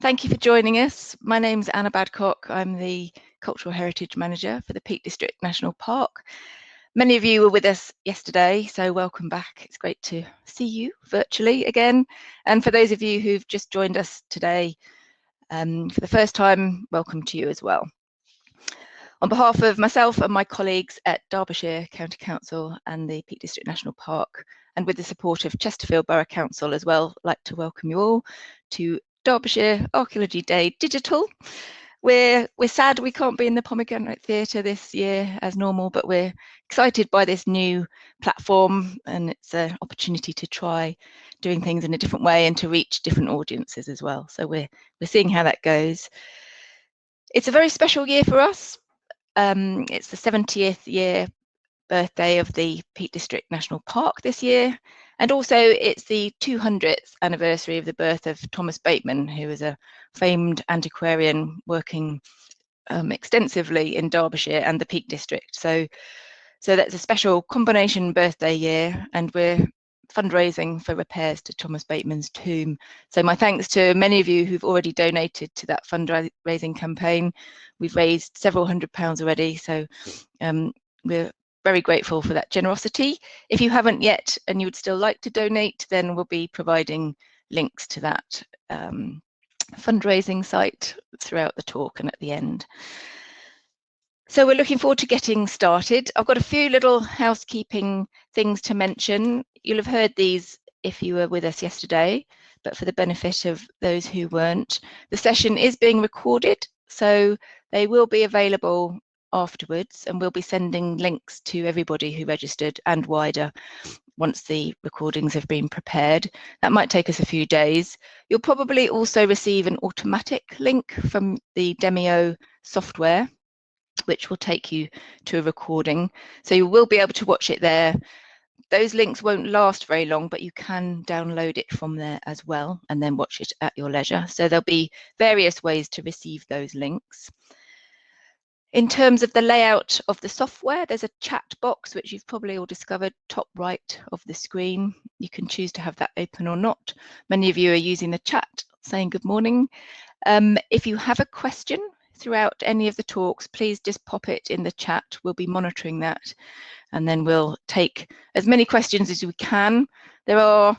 Thank you for joining us. My name's Anna Badcock. I'm the Cultural Heritage Manager for the Peak District National Park. Many of you were with us yesterday, so welcome back. It's great to see you virtually again. And for those of you who've just joined us today for the first time, welcome to you as well. On behalf of myself and my colleagues at Derbyshire County Council and the Peak District National Park, and with the support of Chesterfield Borough Council as well, I'd like to welcome you all to Derbyshire Archaeology Day Digital. We're sad we can't be in the Pomegranate Theatre this year as normal, but we're excited by this new platform, and it's an opportunity to try doing things in a different way and to reach different audiences as well. So we're seeing how that goes. It's a very special year for us. It's the 70th year birthday of the Peak District National Park this year, and also it's the 200th anniversary of the birth of Thomas Bateman, who is a famed antiquarian working extensively in Derbyshire and the Peak District. So that's a special combination birthday year, and we're fundraising for repairs to Thomas Bateman's tomb. So my thanks to many of you who've already donated to that fundraising campaign. We've raised several £100s already, so we're very grateful for that generosity. If you haven't yet and you would still like to donate, then we'll be providing links to that fundraising site throughout the talk and at the end. So we're looking forward to getting started. I've got a few little housekeeping things to mention. You'll have heard these if you were with us yesterday, but for the benefit of those who weren't, the session is being recorded, so they will be available afterwards, and we'll be sending links to everybody who registered and wider once the recordings have been prepared. That might take us a few days. You'll probably also receive an automatic link from the Demio software, which will take you to a recording. So you will be able to watch it there. Those links won't last very long, but you can download it from there as well and then watch it at your leisure. So there'll be various ways to receive those links. In terms of the layout of the software, there's a chat box, which you've probably all discovered, top right of the screen. You can choose to have that open or not. Many of you are using the chat, saying good morning. If you have a question throughout any of the talks, please just pop it in the chat. We'll be monitoring that, and then we'll take as many questions as we can. There are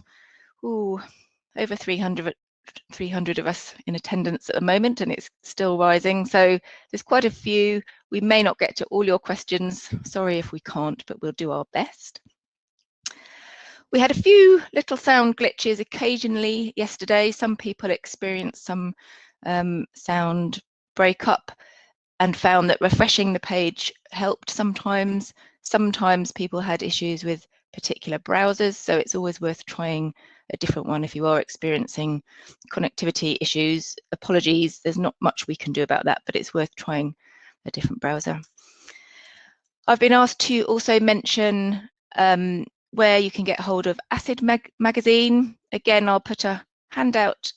over 300 of us in attendance at the moment, and it's still rising, so there's quite a few. We may not get to all your questions, sorry if we can't, but we'll do our best. We had a few little sound glitches occasionally yesterday. Some people experienced some sound breakup and found that refreshing the page helped sometimes. Sometimes people had issues with particular browsers, so it's always worth trying a different one if you are experiencing connectivity issues. Apologies, there's not much we can do about that, but it's worth trying a different browser. I've been asked to also mention where you can get hold of Acid magazine. Again, I'll put a handout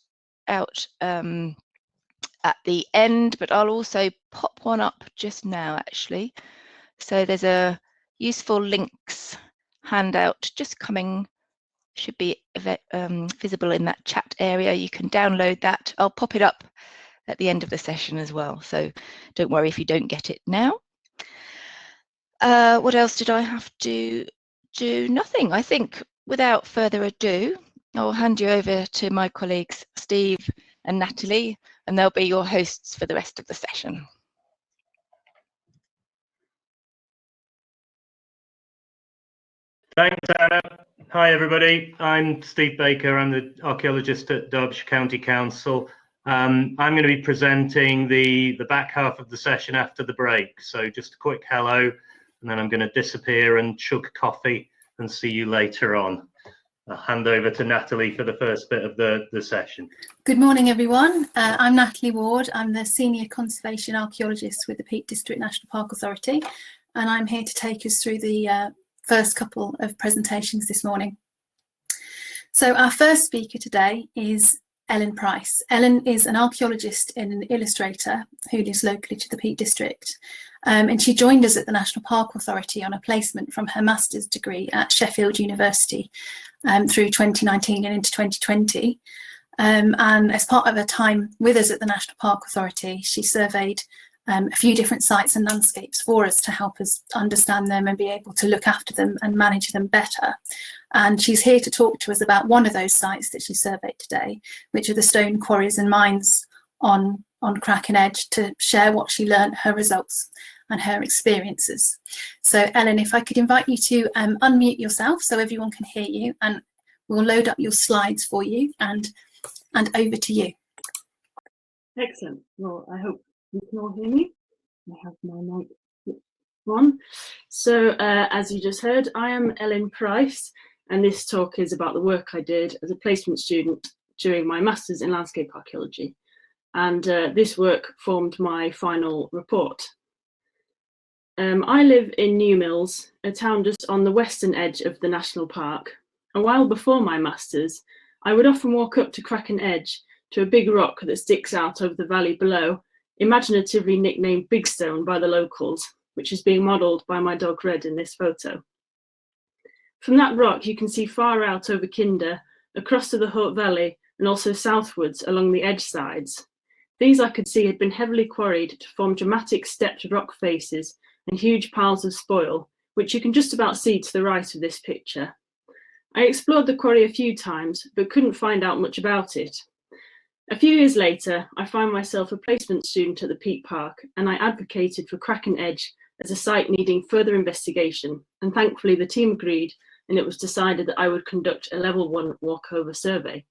out at the end, but I'll also pop one up just now actually. So there's a useful links handout just coming, should be visible in that chat area. You can download that. I'll pop it up at the end of the session as well, so don't worry if you don't get it now. What else did I have to do? Nothing. I think without further ado, I'll hand you over to my colleagues Steve and Natalie, and they'll be your hosts for the rest of the session. Thanks, Anna. Hi, everybody. I'm Steve Baker. I'm the archaeologist at Derbyshire County Council. I'm going to be presenting the back half of the session after the break. So just a quick hello, and then I'm going to disappear and chug coffee and see you later on. I'll hand over to Natalie for the first bit of the session. Good morning, everyone. I'm Natalie Ward. I'm the Senior Conservation Archaeologist with the Peak District National Park Authority, and I'm here to take us through the first couple of presentations this morning. So our first speaker today is Ellen Price. Ellen is an archaeologist and an illustrator who lives locally to the Peak District, and she joined us at the National Park Authority on a placement from her master's degree at Sheffield University through 2019 and into 2020. And as part of her time with us at the National Park Authority, she surveyed a few different sites and landscapes for us to help us understand them and be able to look after them and manage them better. And she's here to talk to us about one of those sites that she surveyed today, which are the stone quarries and mines on Cracken Edge, to share what she learned, her results and her experiences. So Ellen, if I could invite you to unmute yourself so everyone can hear you, and we'll load up your slides for you, and over to you. Excellent. Well, I hope you can all hear me. I have my mic on. So as you just heard, I am Ellen Price, and this talk is about the work I did as a placement student during my Masters in Landscape Archaeology. And this work formed my final report. I live in Newmills, a town just on the western edge of the National Park. A while before my Masters, I would often walk up to Cracken Edge to a big rock that sticks out over the valley below, imaginatively nicknamed Big Stone by the locals, which is being modelled by my dog Red in this photo. From that rock you can see far out over Kinder, across to the Hope Valley, and also southwards along the edge sides. These I could see had been heavily quarried to form dramatic stepped rock faces and huge piles of spoil, which you can just about see to the right of this picture. I explored the quarry a few times, but couldn't find out much about it. A few years later, I found myself a placement student at the Peak Park, and I advocated for Cracken Edge as a site needing further investigation, and thankfully the team agreed, and it was decided that I would conduct a level 1 walkover survey.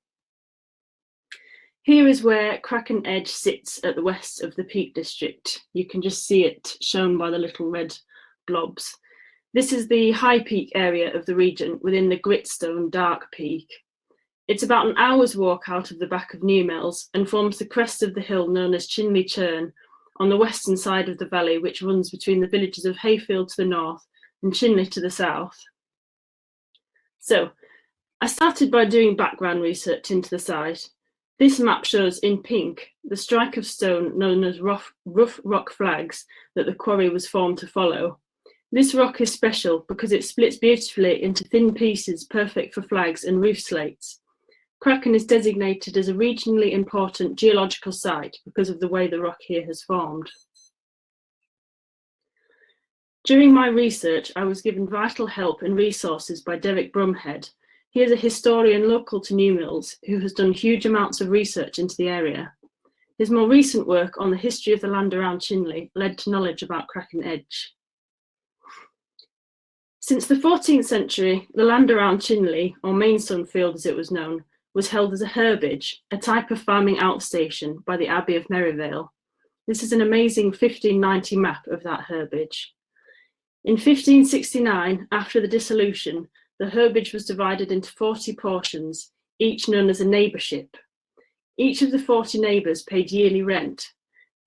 Here is where Cracken Edge sits at the west of the Peak District. You can just see it shown by the little red blobs. This is the high peak area of the region within the Gritstone Dark Peak. It's about an hour's walk out of the back of Newmills and forms the crest of the hill known as Chinley Churn on the western side of the valley, which runs between the villages of Hayfield to the north and Chinley to the south. So I started by doing background research into the site. This map shows in pink the strike of stone known as rough rock flags that the quarry was formed to follow. This rock is special because it splits beautifully into thin pieces perfect for flags and roof slates. Cracken is designated as a regionally important geological site because of the way the rock here has formed. During my research, I was given vital help and resources by Derek Brumhead. He is a historian local to Newmills who has done huge amounts of research into the area. His more recent work on the history of the land around Chinley led to knowledge about Cracken Edge. Since the 14th century, the land around Chinley, or Mainstone Field as it was known, was held as a herbage, a type of farming outstation by the Abbey of Merivale. This is an amazing 1590 map of that herbage. In 1569, after the dissolution, the herbage was divided into 40 portions, each known as a neighbourship. Each of the 40 neighbours paid yearly rent.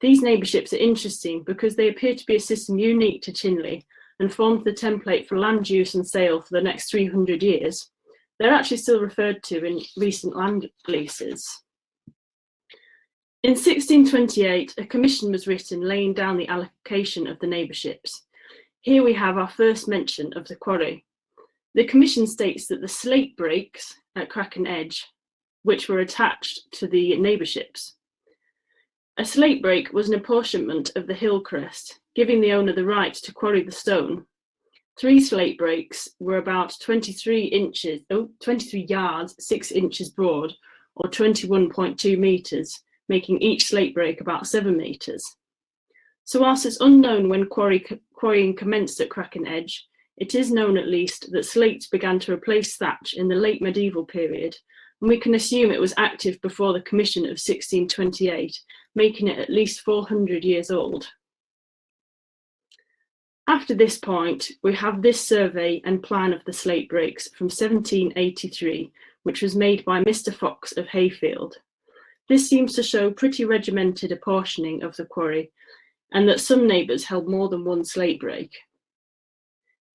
These neighbourships are interesting because they appear to be a system unique to Chinley and formed the template for land use and sale for the next 300 years. They're actually still referred to in recent land leases. In 1628, a commission was written laying down the allocation of the neighbourships. Here we have our first mention of the quarry. The commission states that the slate breaks at Cracken Edge, which were attached to the neighbourships. A slate break was an apportionment of the hill crest, giving the owner the right to quarry the stone. 3 slate breaks were about 23 yards, 6 inches broad, or 21.2 metres, making each slate break about 7 metres. So whilst it's unknown when quarrying commenced at Cracken Edge, it is known at least that slates began to replace thatch in the late medieval period, and we can assume it was active before the Commission of 1628, making it at least 400 years old. After this point, we have this survey and plan of the slate breaks from 1783, which was made by Mr. Fox of Hayfield. This seems to show pretty regimented apportioning of the quarry, and that some neighbours held more than 1 slate break.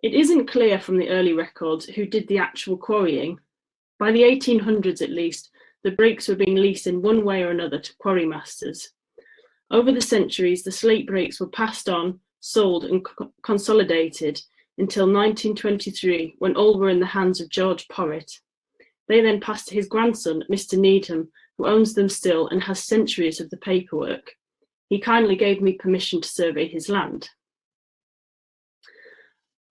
It isn't clear from the early records who did the actual quarrying. By the 1800s at least, the breaks were being leased in one way or another to quarry masters. Over the centuries, the slate breaks were passed on, sold and consolidated until 1923, when all were in the hands of George Porritt. They then passed to his grandson, Mr. Needham, who owns them still and has centuries of the paperwork. He kindly gave me permission to survey his land.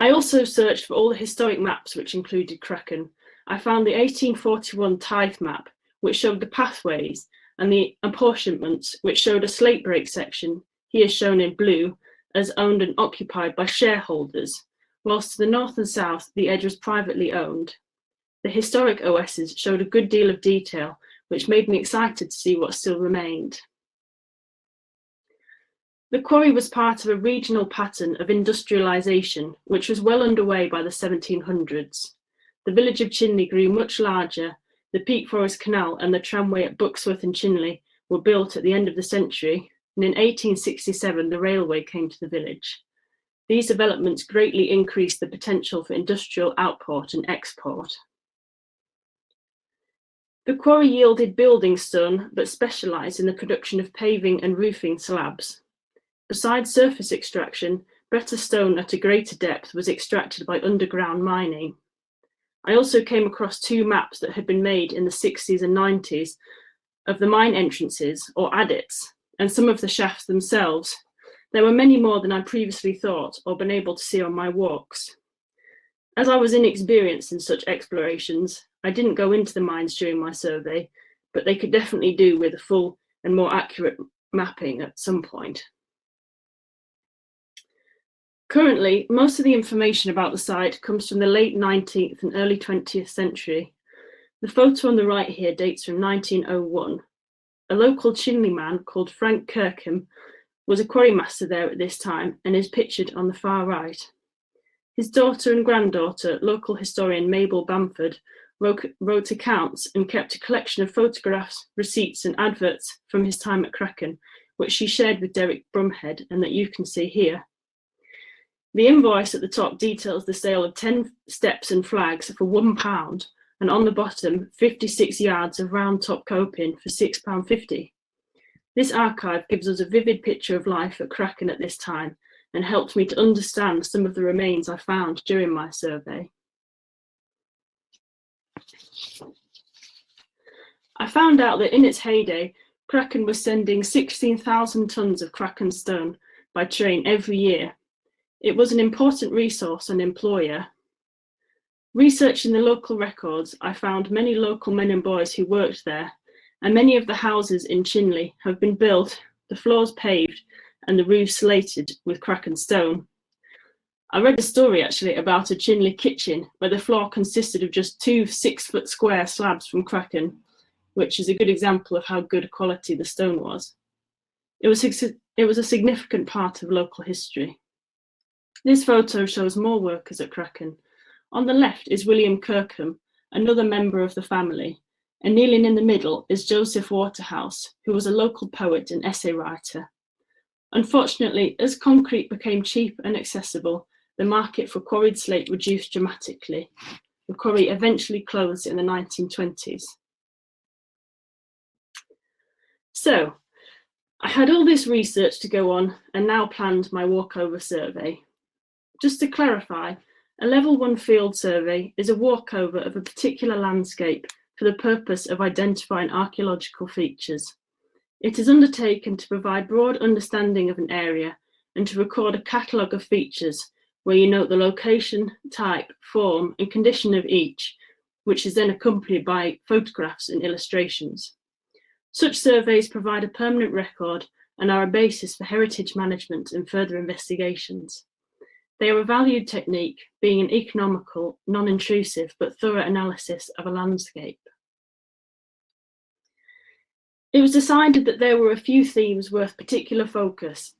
I also searched for all the historic maps which included Kraken. I found the 1841 tithe map, which showed the pathways, and the apportionments, which showed a slate break section, here shown in blue, as owned and occupied by shareholders, whilst to the north and south the edge was privately owned. The historic OSs showed a good deal of detail, which made me excited to see what still remained. The quarry was part of a regional pattern of industrialisation, which was well underway by the 1700s. The village of Chinley grew much larger. The Peak Forest Canal and the tramway at Buxworth and Chinley were built at the end of the century, and in 1867 the railway came to the village. These developments greatly increased the potential for industrial output and export. The quarry yielded building stone, but specialised in the production of paving and roofing slabs. Besides surface extraction, better stone at a greater depth was extracted by underground mining. I also came across 2 maps that had been made in the 60s and 90s of the mine entrances, or adits, and some of the shafts themselves. There were many more than I previously thought or been able to see on my walks. As I was inexperienced in such explorations, I didn't go into the mines during my survey, but they could definitely do with a full and more accurate mapping at some point. Currently, most of the information about the site comes from the late 19th and early 20th century. The photo on the right here dates from 1901. A local Chinley man called Frank Kirkham was a quarrymaster there at this time and is pictured on the far right. His daughter and granddaughter, local historian Mabel Bamford, wrote accounts and kept a collection of photographs, receipts and adverts from his time at Kraken, which she shared with Derek Brumhead and that you can see here. The invoice at the top details the sale of 10 steps and flags for £1, and on the bottom, 56 yards of round top coping for £6.50. This archive gives us a vivid picture of life at Kraken at this time and helped me to understand some of the remains I found during my survey. I found out that in its heyday, Kraken was sending 16,000 tonnes of Kraken stone by train every year. It was an important resource and employer. Researching the local records, I found many local men and boys who worked there, and many of the houses in Chinley have been built, the floors paved, and the roofs slated with Kraken stone. I read a story actually about a Chinley kitchen where the floor consisted of just 2 6-foot square slabs from Kraken, which is a good example of how good quality the stone was. It was a significant part of local history. This photo shows more workers at Kraken. On the left is William Kirkham, another member of the family, and kneeling in the middle is Joseph Waterhouse, who was a local poet and essay writer. Unfortunately, as concrete became cheap and accessible, the market for quarried slate reduced dramatically. The quarry eventually closed in the 1920s. So, I had all this research to go on and now planned my walkover survey. Just to clarify, a level 1 field survey is a walkover of a particular landscape for the purpose of identifying archaeological features. It is undertaken to provide broad understanding of an area and to record a catalogue of features where you note the location, type, form and condition of each, which is then accompanied by photographs and illustrations. Such surveys provide a permanent record and are a basis for heritage management and further investigations. They are a valued technique, being an economical, non-intrusive but thorough analysis of a landscape. It was decided that there were a few themes worth particular focus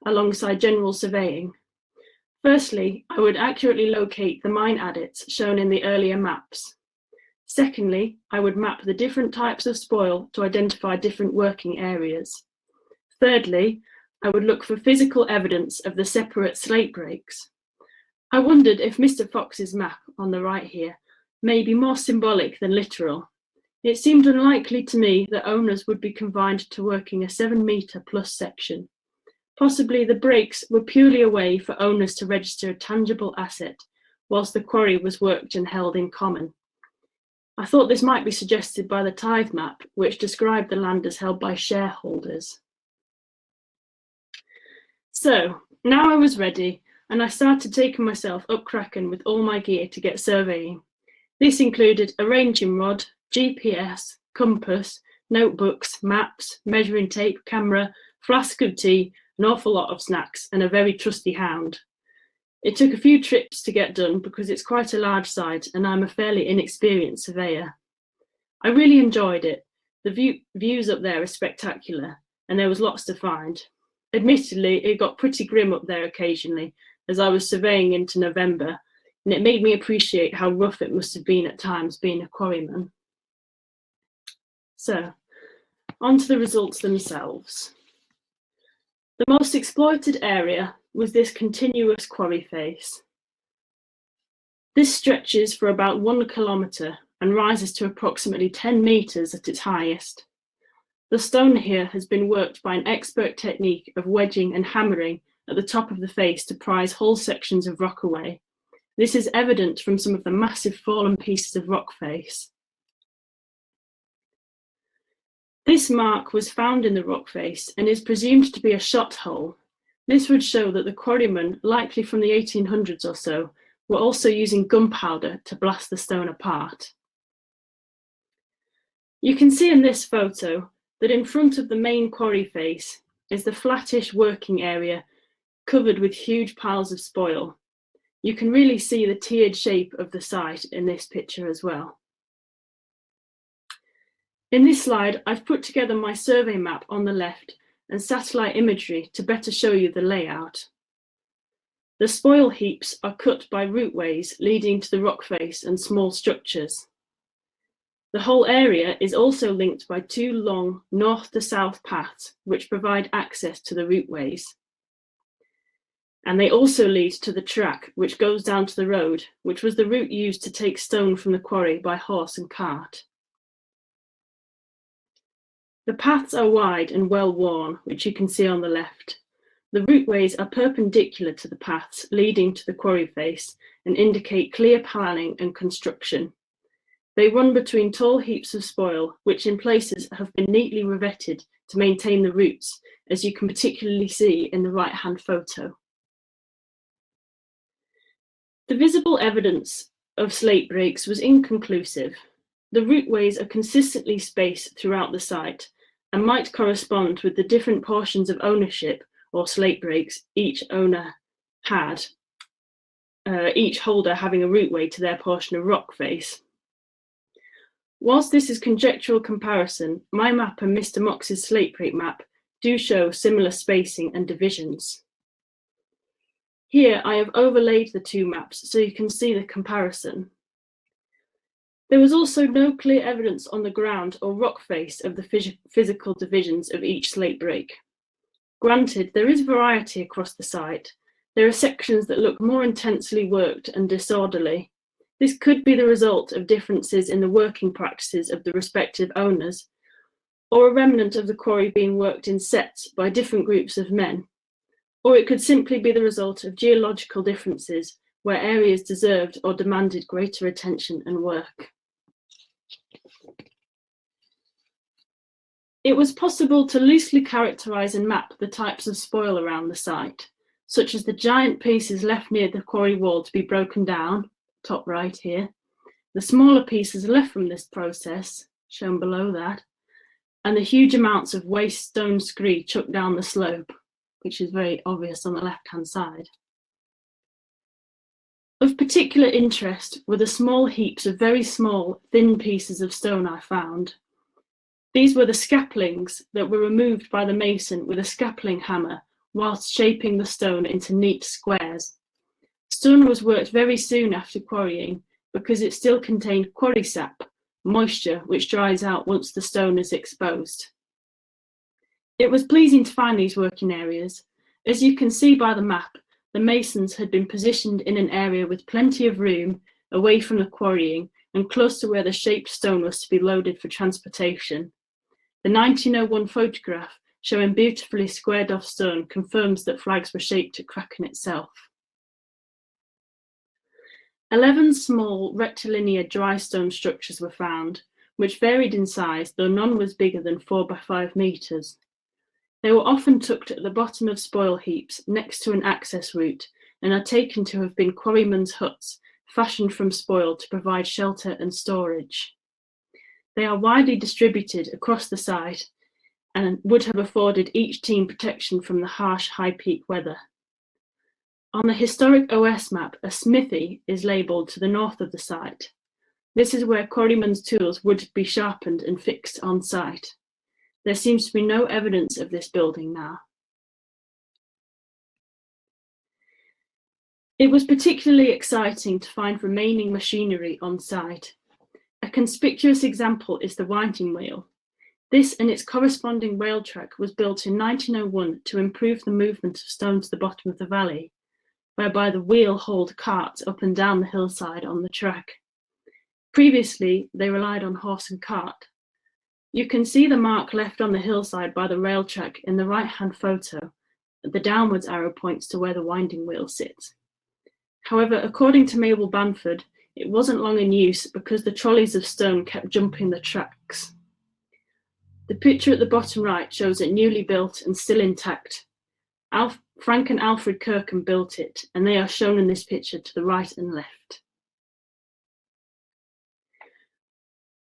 alongside general surveying. Firstly, I would accurately locate the mine adits shown in the earlier maps. Secondly, I would map the different types of spoil to identify different working areas. Thirdly, I would look for physical evidence of the separate slate breaks. I wondered if Mr. Fox's map on the right here may be more symbolic than literal. It seemed unlikely to me that owners would be confined to working a 7-metre plus section. Possibly the breaks were purely a way for owners to register a tangible asset, whilst the quarry was worked and held in common. I thought this might be suggested by the tithe map, which described the land as held by shareholders. So now I was ready, and I started taking myself up Kraken with all my gear to get surveying. This included a ranging rod, GPS, compass, notebooks, maps, measuring tape, camera, flask of tea, an awful lot of snacks, and a very trusty hound. It took a few trips to get done because it's quite a large site and I'm a fairly inexperienced surveyor. I really enjoyed it. The views up there are spectacular and there was lots to find. Admittedly, it got pretty grim up there occasionally as I was surveying into November, and it made me appreciate how rough it must have been at times being a quarryman. So, on to the results themselves. The most exploited area was this continuous quarry face. This stretches for about 1 kilometre and rises to approximately 10 metres at its highest. The stone here has been worked by an expert technique of wedging and hammering at the top of the face to prise whole sections of rock away. This is evident from some of the massive fallen pieces of rock face. This mark was found in the rock face and is presumed to be a shot hole. This would show that the quarrymen, likely from the 1800s or so, were also using gunpowder to blast the stone apart. You can see in this photo that in front of the main quarry face is the flattish working area covered with huge piles of spoil. You can really see the tiered shape of the site in this picture as well. In this slide, I've put together my survey map on the left and satellite imagery to better show you the layout. The spoil heaps are cut by routeways leading to the rock face and small structures. The whole area is also linked by 2 long north to south paths which provide access to the routeways. And they also lead to the track which goes down to the road, which was the route used to take stone from the quarry by horse and cart. The paths are wide and well worn, which you can see on the left. The routeways are perpendicular to the paths leading to the quarry face and indicate clear planning and construction. They run between tall heaps of spoil, which in places have been neatly revetted to maintain the roots, as you can particularly see in the right-hand photo. The visible evidence of slate breaks was inconclusive. The routeways are consistently spaced throughout the site and might correspond with the different portions of ownership or slate breaks each owner had, each holder having a routeway to their portion of rock face. Whilst this is conjectural comparison, my map and Mr. Mox's slate break map do show similar spacing and divisions. Here I have overlaid the 2 maps so you can see the comparison. There was also no clear evidence on the ground or rock face of the physical divisions of each slate break. Granted, there is variety across the site. There are sections that look more intensely worked and disorderly. This could be the result of differences in the working practices of the respective owners, or a remnant of the quarry being worked in sets by different groups of men, or it could simply be the result of geological differences where areas deserved or demanded greater attention and work. It was possible to loosely characterise and map the types of spoil around the site, such as the giant pieces left near the quarry wall to be broken down, top right here, the smaller pieces left from this process, shown below that, and the huge amounts of waste stone scree chucked down the slope, which is very obvious on the left-hand side. Of particular interest were the small heaps of very small, thin pieces of stone I found. These were the scaplings that were removed by the mason with a scapling hammer whilst shaping the stone into neat squares. Stone was worked very soon after quarrying because it still contained quarry sap, moisture which dries out once the stone is exposed. It was pleasing to find these working areas. As you can see by the map, the masons had been positioned in an area with plenty of room away from the quarrying and close to where the shaped stone was to be loaded for transportation. The 1901 photograph showing beautifully squared off stone confirms that flags were shaped at Kraken itself. 11 small rectilinear dry stone structures were found, which varied in size, though none was bigger than 4 by 5 metres. They were often tucked at the bottom of spoil heaps next to an access route and are taken to have been quarrymen's huts fashioned from spoil to provide shelter and storage. They are widely distributed across the site and would have afforded each team protection from the harsh high peak weather. On the historic OS map, a smithy is labelled to the north of the site. This is where quarrymen's tools would be sharpened and fixed on site. There seems to be no evidence of this building now. It was particularly exciting to find remaining machinery on site. A conspicuous example is the winding wheel. This and its corresponding rail track was built in 1901 to improve the movement of stone to the bottom of the valley, whereby the wheel hauled carts up and down the hillside on the track. Previously, they relied on horse and cart. You can see the mark left on the hillside by the rail track in the right-hand photo. The downwards arrow points to where the winding wheel sits. However, according to Mabel Bamford, it wasn't long in use because the trolleys of stone kept jumping the tracks. The picture at the bottom right shows it newly built and still intact. Frank and Alfred Kirkham built it, and they are shown in this picture to the right and left.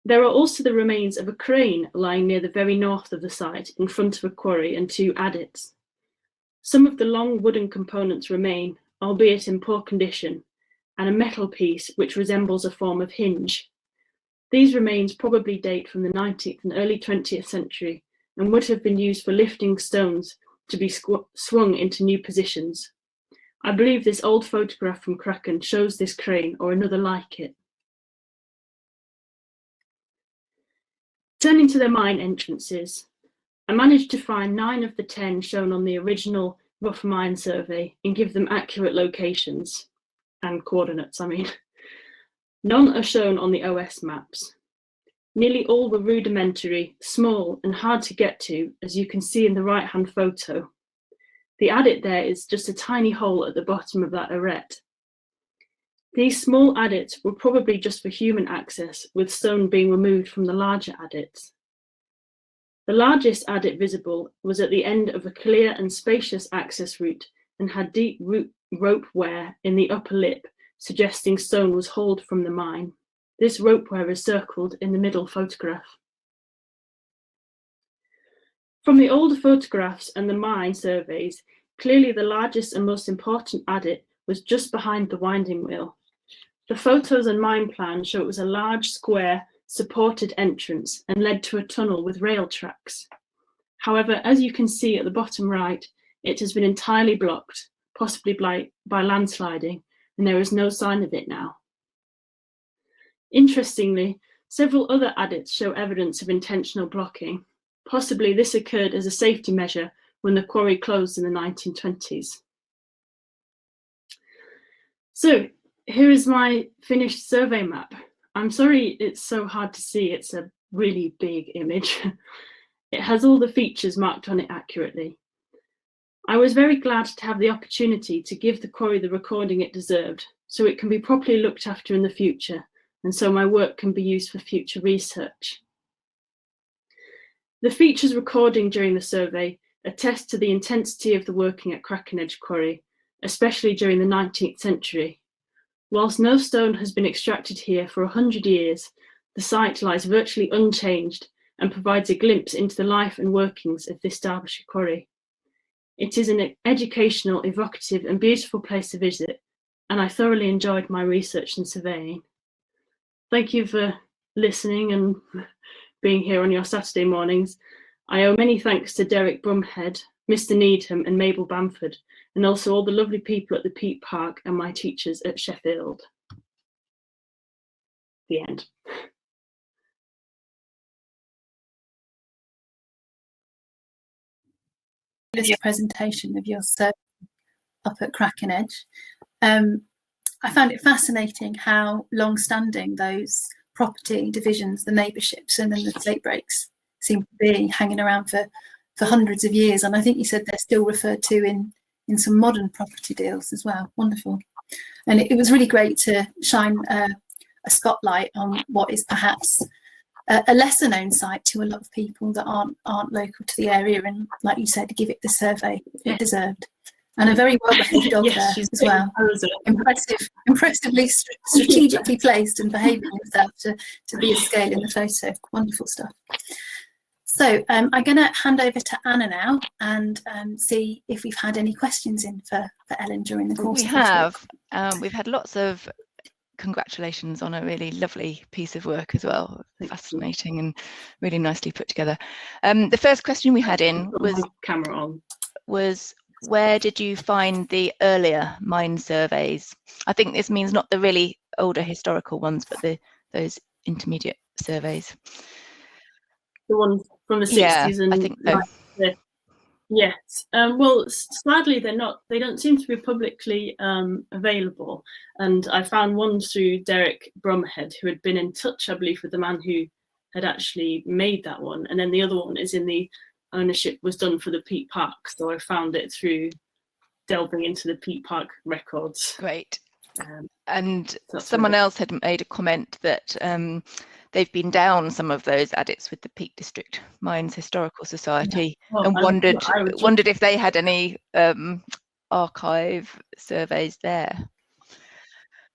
There are also the remains of a crane lying near the very north of the site, in front of a quarry and 2 adits. Some of the long wooden components remain, albeit in poor condition, and a metal piece which resembles a form of hinge. These remains probably date from the 19th and early 20th century and would have been used for lifting stones to be swung into new positions. I believe this old photograph from Kraken shows this crane or another like it. Turning to the mine entrances, I managed to find 9 of the 10 shown on the original rough mine survey and give them accurate locations and coordinates, None are shown on the OS maps. Nearly all were rudimentary, small and hard to get to, as you can see in the right-hand photo. The adit there is just a tiny hole at the bottom of that arete. These small adits were probably just for human access, with stone being removed from the larger adits. The largest adit visible was at the end of a clear and spacious access route and had deep rope wear in the upper lip, suggesting stone was hauled from the mine. This rope wear is circled in the middle photograph. From the older photographs and the mine surveys, clearly the largest and most important adit was just behind the winding wheel. The photos and mine plan show it was a large square supported entrance and led to a tunnel with rail tracks. However, as you can see at the bottom right, it has been entirely blocked, possibly by landsliding, and there is no sign of it now. Interestingly, several other adits show evidence of intentional blocking. Possibly this occurred as a safety measure when the quarry closed in the 1920s. So here is my finished survey map. I'm sorry it's so hard to see, it's a really big image. It has all the features marked on it accurately. I was very glad to have the opportunity to give the quarry the recording it deserved, so it can be properly looked after in the future, and so my work can be used for future research. The features recording during the survey attest to the intensity of the working at Crackenedge Quarry, especially during the 19th century. Whilst no stone has been extracted here for 100 years, the site lies virtually unchanged and provides a glimpse into the life and workings of this Derbyshire quarry. It is an educational, evocative and beautiful place to visit, and I thoroughly enjoyed my research and surveying. Thank you for listening and being here on your Saturday mornings. I owe many thanks to Derek Brumhead, Mr. Needham and Mabel Bamford, and also all the lovely people at the Peat Park and my teachers at Sheffield. The end. This presentation of your survey up at Crackenedge. I found it fascinating how long-standing those property divisions, the neighbourships and then the state breaks seem to be hanging around for hundreds of years. And I think you said they're still referred to in some modern property deals as well. Wonderful. And it was really great to shine a spotlight on what is perhaps a lesser known site to a lot of people that aren't local to the area, and like you said, give it the survey it deserved. And a very well behaved dog there as well. Impressively strategically placed and behaving himself to be a scale in the photo. Wonderful stuff. So I'm going to hand over to Anna now and see if we've had any questions in for Ellen during the course. We have. We've had lots of congratulations on a really lovely piece of work as well. Fascinating and really nicely put together. The first question we had in was where did you find the earlier mine surveys? I think this means not the really older historical ones, but those intermediate surveys. The ones from the 60s and I think so. Yes. Well, sadly, they don't seem to be publicly available. And I found one through Derek Bromhead, who had been in touch, I believe, with the man who had actually made that one. And then the other one is in the ownership was done for the Peat Park. So I found it through delving into the Peat Park records. Great. And someone else had made a comment that they've been down some of those adits with the Peak District Mines Historical Society, and wondered if they had any archive surveys there.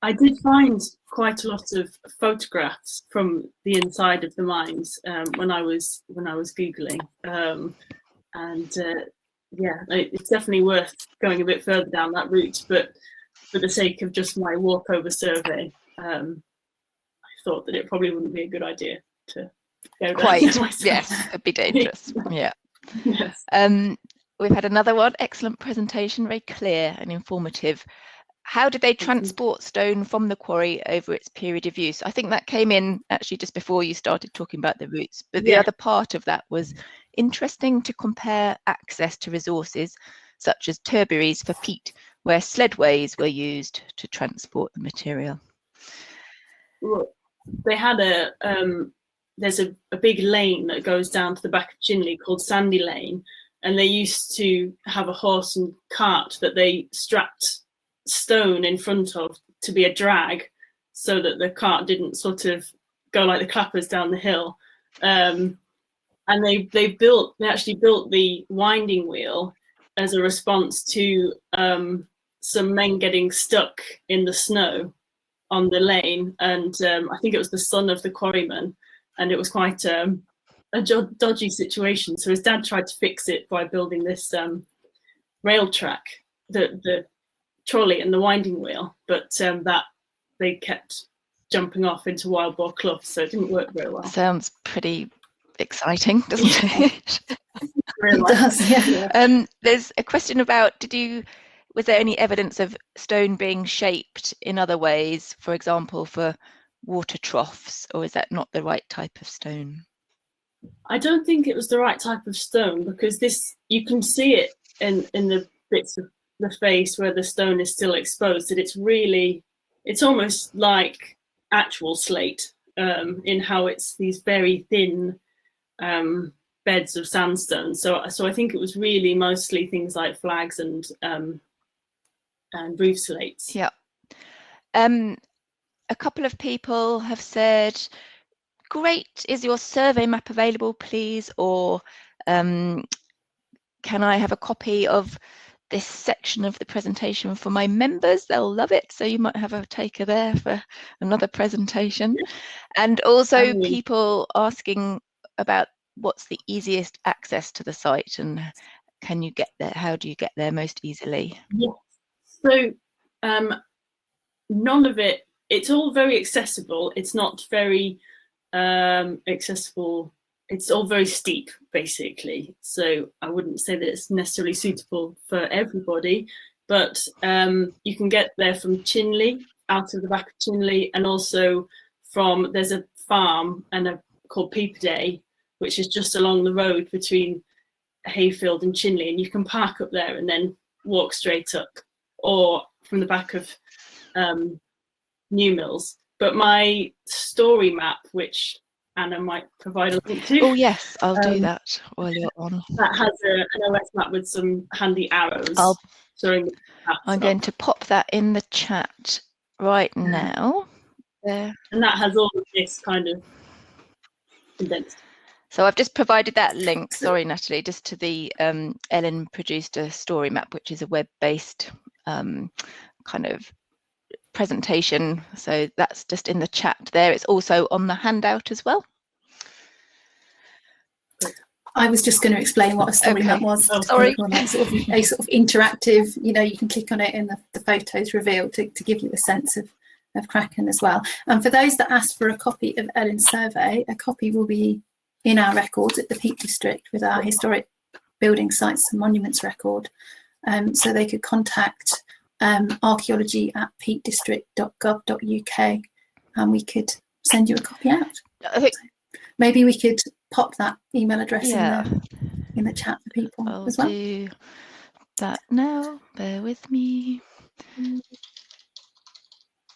I did find quite a lot of photographs from the inside of the mines when I was googling, it's definitely worth going a bit further down that route. But for the sake of just my walkover survey, I thought that it probably wouldn't be a good idea to go quite. Myself. Yes, it'd be dangerous. Yeah. Yes. We've had another one. Excellent presentation, very clear and informative. How did they transport stone from the quarry over its period of use? I think that came in actually just before you started talking about the routes, but the other part of that was interesting to compare access to resources such as turberies for peat, where sledways were used to transport the material. Well, they had there's a big lane that goes down to the back of Chinley called Sandy Lane, and they used to have a horse and cart that they strapped stone in front of to be a drag, so that the cart didn't sort of go like the clappers down the hill. And they actually built the winding wheel as a response to some men getting stuck in the snow on the lane, and I think it was the son of the quarryman, and it was quite a dodgy situation. So his dad tried to fix it by building this rail track, the trolley and the winding wheel, but that they kept jumping off into Wild Boar Clough, so it didn't work very well. Sounds pretty exciting, doesn't it? It does, yeah. There's a question about was there any evidence of stone being shaped in other ways, for example, for water troughs, or is that not the right type of stone? I don't think it was the right type of stone, because you can see it in the bits of the face where the stone is still exposed, that it's almost like actual slate in how it's these very thin beds of sandstone. So I think it was really mostly things like flags and roof slates. Yeah. A couple of people have said, great, is your survey map available, please? Or can I have a copy of this section of the presentation for my members? They'll love it. So you might have a taker there for another presentation. And also people asking about what's the easiest access to the site, and can you get there? How do you get there most easily? Yes. So none of it, it's all very accessible. It's not very accessible. It's all very steep, basically. So I wouldn't say that it's necessarily suitable for everybody, but you can get there from Chinley, out of the back of Chinley, and also there's a farm called Peeperday, which is just along the road between Hayfield and Chinley, and you can park up there and then walk straight up, or from the back of New Mills. But my story map, which Anna might provide a link to. Oh yes, I'll do that while you're on. That has an OS map with some handy arrows showing the I'm going to pop that in the chat right now. There. And that has all of this kind of condensed. So I've just provided that link, sorry Natalie, just to the Ellen produced a story map, which is a web-based kind of presentation. So that's just in the chat there. It's also on the handout as well. I was just going to explain what a story map was. Oh, sorry. A sort of interactive, you can click on it and the photos revealed to give you a sense of Kraken as well. And for those that asked for a copy of Ellen's survey, a copy will be in our records at the Peak District with our historic building sites and monuments record. So they could contact archaeology@peakdistrict.gov.uk and we could send you a copy out. I think maybe we could pop that email address in the chat for people as well. I'll do that now. Bear with me. I've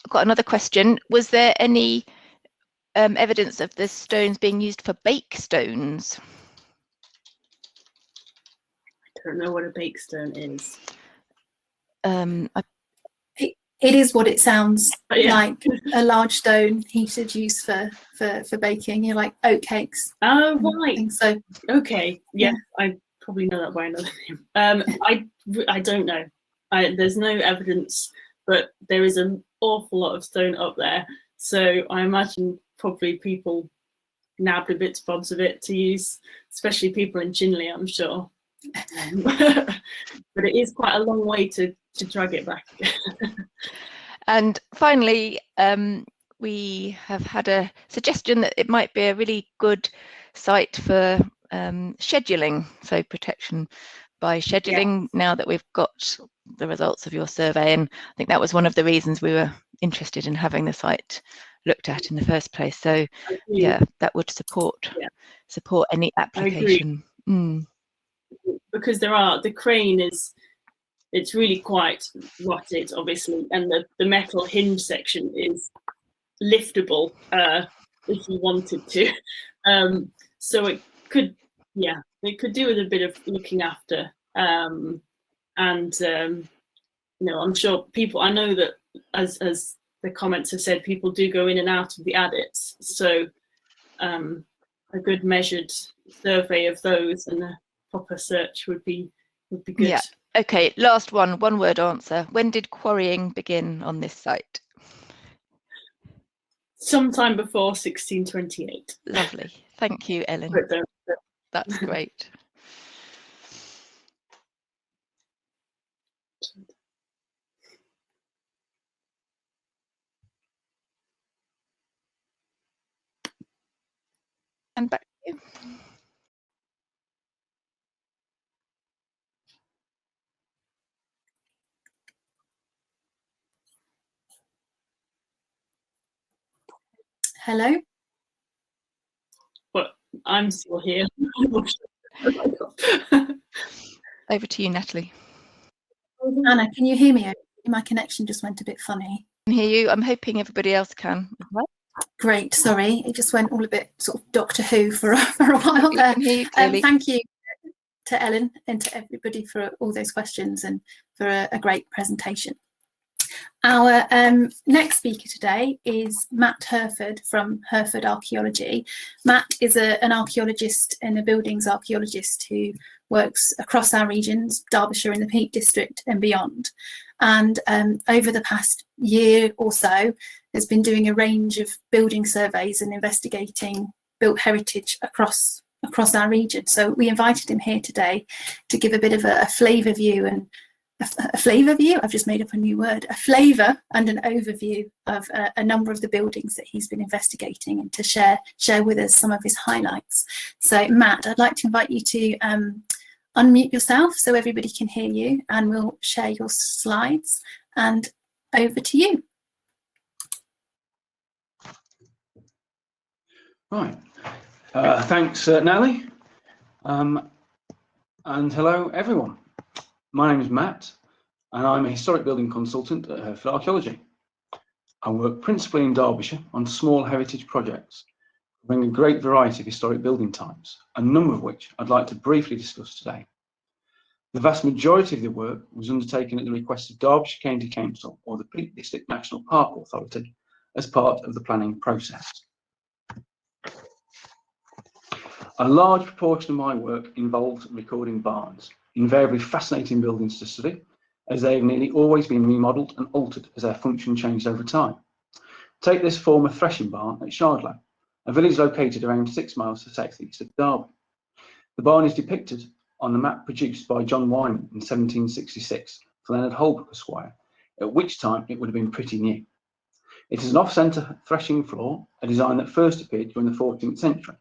got another question. Was there any evidence of the stones being used for bake stones? I don't know what a bake stone is. It is what it sounds like, a large stone heated used for baking. Like oat cakes. Oh right. So okay, yeah, I probably know that by another name. I don't know. There's no evidence, but there is an awful lot of stone up there. So I imagine probably people nabbed a bits bobs of it to use, especially people in Chinley, I'm sure. But it is quite a long way to drag it back. And finally, we have had a suggestion that it might be a really good site for scheduling, so protection by scheduling, now that we've got the results of your survey. And I think that was one of the reasons we were interested in having the site looked at in the first place. So yeah, that would support any application. Because the crane it's really quite rotted, obviously, and the metal hinge section is liftable if you wanted to. So it could do with a bit of looking after. I'm sure people, I know that as the comments have said, people do go in and out of the adits. So a good measured survey of those and a proper search would be good. Yeah. Okay, last one word answer. When did quarrying begin on this site? Sometime before 1628. Lovely. Thank you, Ellen. That's great. And back to you. Hello. But I'm still here. Over to you, Natalie. Anna, can you hear me? My connection just went a bit funny. I can hear you. I'm hoping everybody else can. Great, sorry, it just went all a bit sort of Doctor Who for a while there. Thank you to Ellen and to everybody for all those questions and for a great presentation. Our next speaker today is Matt Herford from Herford Archaeology. Matt is an archaeologist and a buildings archaeologist who works across our regions, Derbyshire and the Peak District and beyond. And over the past year or so, has been doing a range of building surveys and investigating built heritage across our region. So we invited him here today to give a bit of a flavour view and a flavour view, I've just made up a new word, a flavour and an overview of a number of the buildings that he's been investigating and to share with us some of his highlights. So Matt, I'd like to invite you to unmute yourself so everybody can hear you, and we'll share your slides, and over to you. Right, thanks Natalie, and hello everyone. My name is Matt, and I'm a historic building consultant at Herford Archaeology. I work principally in Derbyshire on small heritage projects, covering a great variety of historic building types, a number of which I'd like to briefly discuss today. The vast majority of the work was undertaken at the request of Derbyshire County Council or the Peak District National Park Authority as part of the planning process. A large proportion of my work involved recording barns, invariably fascinating buildings to study, as they have nearly always been remodelled and altered as their function changed over time. Take this former threshing barn at Shardlow, a village located around 6 miles to the south-east of Derby. The barn is depicted on the map produced by John Wyman in 1766 for Leonard Holbrook Esquire, at which time it would have been pretty new. It is an off-centre threshing floor, a design that first appeared during the 14th century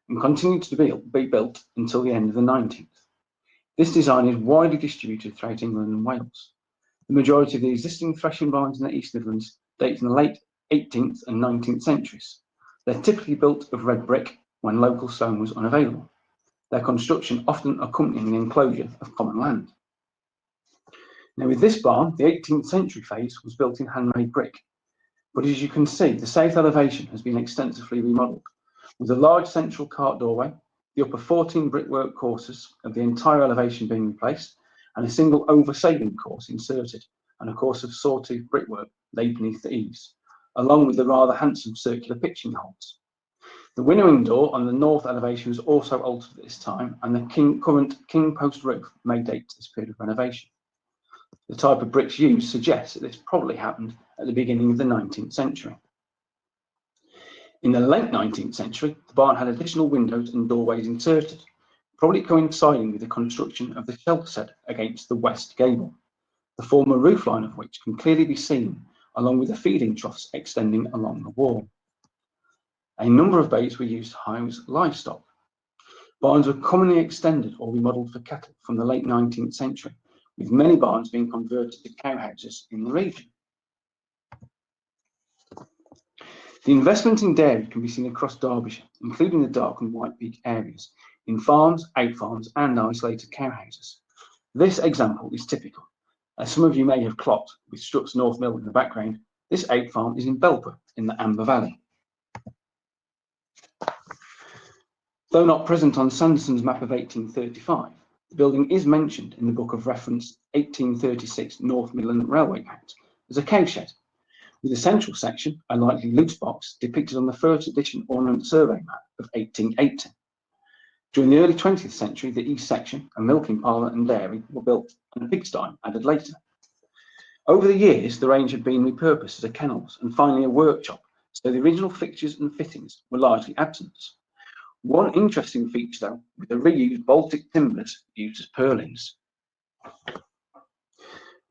and continued to be built until the end of the 19th. This design is widely distributed throughout England and Wales. The majority of the existing threshing barns in the East Midlands date from the late 18th and 19th centuries. They're typically built of red brick when local stone was unavailable, their construction often accompanying the enclosure of common land. Now with this barn, the 18th century phase was built in handmade brick, but as you can see, the south elevation has been extensively remodelled, with a large central cart doorway, the upper 14 brickwork courses of the entire elevation being replaced, and a single over-sailing course inserted, and a course of sawtooth brickwork laid beneath the eaves, along with the rather handsome circular pitching holes. The winnowing door on the north elevation was also altered at this time, and the current king post roof may date to this period of renovation. The type of bricks used suggests that this probably happened at the beginning of the 19th century. In the late 19th century, the barn had additional windows and doorways inserted, probably coinciding with the construction of the shelter set against the west gable, the former roofline of which can clearly be seen, along with the feeding troughs extending along the wall. A number of bays were used to house livestock. Barns were commonly extended or remodelled for cattle from the late 19th century, with many barns being converted to cow houses in the region. The investment in dairy can be seen across Derbyshire, including the Dark and White Peak areas, in farms, out farms and isolated cow houses. This example is typical. As some of you may have clocked with Strutt's North Mill in the background, this out farm is in Belper in the Amber Valley. Though not present on Sanderson's map of 1835, the building is mentioned in the Book of Reference 1836 North Midland Railway Act as a cowshed, with the central section, a likely loose box, depicted on the first edition Ornament Survey map of 1880. During the early 20th century, the east section, a milking parlour and dairy, were built and a pigsty added later. Over the years, the range had been repurposed as a kennels and finally a workshop, so the original fixtures and fittings were largely absent. One interesting feature, though, with the reused Baltic timbers used as purlins.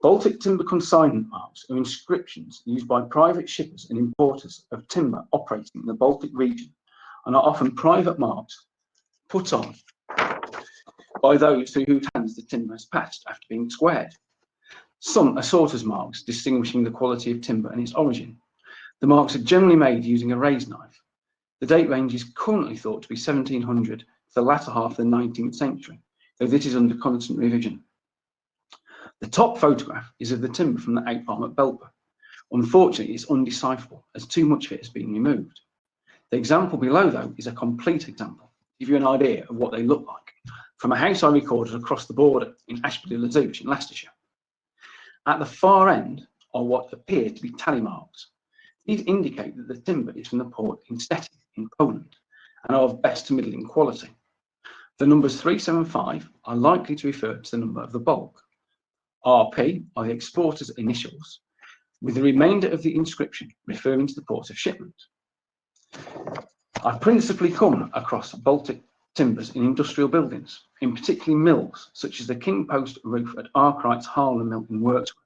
Baltic timber consignment marks are inscriptions used by private shippers and importers of timber operating in the Baltic region and are often private marks put on by those through whose hands the timber has passed after being squared. Some are sorters' marks distinguishing the quality of timber and its origin. The marks are generally made using a raised knife. The date range is currently thought to be 1700 to the latter half of the 19th century, though this is under constant revision. The top photograph is of the timber from the out farm at Belper. Unfortunately, it's undecipherable as too much of it has been removed. The example below, though, is a complete example, to give you an idea of what they look like, from a house I recorded across the border in Ashby-le-Zouch in Leicestershire. At the far end are what appear to be tally marks. These indicate that the timber is from the port in Stettin in Poland and are of best to middling quality. The numbers 375 are likely to refer to the number of the bulk. RP are the exporter's initials, with the remainder of the inscription referring to the port of shipment. I've principally come across Baltic timbers in industrial buildings, in particularly mills, such as the King Post roof at Arkwright's Harlan Mill in Wirksworth,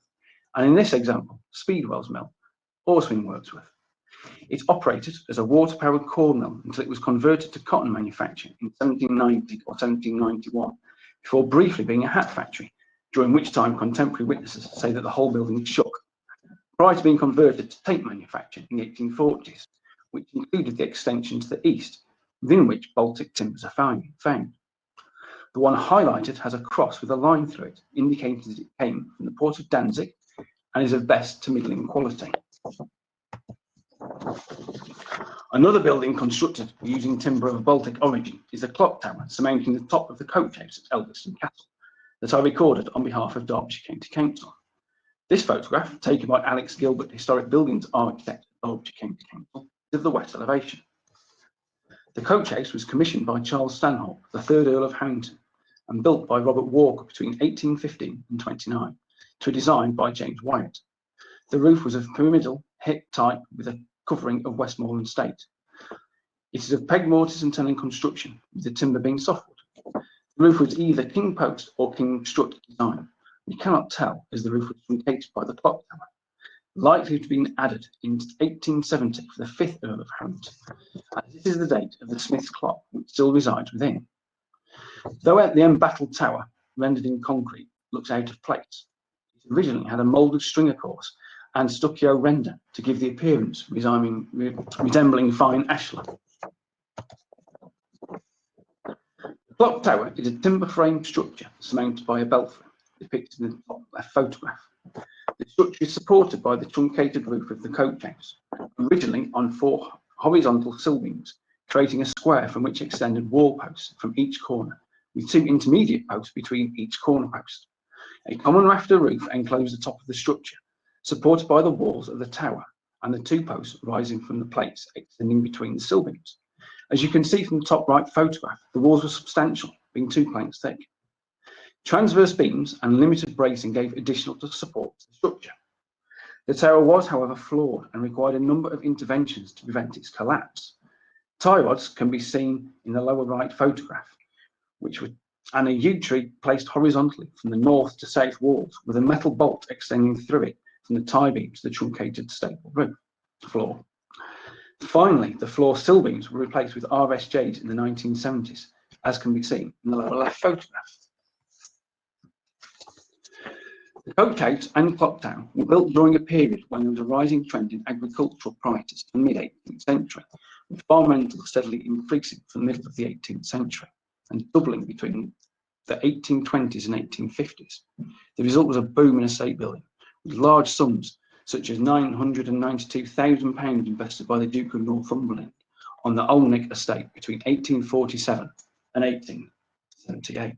and in this example, Speedwell's Mill, also in Wirksworth. It operated as a water-powered corn mill until it was converted to cotton manufacture in 1790 or 1791, before briefly being a hat factory, during which time contemporary witnesses say that the whole building shook, prior to being converted to tape manufacture in the 1840s, which included the extension to the east, within which Baltic timbers are found. The one highlighted has a cross with a line through it, indicating that it came from the port of Danzig and is of best to middling quality. Another building constructed using timber of Baltic origin is the clock tower surmounting the top of the coach house at Elveston Castle that I recorded on behalf of Derbyshire County Council. This photograph, taken by Alex Gilbert, Historic Buildings Architect at Derbyshire County Council, is of the west elevation. The coach house was commissioned by Charles Stanhope, the 3rd Earl of Harrington, and built by Robert Walker between 1815 and 29, to a design by James Wyatt. The roof was of pyramidal hip type with a covering of Westmoreland State. It is of peg mortise and tenon construction, with the timber being softwood. The roof was either king post or king strut design. We cannot tell, as the roof was truncated by the clock tower, likely to have been added in 1870 for the 5th Earl of Harrington, as this is the date of the Smith's clock, which still resides within. Though at the embattled tower, rendered in concrete, looks out of place, it originally had a moulded stringer course and stucco render to give the appearance resembling fine ashlar. The clock tower is a timber frame structure surmounted by a belfry, depicted in the top left photograph. The structure is supported by the truncated roof of the coach house, originally on 4 horizontal sill beams, creating a square from which extended wall posts from each corner, with 2 intermediate posts between each corner post. A common rafter roof enclosed the top of the structure, supported by the walls of the tower and the 2 posts rising from the plates extending between the sill beams. As you can see from the top right photograph, the walls were substantial, being 2 planks thick. Transverse beams and limited bracing gave additional support to the structure. The tower was, however, flawed and required a number of interventions to prevent its collapse. Tie rods can be seen in the lower right photograph, and a yew tree placed horizontally from the north to south walls with a metal bolt extending through it from the tie beam to the truncated staple roof floor. Finally, the floor sill beams were replaced with RSJs in the 1970s, as can be seen in the lower left photograph. The coach house and clock tower were built during a period when there was a rising trend in agricultural practice in the mid-18th century, with farm rentals steadily increasing from the middle of the 18th century and doubling between the 1820s and 1850s. The result was a boom in estate building, with large sums such as £992,000 invested by the Duke of Northumberland on the Olnick estate between 1847 and 1878.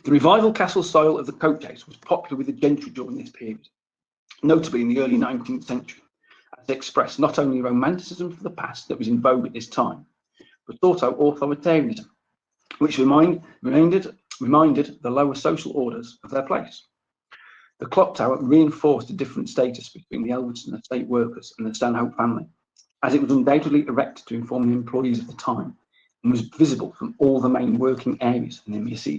The revival castle style of the coach house was popular with the gentry during this period, notably in the early 19th century, as they expressed not only romanticism for the past that was in vogue at this time, but also authoritarianism, which reminded the lower social orders of their place. The clock tower reinforced the different status between the Elveston estate workers and the Stanhope family, as it was undoubtedly erected to inform the employees of the time and was visible from all the main working areas in the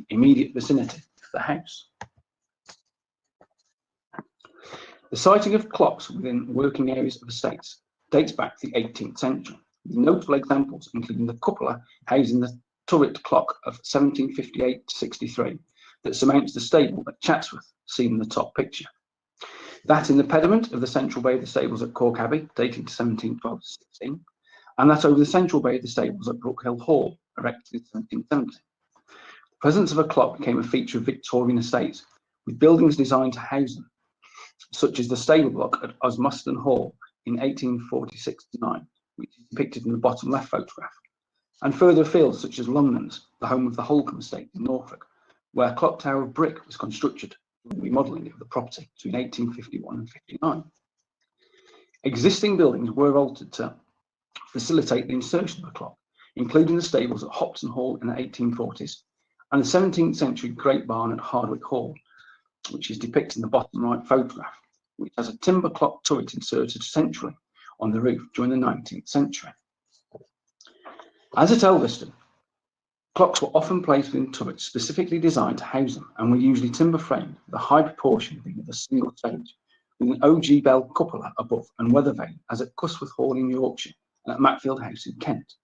immediate vicinity of the house. The siting of clocks within working areas of estates dates back to the 18th century, with notable examples including the cupola housing the turret clock of 1758-63 that surmounts the stable at Chatsworth, seen in the top picture. That in the pediment of the central bay of the stables at Cork Abbey, dating to 1712-16, and that over the central bay of the stables at Brookhill Hall, erected in 1770. The presence of a clock became a feature of Victorian estates, with buildings designed to house them, such as the stable block at Osmuston Hall in 1846-9, which is depicted in the bottom left photograph, and further afield such as Longlands, the home of the Holcombe estate in Norfolk, where a clock tower of brick was constructed during the remodelling of the property between 1851 and 59. Existing buildings were altered to facilitate the insertion of a clock, including the stables at Hopton Hall in the 1840s and the 17th century Great Barn at Hardwick Hall, which is depicted in the bottom right photograph, which has a timber clock turret inserted centrally on the roof during the 19th century. As at Elveston, clocks were often placed within turrets specifically designed to house them and were usually timber framed with a high proportion being of a single stage, with an OG bell cupola above and weather vane, as at Cusworth Hall in Yorkshire and at Matfield House in Kent.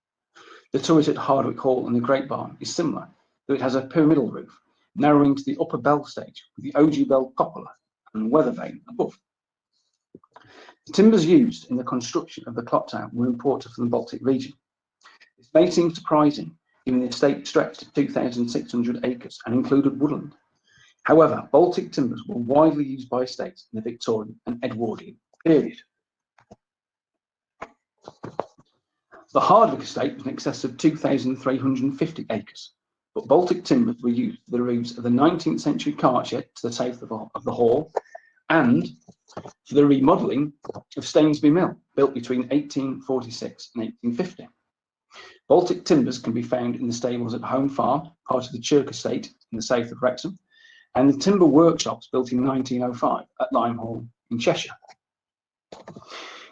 The turret at Hardwick Hall and the Great Barn is similar, though it has a pyramidal roof, narrowing to the upper bell stage with the OG bell cupola and weather vane above. The timbers used in the construction of the clock tower were imported from the Baltic region. This may seem surprising, given the estate stretched to 2,600 acres and included woodland. However, Baltic timbers were widely used by estates in the Victorian and Edwardian period. The Hardwick estate was in excess of 2,350 acres, but Baltic timbers were used for the roofs of the 19th century cart shed to the south of the hall, and for the remodelling of Stainsby Mill, built between 1846 and 1850. Baltic timbers can be found in the stables at Home Farm, part of the Chirk estate in the south of Wrexham, and the timber workshops built in 1905 at Limehall in Cheshire.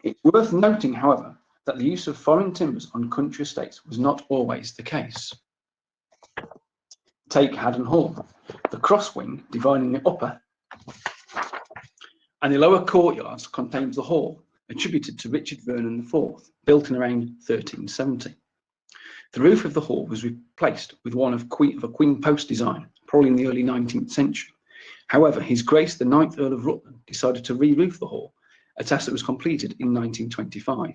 It's worth noting, however, that the use of foreign timbers on country estates was not always the case. Take Haddon Hall, the cross wing dividing the upper and the lower courtyards contains the hall, attributed to Richard Vernon IV, built in around 1370. The roof of the hall was replaced with one of a queen post design, probably in the early 19th century. However, His Grace the 9th Earl of Rutland decided to re-roof the hall, a task that was completed in 1925,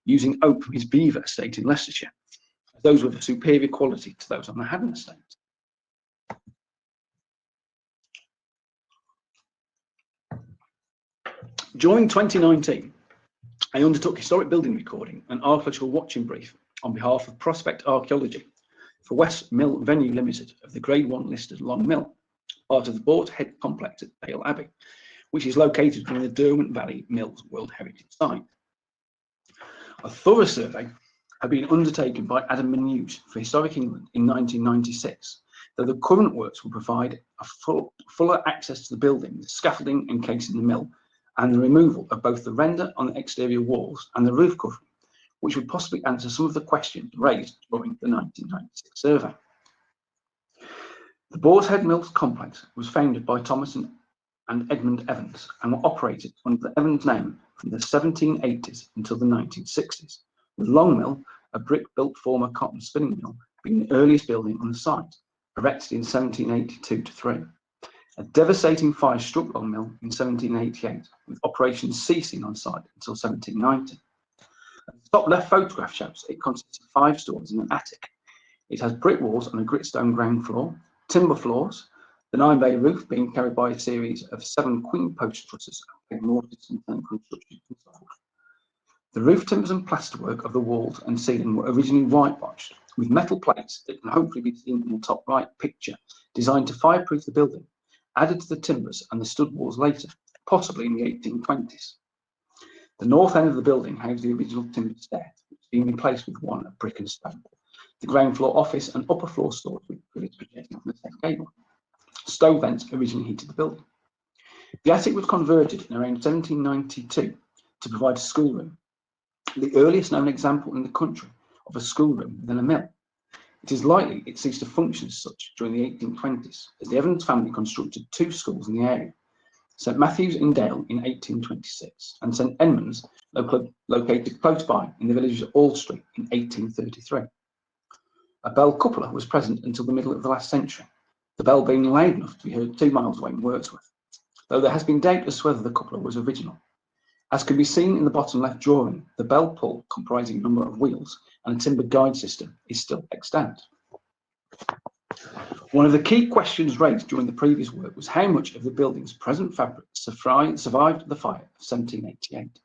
using oak from his Beaver estate in Leicestershire. Those were of superior quality to those on the Haddon estate. During 2019, I undertook historic building recording and archaeological watching brief on behalf of Prospect Archaeology for West Mill Venue Limited of the Grade 1 listed Long Mill, part of the Boar Head complex at Dale Abbey, which is located within the Derwent Valley Mills World Heritage Site. A thorough survey had been undertaken by Adam Manuse for Historic England in 1996, though the current works will provide a fuller access to the building, the scaffolding encasing the mill, and the removal of both the render on the exterior walls and the roof covering, which would possibly answer some of the questions raised during the 1996 survey. The Boar's Head Mills complex was founded by Thomas and Edmund Evans and were operated under the Evans name from the 1780s until the 1960s, with Long Mill, a brick-built former cotton spinning mill, being the earliest building on the site, erected in 1782-3. A devastating fire struck Long Mill in 1788, with operations ceasing on site until 1790. The top left photograph shows it consists of 5 stories and an attic. It has brick walls and a gritstone ground floor, timber floors, the 9-bay roof being carried by a series of 7 queen post trusses and mortise and construction controls. The roof timbers and plasterwork of the walls and ceiling were originally whitewashed, with metal plates that can hopefully be seen in the top right picture, designed to fireproof the building, added to the timbers and the stud walls later, possibly in the 1820s. The north end of the building housed the original timber stair, which has been replaced with one of brick and stone. The ground floor office and upper floor stores with grids projecting from the same gable. Stove vents originally heated the building. The attic was converted in around 1792 to provide a schoolroom, the earliest known example in the country of a schoolroom within a mill. It is likely it ceased to function as such during the 1820s, as the Evans family constructed 2 schools in the area, St Matthew's in Dale in 1826 and St Edmunds, located close by in the village of Aldstreet in 1833. A bell cupola was present until the middle of the last century, the bell being loud enough to be heard 2 miles away in Wordsworth, though there has been doubt as to whether the cupola was original. As can be seen in the bottom left drawing, the bell pull, comprising a number of wheels and a timber guide system, is still extant. One of the key questions raised during the previous work was how much of the building's present fabric survived the fire of 1788.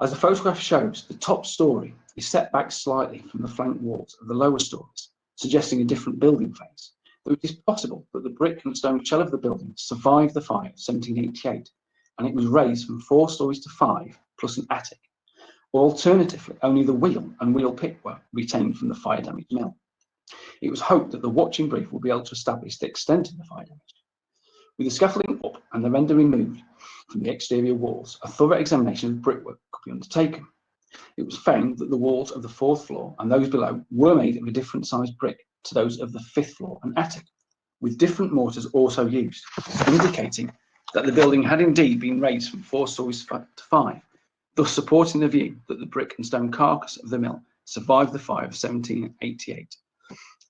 As the photograph shows, the top story is set back slightly from the flank walls of the lower stories, suggesting a different building phase, though it is possible that the brick and stone shell of the building survived the fire of 1788, and it was raised from 4 stories to 5, plus an attic. Or alternatively, only the wheel and wheel pit were retained from the fire-damaged mill. It was hoped that the watching brief will be able to establish the extent of the fire damage. With the scaffolding up and the render removed from the exterior walls, a thorough examination of brickwork could be undertaken. It was found that the walls of the 4th floor and those below were made of a different sized brick to those of the 5th floor and attic, with different mortars also used, indicating that the building had indeed been raised from 4 stories to 5, thus supporting the view that the brick and stone carcass of the mill survived the fire of 1788,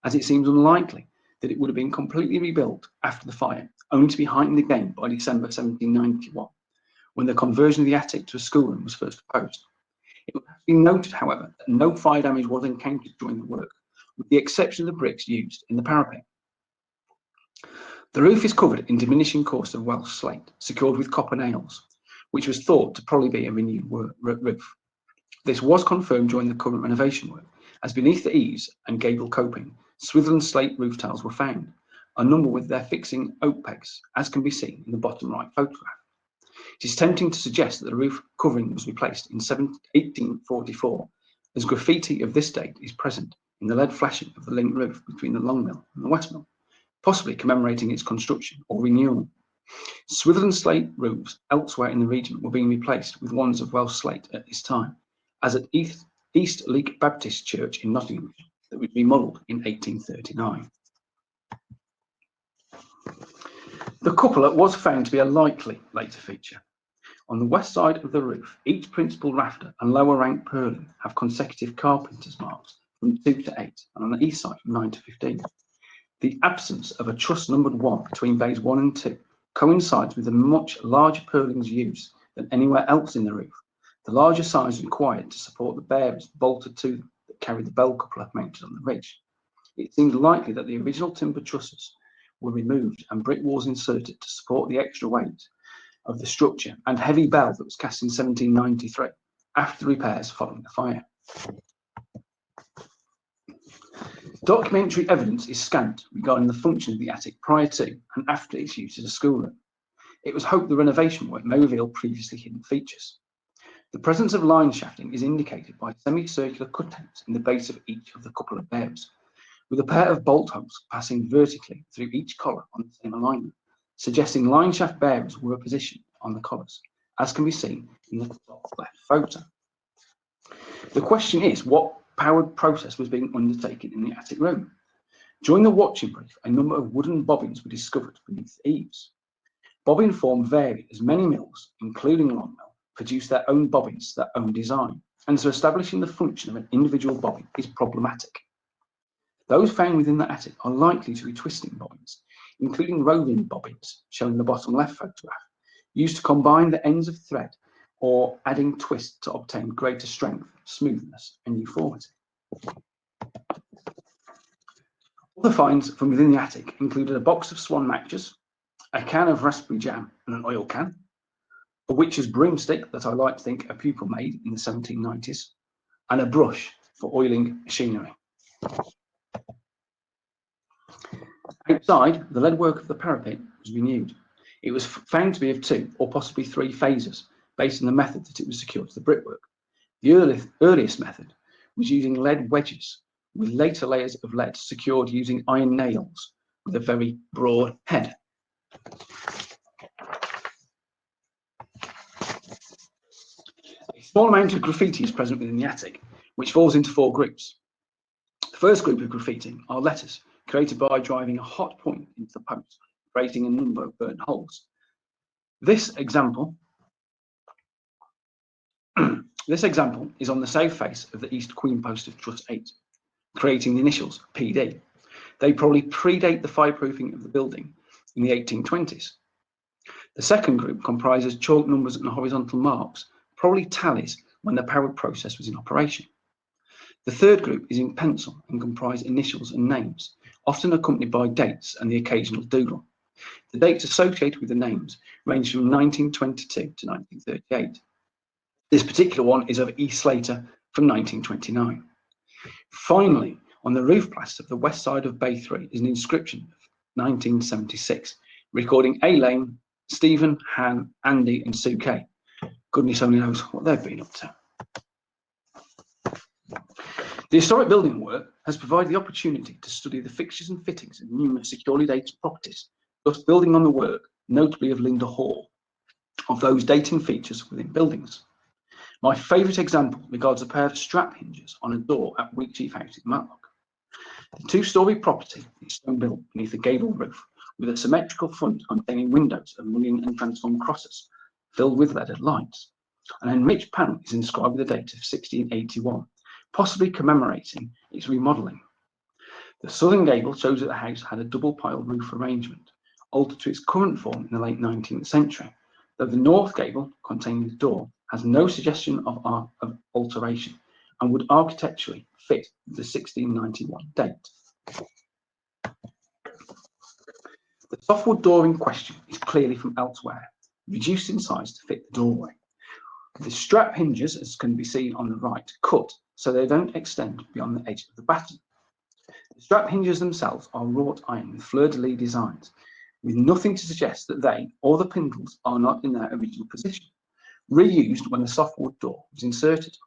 as it seems unlikely that it would have been completely rebuilt after the fire, only to be heightened again by December 1791, when the conversion of the attic to a schoolroom was first proposed. It has been noted, however, that no fire damage was encountered during the work, with the exception of the bricks used in the parapet. The roof is covered in diminishing course of Welsh slate, secured with copper nails, which was thought to probably be a renewed roof. This was confirmed during the current renovation work, as beneath the eaves and gable coping, Switzerland slate roof tiles were found, a number with their fixing oak pegs, as can be seen in the bottom right photograph. It is tempting to suggest that the roof covering was replaced in 1844, as graffiti of this date is present in the lead flashing of the link roof between the Long Mill and the West Mill, possibly commemorating its construction or renewal. Switzerland slate roofs elsewhere in the region were being replaced with ones of Welsh slate at this time, as at East Leek Baptist Church in Nottingham, that was remodelled in 1839. The cupola was found to be a likely later feature. On the west side of the roof, each principal rafter and lower rank purling have consecutive carpenter's marks from 2 to 8, and on the east side from 9 to 15. The absence of a truss numbered 1 between bays 1 and 2 coincides with a much larger purling's use than anywhere else in the roof. The larger size required to support the bearers bolted to them that carry the bell coupler mounted on the ridge. It seems likely that the original timber trusses were removed and brick walls inserted to support the extra weight of the structure and heavy bell that was cast in 1793 after the repairs following the fire. Documentary evidence is scant regarding the function of the attic prior to and after its use as a schoolroom. It was hoped the renovation work may reveal previously hidden features. The presence of line shafting is indicated by semicircular cutouts in the base of each of the cupola bears, with a pair of bolt holes passing vertically through each collar on the same alignment, suggesting line shaft bearers were positioned on the collars, as can be seen in the top left photo. The question is, what powered process was being undertaken in the attic room? During the watching brief, a number of wooden bobbins were discovered beneath the eaves. Bobbin form varied as many mills, including Long Mill, produce their own bobbins to their own design, and so establishing the function of an individual bobbin is problematic. Those found within the attic are likely to be twisting bobbins, including roving bobbins, shown in the bottom left photograph, used to combine the ends of thread or adding twist to obtain greater strength, smoothness, and uniformity. Other finds from within the attic included a box of swan matches, a can of raspberry jam and an oil can, a witch's broomstick that I like to think a pupil made in the 1790s, and a brush for oiling machinery. Outside, the leadwork of the parapet was renewed. It was found to be of 2 or possibly 3 phases, based on the method that it was secured to the brickwork. The earliest method was using lead wedges, with later layers of lead secured using iron nails with a very broad head. A small amount of graffiti is present within the attic, which falls into 4 groups. The first group of graffiti are letters created by driving a hot point into the post, creating a number of burnt holes. This example is on the south face of the east queen post of Truss 8, creating the initials PD. They probably predate the fireproofing of the building in the 1820s. The second group comprises chalk numbers and horizontal marks, probably tallies when the powered process was in operation. The third group is in pencil and comprise initials and names, often accompanied by dates and the occasional doodle. The dates associated with the names range from 1922 to 1938. This particular one is of E. Slater from 1929. Finally, on the roof plaster of the west side of Bay 3 is an inscription of 1976, recording A. Lane, Stephen, Han, Andy and Sue Kay. Goodness only knows what they've been up to. The historic building work has provided the opportunity to study the fixtures and fittings of numerous securely dated properties, thus building on the work, notably of Linda Hall, of those dating features within buildings. My favourite example regards a pair of strap hinges on a door at Wheatsheaf House in Matlock. The 2-storey property is stone built beneath a gable roof with a symmetrical front containing windows of mullion and transform crosses filled with leaded lights. An enriched panel is inscribed with the date of 1681, possibly commemorating its remodelling. The southern gable shows that the house had a double pile roof arrangement, altered to its current form in the late 19th century, though the north gable, containing the door, has no suggestion of alteration and would architecturally fit the 1691 date. The softwood door in question is clearly from elsewhere, reduced in size to fit the doorway. The strap hinges, as can be seen on the right, cut so they don't extend beyond the edge of the batten. The strap hinges themselves are wrought iron with fleur-de-lis designs, with nothing to suggest that they or the pindles are not in their original position, reused when the softwood door was inserted.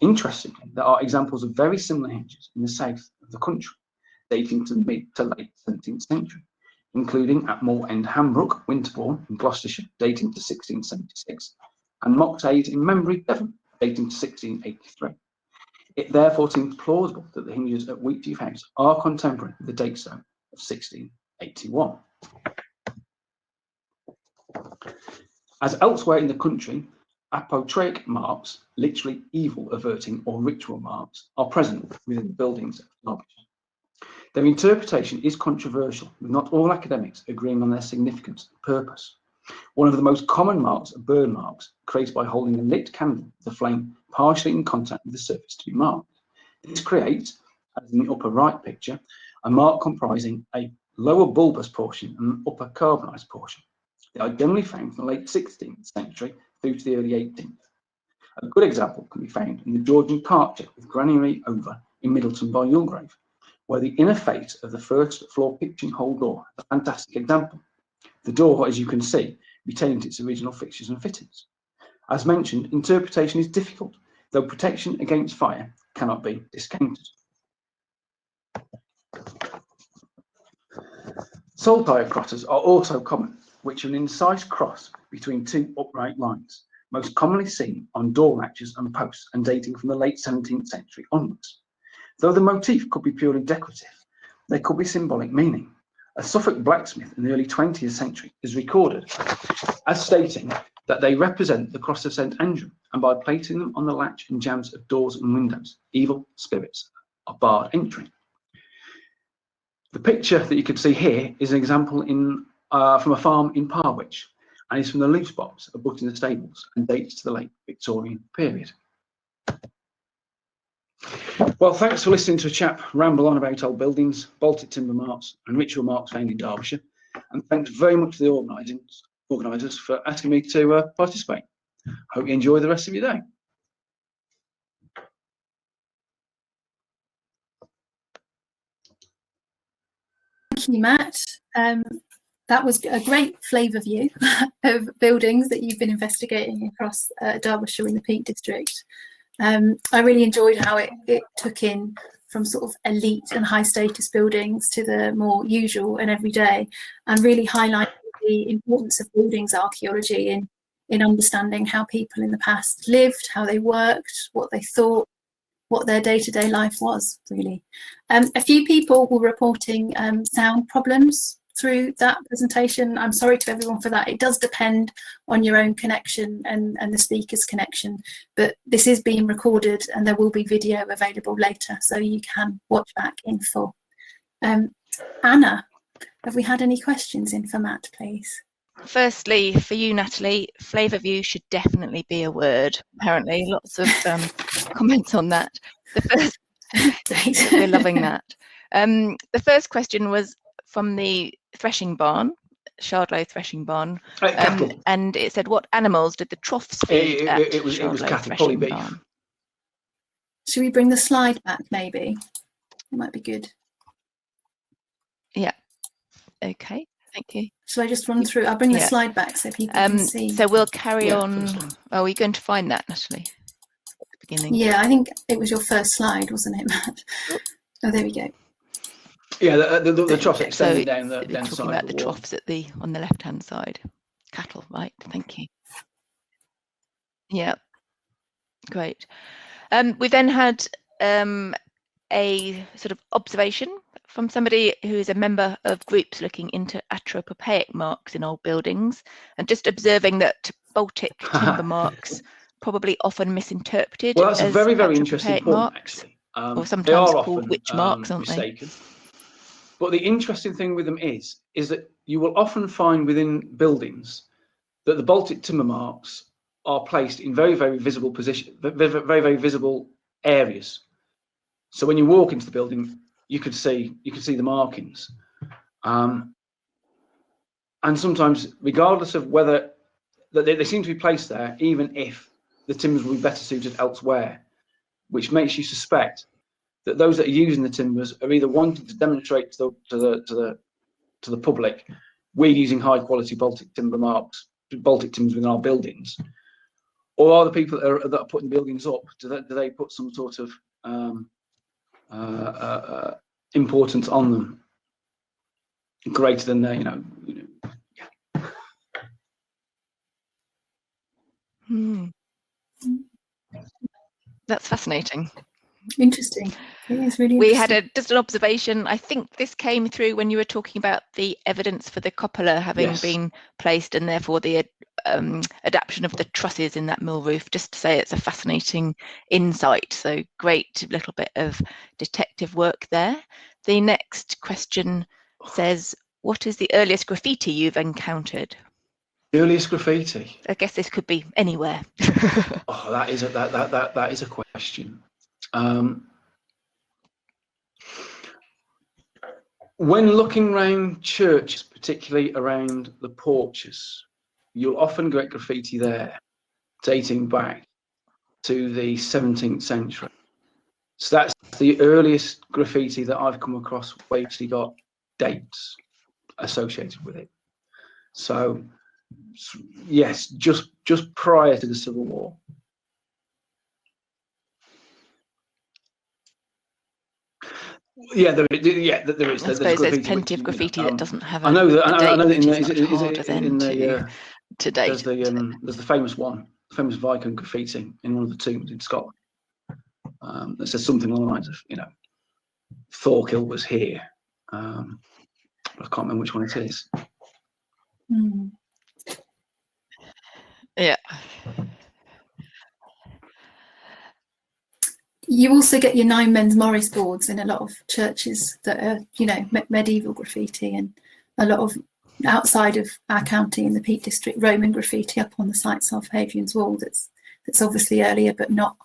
Interestingly, there are examples of very similar hinges in the south of the country, dating to the mid to late 17th century, including at Moor End Hambrook, Winterbourne in Gloucestershire, dating to 1676, and Moxade in Membry, Devon, dating to 1683. It therefore seems plausible that the hinges at Wheateaf House are contemporary with the date stone of 1681. As elsewhere in the country, Apotrig marks, literally evil averting or ritual marks, are present within the buildings of Derbyshire. Their interpretation is controversial, with not all academics agreeing on their significance and purpose. One of the most common marks are burn marks, created by holding a lit candle with the flame partially in contact with the surface to be marked. This creates, as in the upper right picture, a mark comprising a lower bulbous portion and an upper carbonised portion. They are generally found from the late 16th century through to the early 18th. A good example can be found in the Georgian cartjet with granary over in Middleton by Yulgrave, where the inner face of the first floor pitching hole door is a fantastic example. The door, as you can see, retains its original fixtures and fittings. As mentioned, interpretation is difficult, though protection against fire cannot be discounted. Saltire crosses are also common, which are an incise cross between two upright lines, most commonly seen on door latches and posts and dating from the late 17th century onwards. Though the motif could be purely decorative, there could be symbolic meaning. A Suffolk blacksmith in the early 20th century is recorded as stating that they represent the cross of St Andrew, and by placing them on the latch and jambs of doors and windows, evil spirits are barred entry. The picture that you can see here is an example from a farm in Parwich, and is from the loose box abutting the stables and dates to the late Victorian period. Well, thanks for listening to a chap ramble on about old buildings, Baltic timber marks and ritual marks found in Derbyshire, and thanks very much to the organisers for asking me to participate. Hope you enjoy the rest of your day. Thank you, Matt. That was a great flavour view of buildings that you've been investigating across Derbyshire in the Peak District. I really enjoyed how it took in from sort of elite and high status buildings to the more usual and everyday, and really highlighted the importance of buildings archaeology in understanding how people in the past lived, how they worked, what they thought, what their day-to-day life was, really. A few people were reporting sound problems through that presentation. I'm sorry to everyone for that. It does depend on your own connection and the speaker's connection, but this is being recorded and there will be video available later, so you can watch back in full. Anna, have we had any questions in for Matt, please? Firstly, for you, Natalie, flavour view should definitely be a word. Apparently, lots of comments on that. We're loving that. The first question was from the threshing barn, Shardlow threshing barn, and it said, "What animals did the troughs feed at it was cattle, probably beef." Barn? Should we bring the slide back, maybe? It might be good. Yeah. Okay. Thank you. Shall I just run through? I'll bring the slide back so people can see. So we'll carry on. Oh, are you going to find that, Natalie? At the beginning. Yeah, I think it was your first slide, wasn't it, Matt? Oh, there we go. Yeah, the troughs extending down the talking side about of the wall. troughs on the left-hand side. Cattle, right? Thank you. Yeah, great. We then had a sort of observation from somebody who is a member of groups looking into atropopaic marks in old buildings, and just observing that Baltic timber marks probably often misinterpreted. Well, that's as a very, very interesting point, marks, actually. or sometimes they are called often witch marks, aren't mistaken. But the interesting thing with them is that you will often find within buildings that the Baltic timber marks are placed in very, very visible position, very, very visible areas. So when you walk into the building, you could see the markings. and sometimes, regardless of whether they seem to be placed there, even if the timbers will be better suited elsewhere, which makes you suspect that those that are using the timbers are either wanting to demonstrate to the public, we're using high quality Baltic timber marks, Baltic timbers within our buildings, or are the people that are putting buildings up, do they put some sort of importance on them greater than their, yeah. That's fascinating. Interesting. It is really We interesting. had just an observation. I think this came through when you were talking about the evidence for the cupola having Yes. been placed, and therefore the adaptation of the trusses in that mill roof. Just to say, it's a fascinating insight. So great little bit of detective work there. The next question says, what is the earliest graffiti you've encountered? The earliest graffiti. I guess this could be anywhere. Oh, that is a question. When looking around churches, particularly around the porches, you'll often get graffiti there dating back to the 17th century. So that's the earliest graffiti that I've come across where you actually got dates associated with it. So yes, just prior to the Civil War. Yeah, there is. I suppose there's plenty of graffiti that doesn't have a I know that. I know that date, which is much harder then to date. There's the famous one, the famous Viking graffiti in one of the tombs in Scotland. That says something along the lines of, Thorkill was here. I can't remember which one it is. Yeah. You also get your 9 men's Morris boards in a lot of churches that are, medieval graffiti, and a lot of outside of our county in the Peak District, Roman graffiti up on the sites of Hadrian's Wall. That's obviously earlier, but not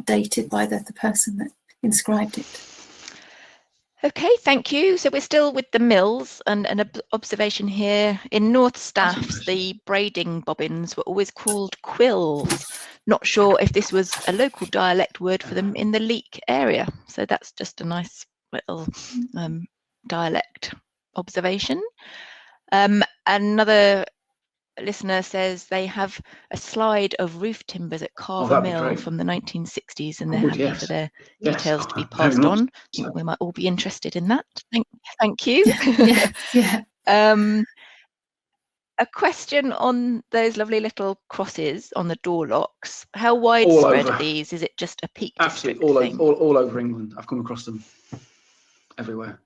dated by the person that inscribed it. Okay, thank you. So we're still with the mills, and an observation here. In North Staffs, the braiding bobbins were always called quills. Not sure if this was a local dialect word for them in the Leek area. So that's just a nice little dialect observation. Another listener says they have a slide of roof timbers at Carver Mill from the 1960s, and they're happy for their details to be passed on. So we might all be interested in that. Thank you. Yeah. A question on those lovely little crosses on the door locks. How widespread are these? Is it just a Peak District thing? All over England. I've come across them everywhere.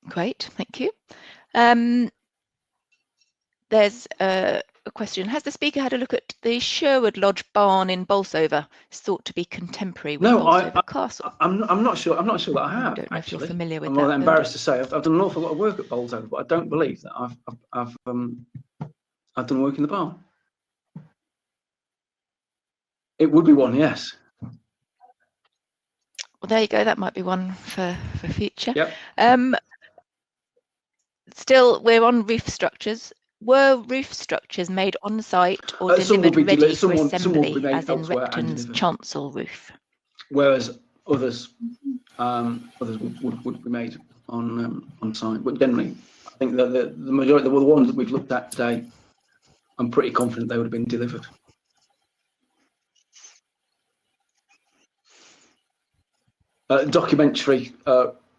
Great, thank you. There's a question. Has the speaker had a look at the Sherwood Lodge barn in Bolsova? It's thought to be contemporary with Bolsova Castle. I'm not sure. I'm not sure that I have. I don't know if you're familiar with that. I'm embarrassed to say I've done an awful lot of work at Bolsova, but I don't believe that I've done work in the barn. It would be one, yes. Well, there you go. That might be one for future. Yep. Still, we're on roof structures. Were roof structures made on site or delivered ready for assembly, as in Repton's chancel roof? Whereas others would be made on site. But generally, I think that the majority, the ones that we've looked at today, I'm pretty confident they would have been delivered.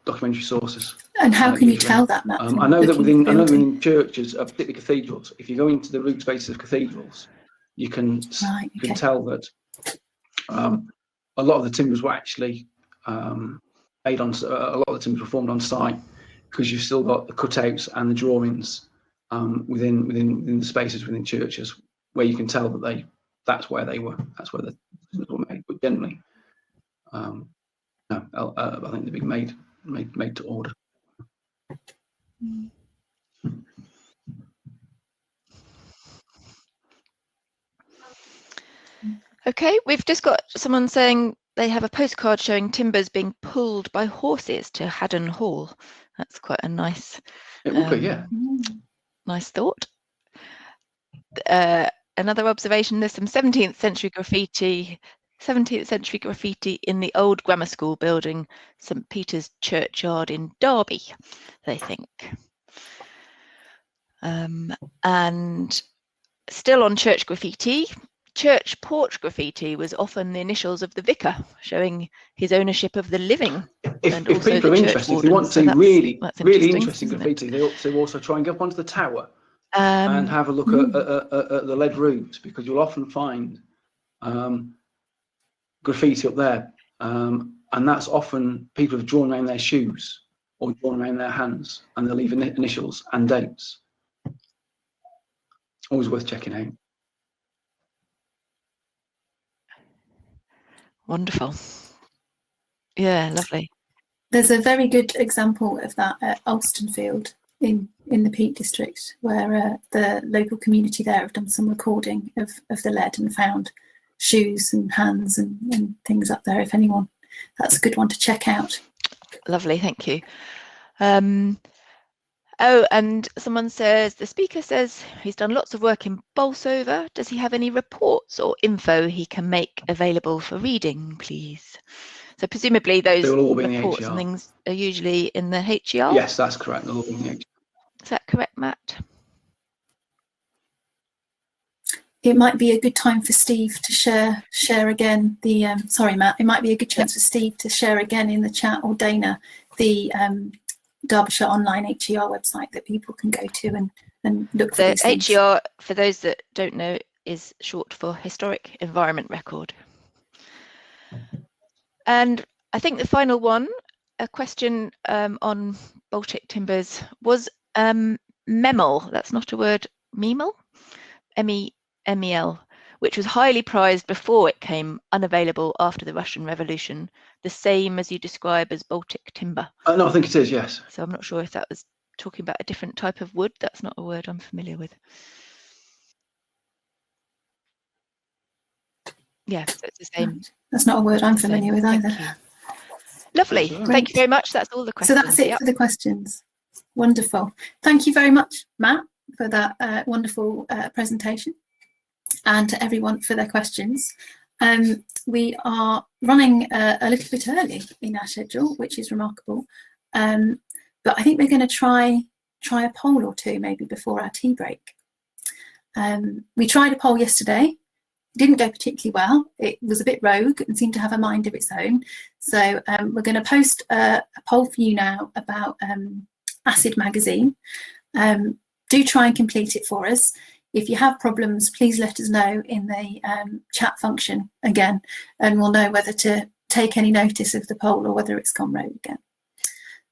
Documentary sources. And how can you tell that, Matt? I know that within churches, particularly cathedrals, if you go into the root spaces of cathedrals, you can tell that a lot of the timbers were actually made on. A lot of the timbers were formed on site, because you've still got the cutouts and the drawings within the spaces within churches, where you can tell that that's where they were. That's where the timbers were made. But generally, no, I think they've been made to order. Okay, we've just got someone saying they have a postcard showing timbers being pulled by horses to Haddon Hall. That's quite a nice, It would be, yeah. nice thought. Another observation, there's some 17th century graffiti in the old grammar school building, St Peter's Churchyard in Derby, they think. And still on church graffiti, church porch graffiti was often the initials of the vicar, showing his ownership of the living. If people are interested, if they want to really interesting graffiti, they ought to also try and go up onto the tower and have a look at the lead roofs, because you'll often find graffiti up there, and that's often people have drawn around their shoes or drawn around their hands, and they'll leave initials and dates. Always worth checking out. Wonderful. Yeah, lovely. There's a very good example of that at Alstonfield in the Peak District, where the local community there have done some recording of the lead and found shoes and hands and things up there. If anyone, that's a good one to check out. Lovely, thank you. Oh, and someone says, the speaker says he's done lots of work in Bolsova. Does he have any reports or info he can make available for reading, please? So presumably those reports and things are usually in the HER? Yes, that's correct. They'll all be in the HER. Is that correct, Matt? It might be a good time for Steve to share again the, sorry, Matt, it might be a good chance for Steve to share again in the chat, or Dana, the Derbyshire online HER website that people can go to and look for these things. HER, for those that don't know, is short for Historic Environment Record. And I think the final one, a question on Baltic timbers, was memel, that's not a word, memel, M-E-M-E-L, which was highly prized before it came unavailable after the Russian Revolution, the same as you describe as Baltic timber. No, I think it is, yes. So I'm not sure if that was talking about a different type of wood. That's not a word I'm familiar with. Yeah, so it's the same. That's not a word I'm familiar with either. Lovely. Thank you very much. That's all the questions. So that's it for the questions. Wonderful. Thank you very much, Matt, for that wonderful presentation, and to everyone for their questions. We are running a little bit early in our schedule, which is remarkable. But I think we're going to try a poll or two maybe before our tea break. We tried a poll yesterday. It didn't go particularly well. It was a bit rogue and seemed to have a mind of its own. So we're going to post a poll for you now about Acid Magazine. Do try and complete it for us. If you have problems, please let us know in the chat function again, and we'll know whether to take any notice of the poll or whether it's gone rogue again.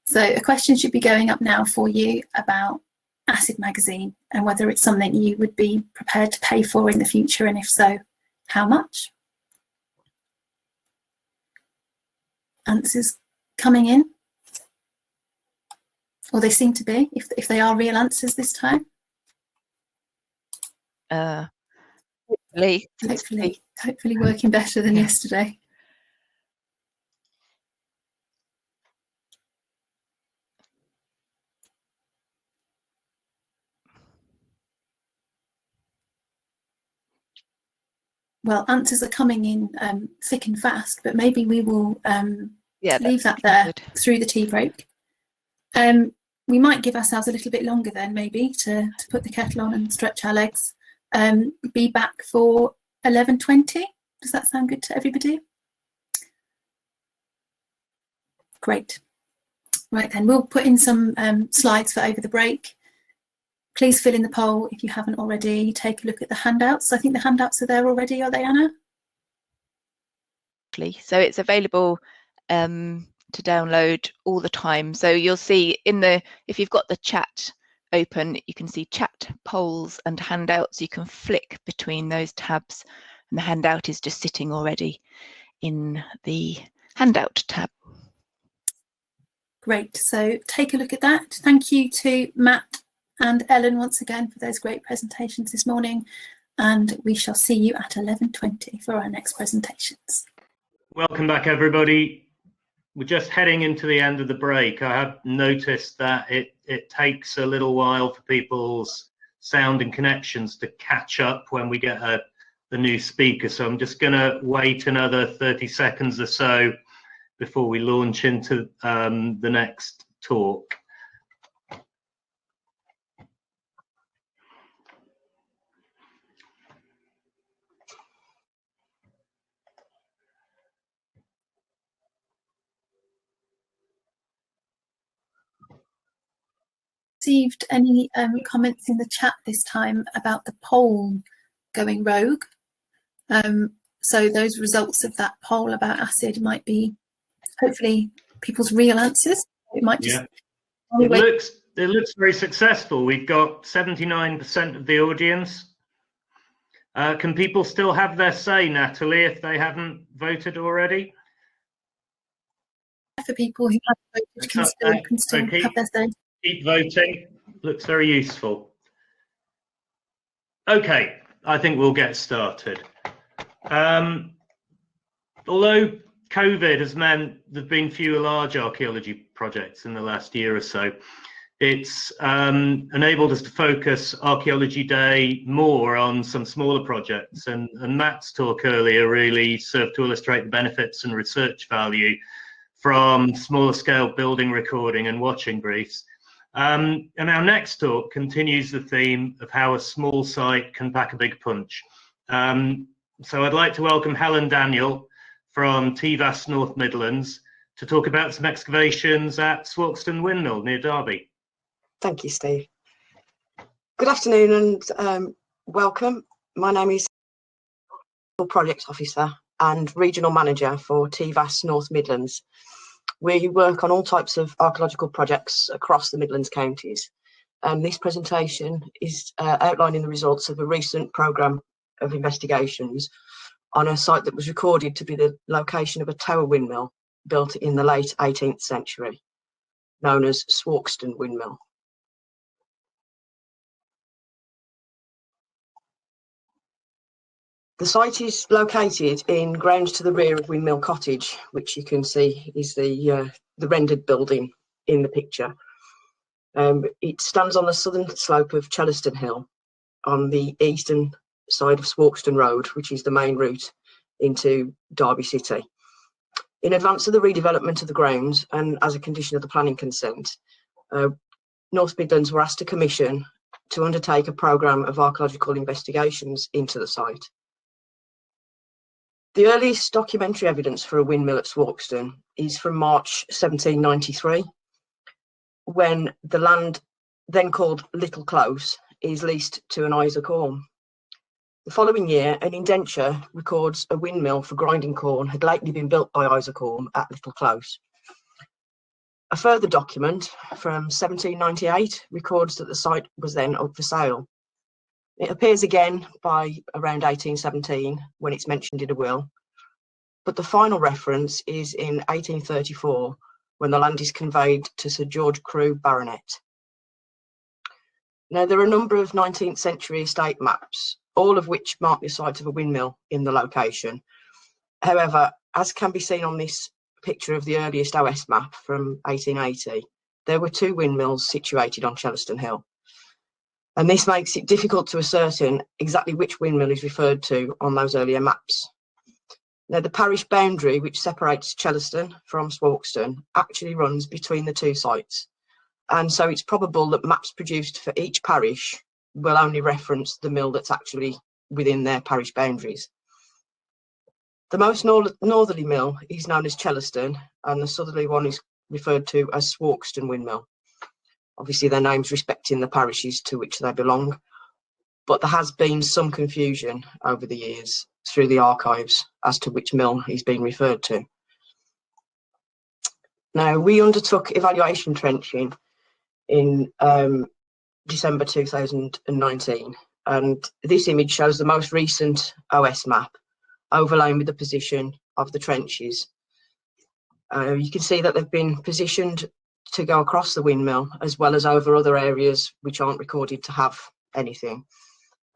So a question should be going up now for you about Acid Magazine and whether it's something you would be prepared to pay for in the future, and if so, how much? Answers coming in, or they seem to be, if they are real answers this time. Hopefully working better than yesterday. Well, answers are coming in thick and fast, but maybe we will leave that there through the tea break. We might give ourselves a little bit longer then, maybe, to put the kettle on and stretch our legs. Be back for 11:20. Does that sound good to everybody? Great. Right then, we'll put in some slides for over the break. Please fill in the poll if you haven't already. Take a look at the handouts. I think the handouts are there already, are they, Anna? So it's available to download all the time. So you'll see if you've got the chat open, you can see chat, polls and handouts. You can flick between those tabs, and the handout is just sitting already in the handout tab. Great, so take a look at that. Thank you to Matt and Ellen once again for those great presentations this morning, and we shall see you at 11:20 for our next presentations. Welcome back, everybody. We're just heading into the end of the break. I have noticed that it takes a little while for people's sound and connections to catch up when we get the new speaker. So I'm just going to wait another 30 seconds or so before we launch into the next talk. Received any comments in the chat this time about the poll going rogue. So those results of that poll about acid might be hopefully people's real answers. It might just it looks very successful. We've got 79% of the audience. Can people still have their say, Natalie, if they haven't voted already? For people who have voted can still have their say. Keep voting. Looks very useful. Okay, I think we'll get started. Although COVID has meant there've been fewer large archaeology projects in the last year or so, it's enabled us to focus Archaeology Day more on some smaller projects. And Matt's talk earlier really served to illustrate the benefits and research value from smaller scale building recording and watching briefs. And our next talk continues the theme of how a small site can pack a big punch. So I'd like to welcome Helen Daniel from TVAS North Midlands to talk about some excavations at Swarkestone Windmill near Derby. Thank you, Steve. Good afternoon and welcome. My name is Project Officer and Regional Manager for TVAS North Midlands. We work on all types of archaeological projects across the Midlands counties. And this presentation is outlining the results of a recent programme of investigations on a site that was recorded to be the location of a tower windmill built in the late 18th century, known as Swarkestone Windmill. The site is located in grounds to the rear of Windmill Cottage, which you can see is the rendered building in the picture. It stands on the southern slope of Chellaston Hill on the eastern side of Swarkston Road, which is the main route into Derby City. In advance of the redevelopment of the grounds and as a condition of the planning consent, North Midlands were asked to commission to undertake a programme of archaeological investigations into the site. The earliest documentary evidence for a windmill at Swarkston is from March 1793, when the land, then called Little Close, is leased to an Isaac Orme. The following year, an indenture records a windmill for grinding corn had lately been built by Isaac Orme at Little Close. A further document from 1798 records that the site was then up for sale. It appears again by around 1817 when it's mentioned in a will, but the final reference is in 1834 when the land is conveyed to Sir George Crewe, Baronet. Now, there are a number of 19th century estate maps, all of which mark the site of a windmill in the location. However, as can be seen on this picture of the earliest OS map from 1880, there were two windmills situated on Chellaston Hill. And this makes it difficult to ascertain exactly which windmill is referred to on those earlier maps. Now, the parish boundary, which separates Chellaston from Swarkestone, actually runs between the two sites. And so it's probable that maps produced for each parish will only reference the mill that's actually within their parish boundaries. The most northerly mill is known as Chellaston, and the southerly one is referred to as Swarkestone Windmill. Obviously, their names respecting the parishes to which they belong, but there has been some confusion over the years through the archives as to which mill he's being referred to. Now, we undertook evaluation trenching in December 2019, and this image shows the most recent OS map overlain with the position of the trenches. You can see that they've been positioned to go across the windmill as well as over other areas which aren't recorded to have anything,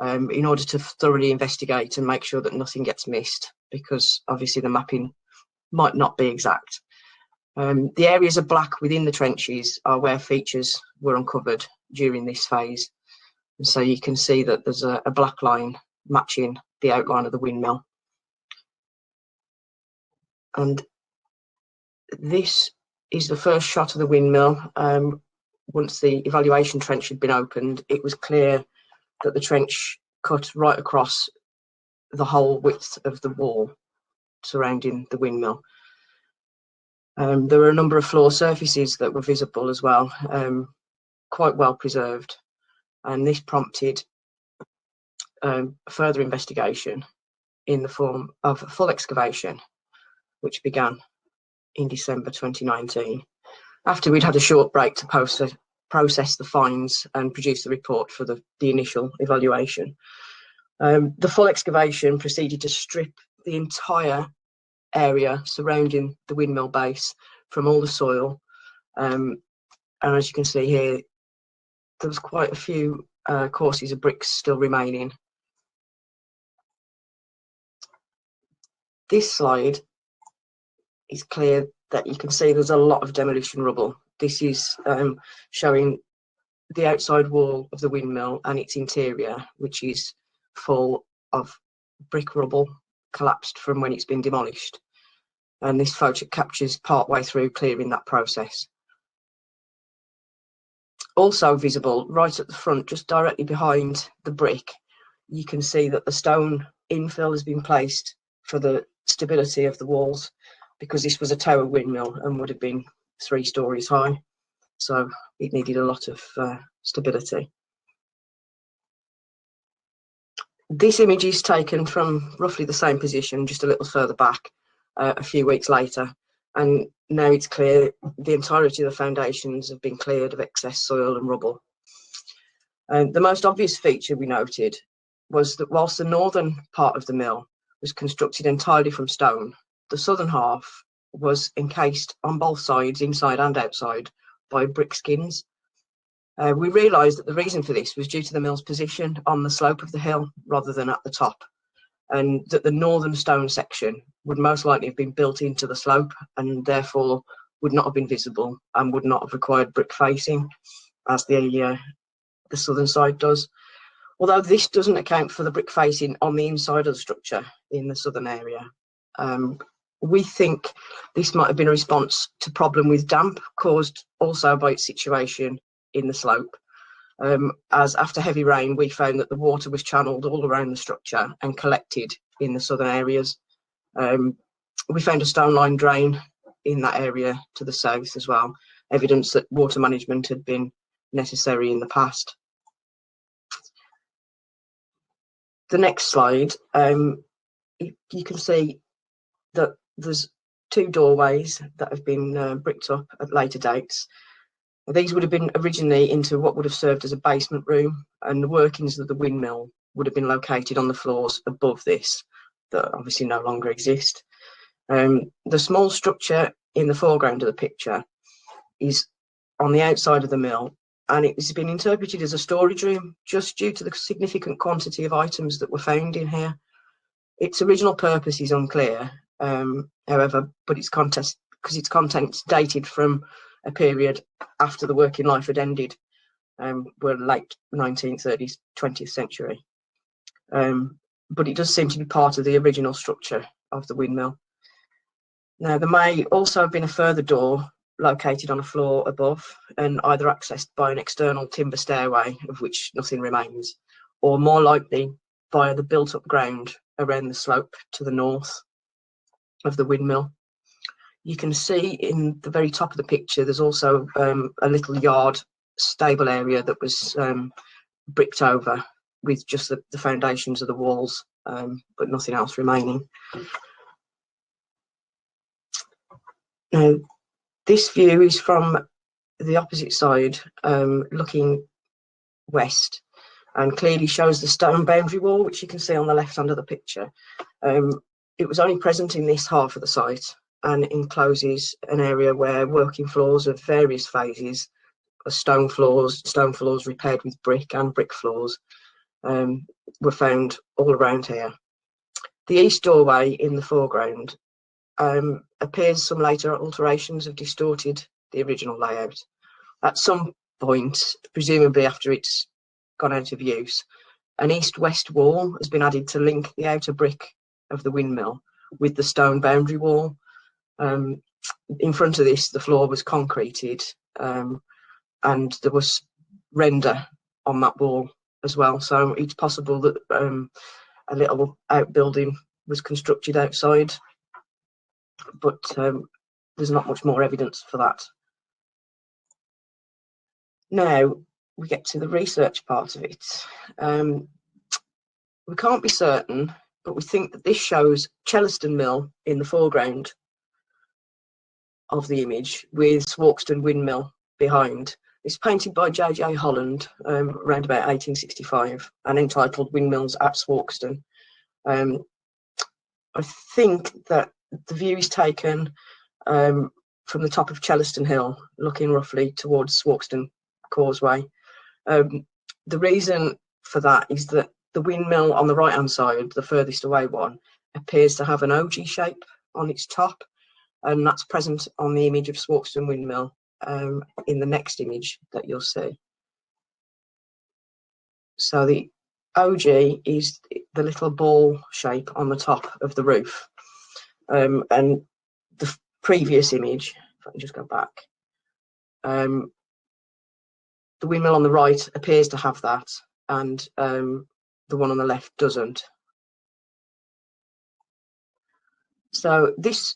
in order to thoroughly investigate and make sure that nothing gets missed, because obviously the mapping might not be exact. The areas of black within the trenches are where features were uncovered during this phase. And so you can see that there's a black line matching the outline of the windmill. And this is the first shot of the windmill. Once the evaluation trench had been opened, it was clear that the trench cut right across the whole width of the wall surrounding the windmill. There were a number of floor surfaces that were visible as well, quite well preserved, and this prompted further investigation in the form of a full excavation, which began in December 2019, after we'd had a short break to process the finds and produce the report for the initial evaluation. The full excavation proceeded to strip the entire area surrounding the windmill base from all the soil, and as you can see here, there was quite a few courses of bricks still remaining. This slide is clear that you can see there's a lot of demolition rubble. This is showing the outside wall of the windmill and its interior, which is full of brick rubble collapsed from when it's been demolished. And this photo captures part way through clearing that process. Also visible right at the front, just directly behind the brick, you can see that the stone infill has been placed for the stability of the walls, because this was a tower windmill and would have been 3 stories high, so it needed a lot of stability. This image is taken from roughly the same position, just a little further back, a few weeks later, and now it's clear the entirety of the foundations have been cleared of excess soil and rubble. The most obvious feature we noted was that whilst the northern part of the mill was constructed entirely from stone, the southern half was encased on both sides, inside and outside, by brick skins. We realised that the reason for this was due to the mill's position on the slope of the hill rather than at the top, and that the northern stone section would most likely have been built into the slope and therefore would not have been visible and would not have required brick facing as the southern side does. Although this doesn't account for the brick facing on the inside of the structure in the southern area. We think this might have been a response to problem with damp caused also by its situation in the slope. As after heavy rain, we found that the water was channeled all around the structure and collected in the southern areas. We found a stone line drain in that area to the south as well, evidence that water management had been necessary in the past. The next slide, you can see that there's 2 doorways that have been bricked up at later dates. These would have been originally into what would have served as a basement room, and the workings of the windmill would have been located on the floors above this, that obviously no longer exist. The small structure in the foreground of the picture is on the outside of the mill, and it has been interpreted as a storage room just due to the significant quantity of items that were found in here. Its original purpose is unclear, however, but its contents dated from a period after the working life had ended, were late 1930s, 20th century. But it does seem to be part of the original structure of the windmill. Now, there may also have been a further door located on a floor above and either accessed by an external timber stairway, of which nothing remains, or more likely via the built-up ground around the slope to the north of the windmill. You can see in the very top of the picture there's also a little yard stable area that was bricked over with just the foundations of the walls, but nothing else remaining. Now, this view is from the opposite side, looking west, and clearly shows the stone boundary wall, which you can see on the left hand of the picture. It was only present in this half of the site, and encloses an area where working floors of various phases, stone floors repaired with brick, and brick floors, were found all around here. The east doorway in the foreground appears some later alterations have distorted the original layout. At some point, presumably after it's gone out of use, an east-west wall has been added to link the outer brick of the windmill with the stone boundary wall. In front of this, the floor was concreted, and there was render on that wall as well. So it's possible that a little outbuilding was constructed outside, but there's not much more evidence for that. Now we get to the research part of it. We can't be certain, but we think that this shows Sherwood Mill in the foreground of the image with Swarkestone Windmill behind. It's painted by J.J. Holland around about 1865 and entitled Windmills at Swarkston. I think that the view is taken from the top of Sherwood Hill, looking roughly towards Swarkston Causeway. The reason for that is that the windmill on the right hand side, the furthest away one, appears to have an ogee shape on its top, and that's present on the image of Swarkestone Windmill in the next image that you'll see. So the ogee is the little ball shape on the top of the roof, and the previous image, if I can just go back, the windmill on the right appears to have that, and the one on the left doesn't. So this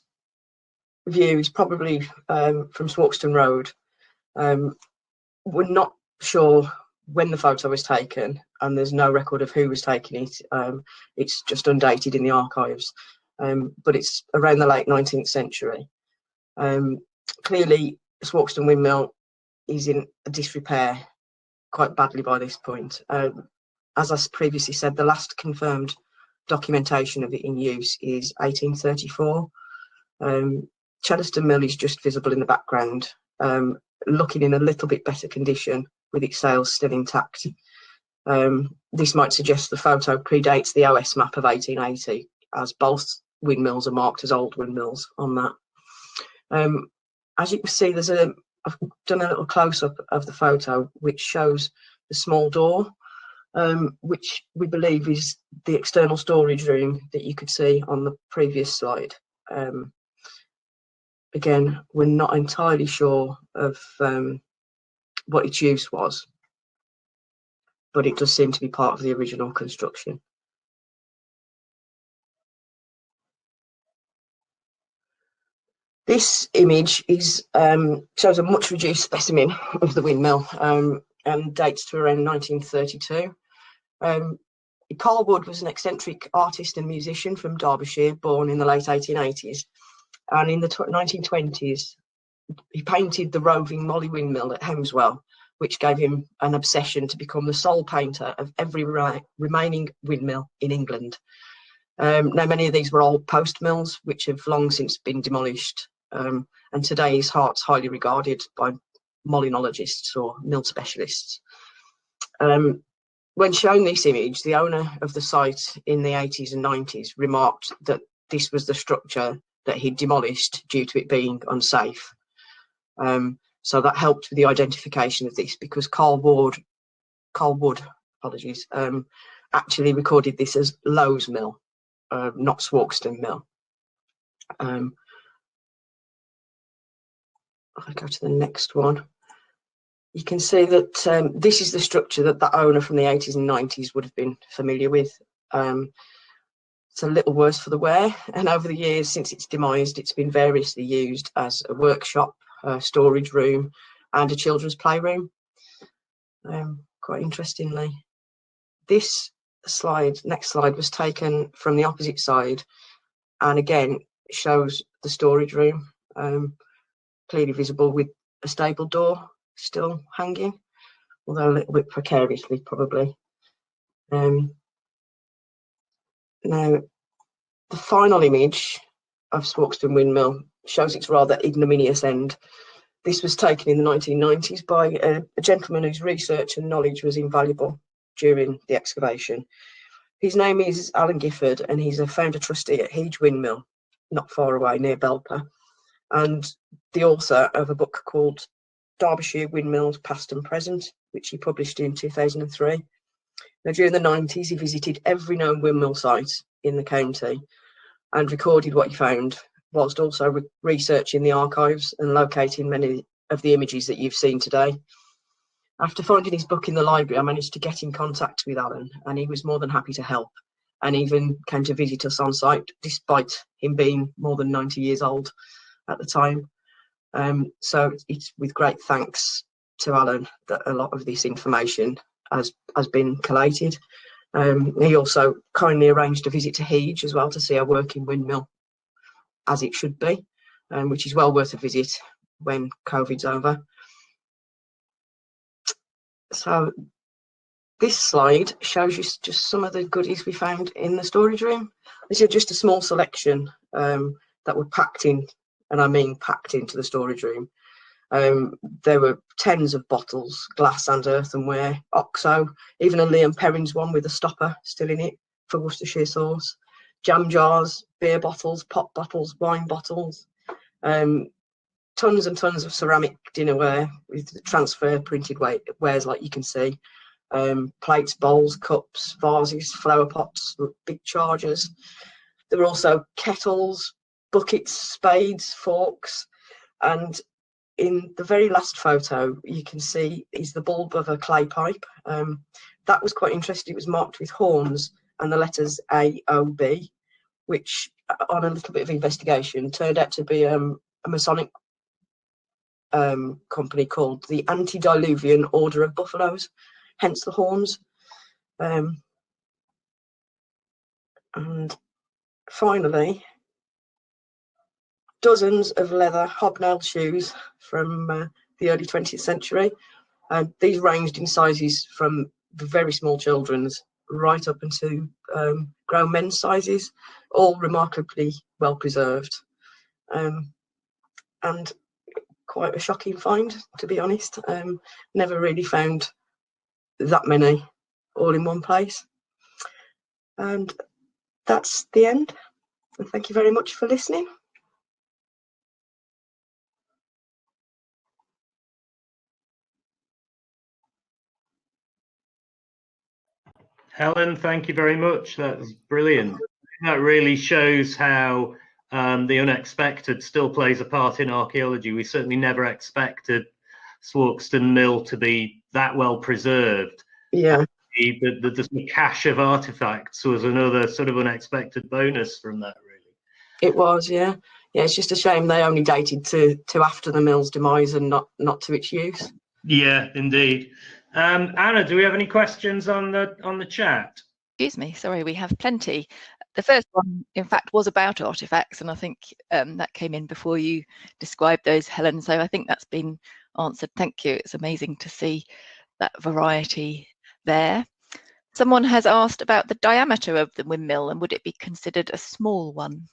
view is probably from Swarkston Road. We're not sure when the photo was taken, and there's no record of who was taking it. It's just undated in the archives, but it's around the late 19th century. Clearly, Swarkestone Windmill is in disrepair quite badly by this point. As I previously said, the last confirmed documentation of it in use is 1834. Sherwood Mill is just visible in the background, looking in a little bit better condition with its sails still intact. This might suggest the photo predates the OS map of 1880, as both windmills are marked as old windmills on that. As you can see, I've done a little close-up of the photo, which shows the small door, which we believe is the external storage room that you could see on the previous slide. Again, we're not entirely sure of what its use was, but it does seem to be part of the original construction. This image shows a much reduced specimen of the windmill and dates to around 1932. Carl Wood was an eccentric artist and musician from Derbyshire, born in the late 1880s. And in the 1920s, he painted the roving Molly windmill at Hemswell, which gave him an obsession to become the sole painter of every remaining windmill in England. Now, many of these were old post mills, which have long since been demolished. And today his art's highly regarded by molynologists or mill specialists. When shown this image, the owner of the site in the 80s and 90s remarked that this was the structure that he'd demolished due to it being unsafe. So that helped with the identification of this, because Carl Wood, actually recorded this as Lowes Mill, not Swarkestone Mill. I'll go to the next one. You can see that this is the structure that the owner from the 80s and 90s would have been familiar with. It's a little worse for the wear, and over the years since its demise, it's been variously used as a workshop, a storage room, and a children's playroom. Quite interestingly, this next slide was taken from the opposite side, and again shows the storage room, clearly visible with a stable door still hanging, although a little bit precariously probably. Now, the final image of Swarkestone Windmill shows its rather ignominious end. This was taken in the 1990s by a gentleman whose research and knowledge was invaluable during the excavation. His name is Alan Gifford, and he's a founder trustee at Hinges Windmill, not far away near Belper. and the author of a book called Derbyshire Windmills Past and Present, which he published in 2003. Now, during the 90s, he visited every known windmill site in the county and recorded what he found, whilst also researching the archives and locating many of the images that you've seen today. After finding his book in the library, I managed to get in contact with Alan, and he was more than happy to help, and even came to visit us on site, despite him being more than 90 years old at the time. So it's with great thanks to Alan that a lot of this information has been collated. He also kindly arranged a visit to Hinges as well to see a working windmill as it should be, which is well worth a visit when COVID's over. So this slide shows you just some of the goodies we found in the storage room. This is just a small selection that were packed in, and I mean packed into the storage room. There were tens of bottles, glass and earthenware, OXO, even a Liam Perrins one with a stopper still in it for Worcestershire sauce, jam jars, beer bottles, pop bottles, wine bottles, tons and tons of ceramic dinnerware with transfer printed wares like you can see, plates, bowls, cups, vases, flower pots, big chargers. There were also kettles, buckets, spades, forks, and in the very last photo you can see is the bulb of a clay pipe. That was quite interesting. It was marked with horns and the letters AOB, which on a little bit of investigation turned out to be a Masonic company called the Antediluvian Order of Buffaloes, hence the horns. And finally, dozens of leather hobnailed shoes from the early 20th century. These ranged in sizes from the very small children's right up into grown men's sizes, all remarkably well preserved. And quite a shocking find, to be honest. Never really found that many all in one place. And that's the end. And thank you very much for listening. Helen, thank you very much. That was brilliant. That really shows how the unexpected still plays a part in archaeology. We certainly never expected Swarkestone Mill to be that well preserved. Yeah. The cache of artifacts was another sort of unexpected bonus from that, really. It was, yeah. Yeah, it's just a shame they only dated to after the mill's demise and not to its use. Yeah, indeed. Anna, do we have any questions on the chat? Excuse me, sorry, we have plenty. The first one, in fact, was about artifacts, and I think that came in before you described those, Helen. So I think that's been answered. Thank you. It's amazing to see that variety there. Someone has asked about the diameter of the windmill, and would it be considered a small one?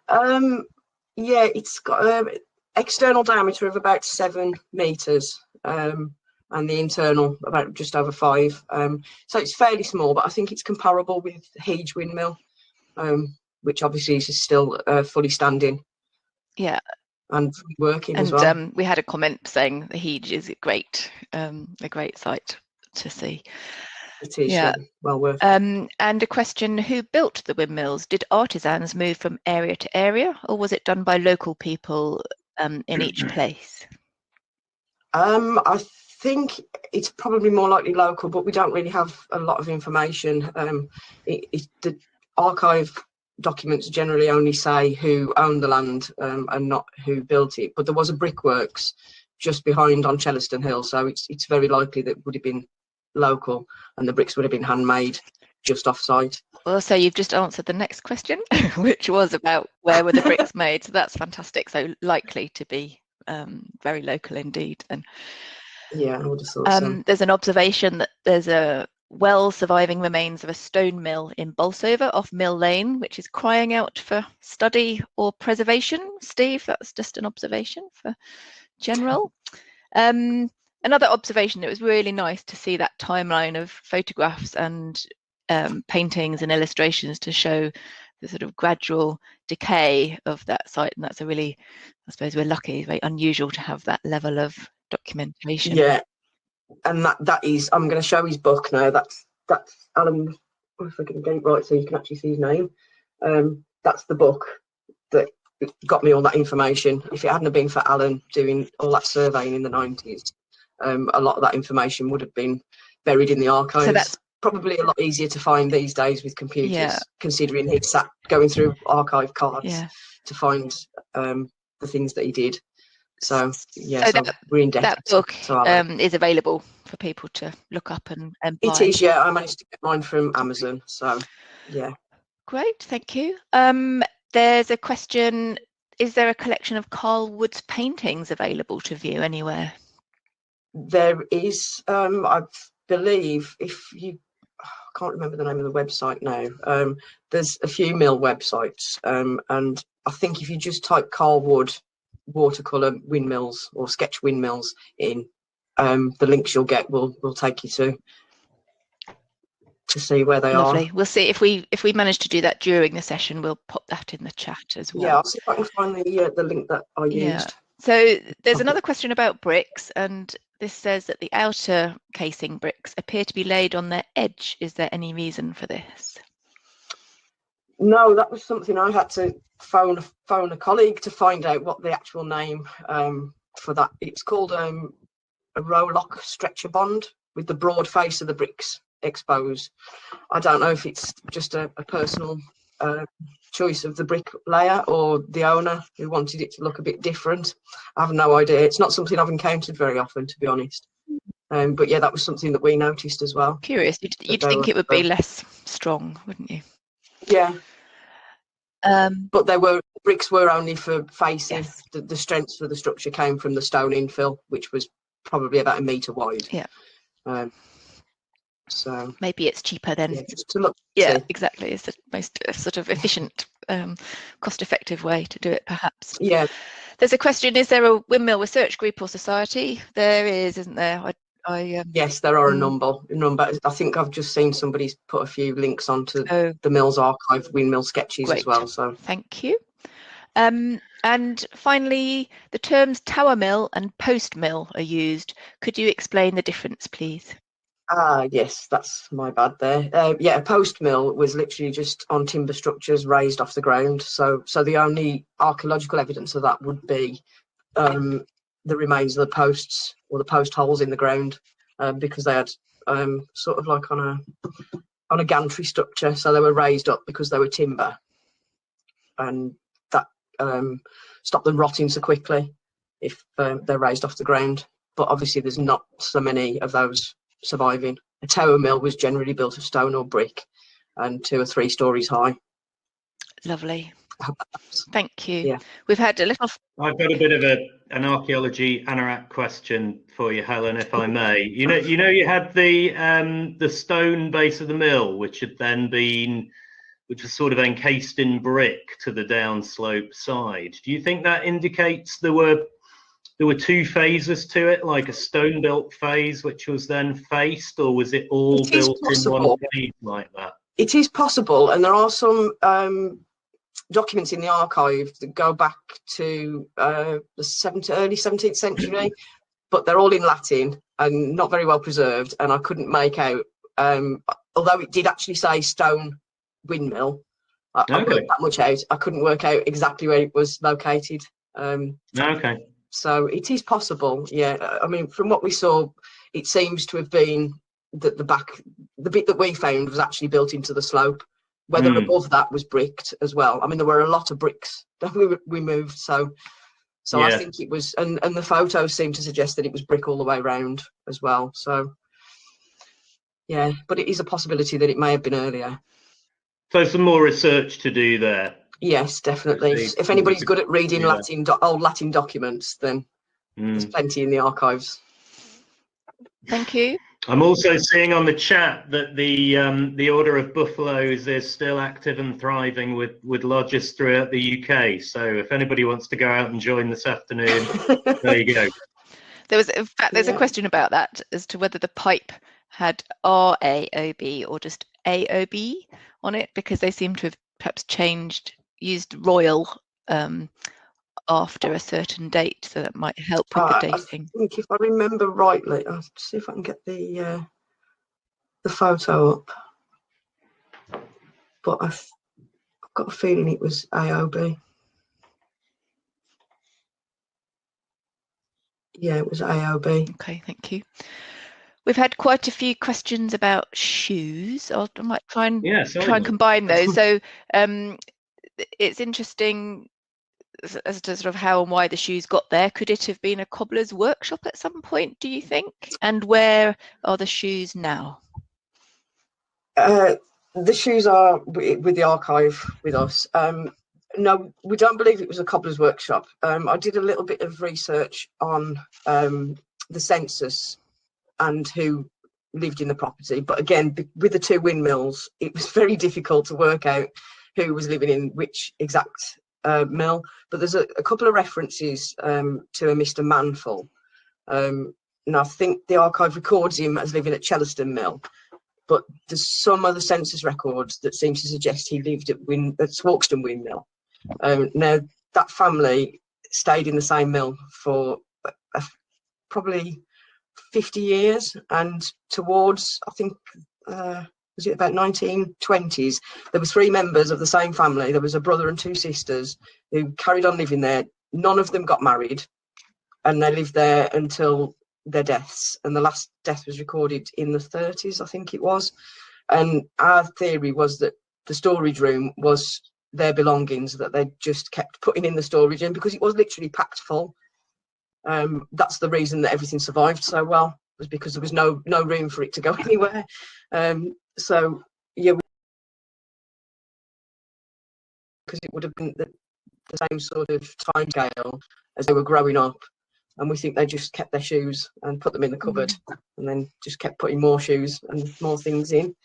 Yeah, it's got an external diameter of about 7 metres. And the internal about just over 5. So it's fairly small, but I think it's comparable with Hinges Windmill, which obviously is still fully standing. Yeah. And working as well. And we had a comment saying the Hinges is a great site to see. It is, yeah. Well worth. And a question: who built the windmills? Did artisans move from area to area, or was it done by local people in each place? I think it's probably more likely local, but we don't really have a lot of information. The archive documents generally only say who owned the land and not who built it. But there was a brickworks just behind on Chellaston Hill, so it's very likely that it would have been local, and the bricks would have been handmade just off site. Well, so you've just answered the next question, which was about where were the bricks made. So that's fantastic. So likely to be very local indeed. And yeah, I would have thought so. There's an observation that there's a well surviving remains of a stone mill in Bolsova off Mill Lane, which is crying out for study or preservation. Steve, that's just an observation for general. Another observation, it was really nice to see that timeline of photographs and paintings and illustrations to show the sort of gradual decay of that site, and that's a really, I suppose we're lucky, very unusual to have that level of documentation. Yeah, and that is, I'm going to show his book now. That's Alan, if I can get it right so you can actually see his name. That's the book that got me all that information. If it hadn't have been for Alan doing all that surveying in the 90s, a lot of that information would have been buried in the archives. So that's probably a lot easier to find these days with computers, considering he sat going through archive cards to find the things that he did. So yeah, so we're in debt. That book is available for people to look up and buy. It is, yeah. I managed to get mine from Amazon, so yeah. Great, thank you. There's a question: is there a collection of Carl Wood's paintings available to view anywhere? There is. I believe if you, I can't remember the name of the website now. There's a few mill websites, and I think if you just type Carl Wood watercolour windmills or sketch windmills in, the links you'll get will take you to see where they Lovely. are. We'll see if we manage to do that during the session. We'll pop that in the chat as well. Yeah, I'll see if I can find the link that I used. So there's another question about bricks, and this says that the outer casing bricks appear to be laid on their edge. Is there any reason for this? No, that was something I had to phone a colleague to find out what the actual name for that. It's called a row-lock stretcher bond with the broad face of the bricks exposed. I don't know if it's just a personal choice of the bricklayer or the owner who wanted it to look a bit different. I have no idea. It's not something I've encountered very often, to be honest. But yeah, that was something that we noticed as well. Curious. You'd think it would be less strong, wouldn't you? Yeah. But bricks were only for facing. Yes. The strength for the structure came from the stone infill, which was probably about 1 metre wide. Yeah. So maybe it's cheaper then. Yeah, just to look. Yeah, exactly. It's the most sort of efficient, cost-effective way to do it, perhaps. Yeah. There's a question: is there a windmill research group or society? There is, isn't there? Yes, there are a number. I think I've just seen somebody's put a few links onto the Mills Archive windmill sketches as well. So thank you. And finally, the terms tower mill and post mill are used. Could you explain the difference, please? Yes, that's my bad there. Yeah, a post mill was literally just on timber structures raised off the ground. So the only archaeological evidence of that would be the remains of the posts or the post holes in the ground, because they had sort of like on a gantry structure. So they were raised up because they were timber, and that stopped them rotting so quickly if they're raised off the ground. But obviously there's not so many of those surviving. A tower mill was generally built of stone or brick and 2 or 3 stories high. Lovely. Thank you. Yeah. We've had a little. I've got a bit of an archaeology anorak question for you, Helen, if I may. You had the stone base of the mill, which was sort of encased in brick to the downslope side. Do you think that indicates there were 2 phases to it, like a stone built phase which was then faced, or was it all built in one phase like that? It is possible, and there are some documents in the archive that go back to the early 17th century, but they're all in Latin and not very well preserved, and I couldn't make out, although it did actually say stone windmill, I worked that much out. I couldn't work out exactly where it was located. Okay. So it is possible, yeah. I mean, from what we saw, it seems to have been that the bit that we found was actually built into the slope. Whether above that was bricked as well. I mean, there were a lot of bricks that we moved, so yeah. I think it was, and the photos seem to suggest that it was brick all the way around as well. So yeah, but it is a possibility that it may have been earlier. So some more research to do there. Yes, definitely. If anybody's good at reading old Latin documents, then there's plenty in the archives. Thank you. I'm also seeing on the chat that the Order of Buffaloes is still active and thriving with lodges throughout the UK. So if anybody wants to go out and join this afternoon, there you go. There's a question about that as to whether the pipe had RAOB or just AOB on it, because they seem to have perhaps changed used royal after a certain date, so that might help with the dating. I think if I remember rightly, I'll see if I can get the photo up. But I've got a feeling it was AOB. Yeah, it was AOB. Okay, thank you. We've had quite a few questions about shoes. I might try and combine those. So it's interesting as to sort of how and why the shoes got there. Could it have been a cobbler's workshop at some point, do you think? And where are the shoes now? The shoes are with the archive with us. No, we don't believe it was a cobbler's workshop. I did a little bit of research on the census and who lived in the property. But again, with the two windmills, it was very difficult to work out who was living in which exact mill. But there's a couple of references to a Mr. Manful. And I think the archive records him as living at Sherwood Mill. But there's some other census records that seem to suggest he lived at Swarkestone Windmill. Now, that family stayed in the same mill for probably 50 years, and towards, I think, was it about 1920s, there were 3 members of the same family. There was a brother and 2 sisters who carried on living there. None of them got married, and they lived there until their deaths, and the last death was recorded in the 30s, I think it was. And our theory was that the storage room was their belongings that they just kept putting in the storage room, because it was literally packed full. That's the reason that everything survived so well, was because there was no room for it to go anywhere. So yeah, because it would have been the same sort of time scale as they were growing up, and we think they just kept their shoes and put them in the cupboard, and then just kept putting more shoes and more things in.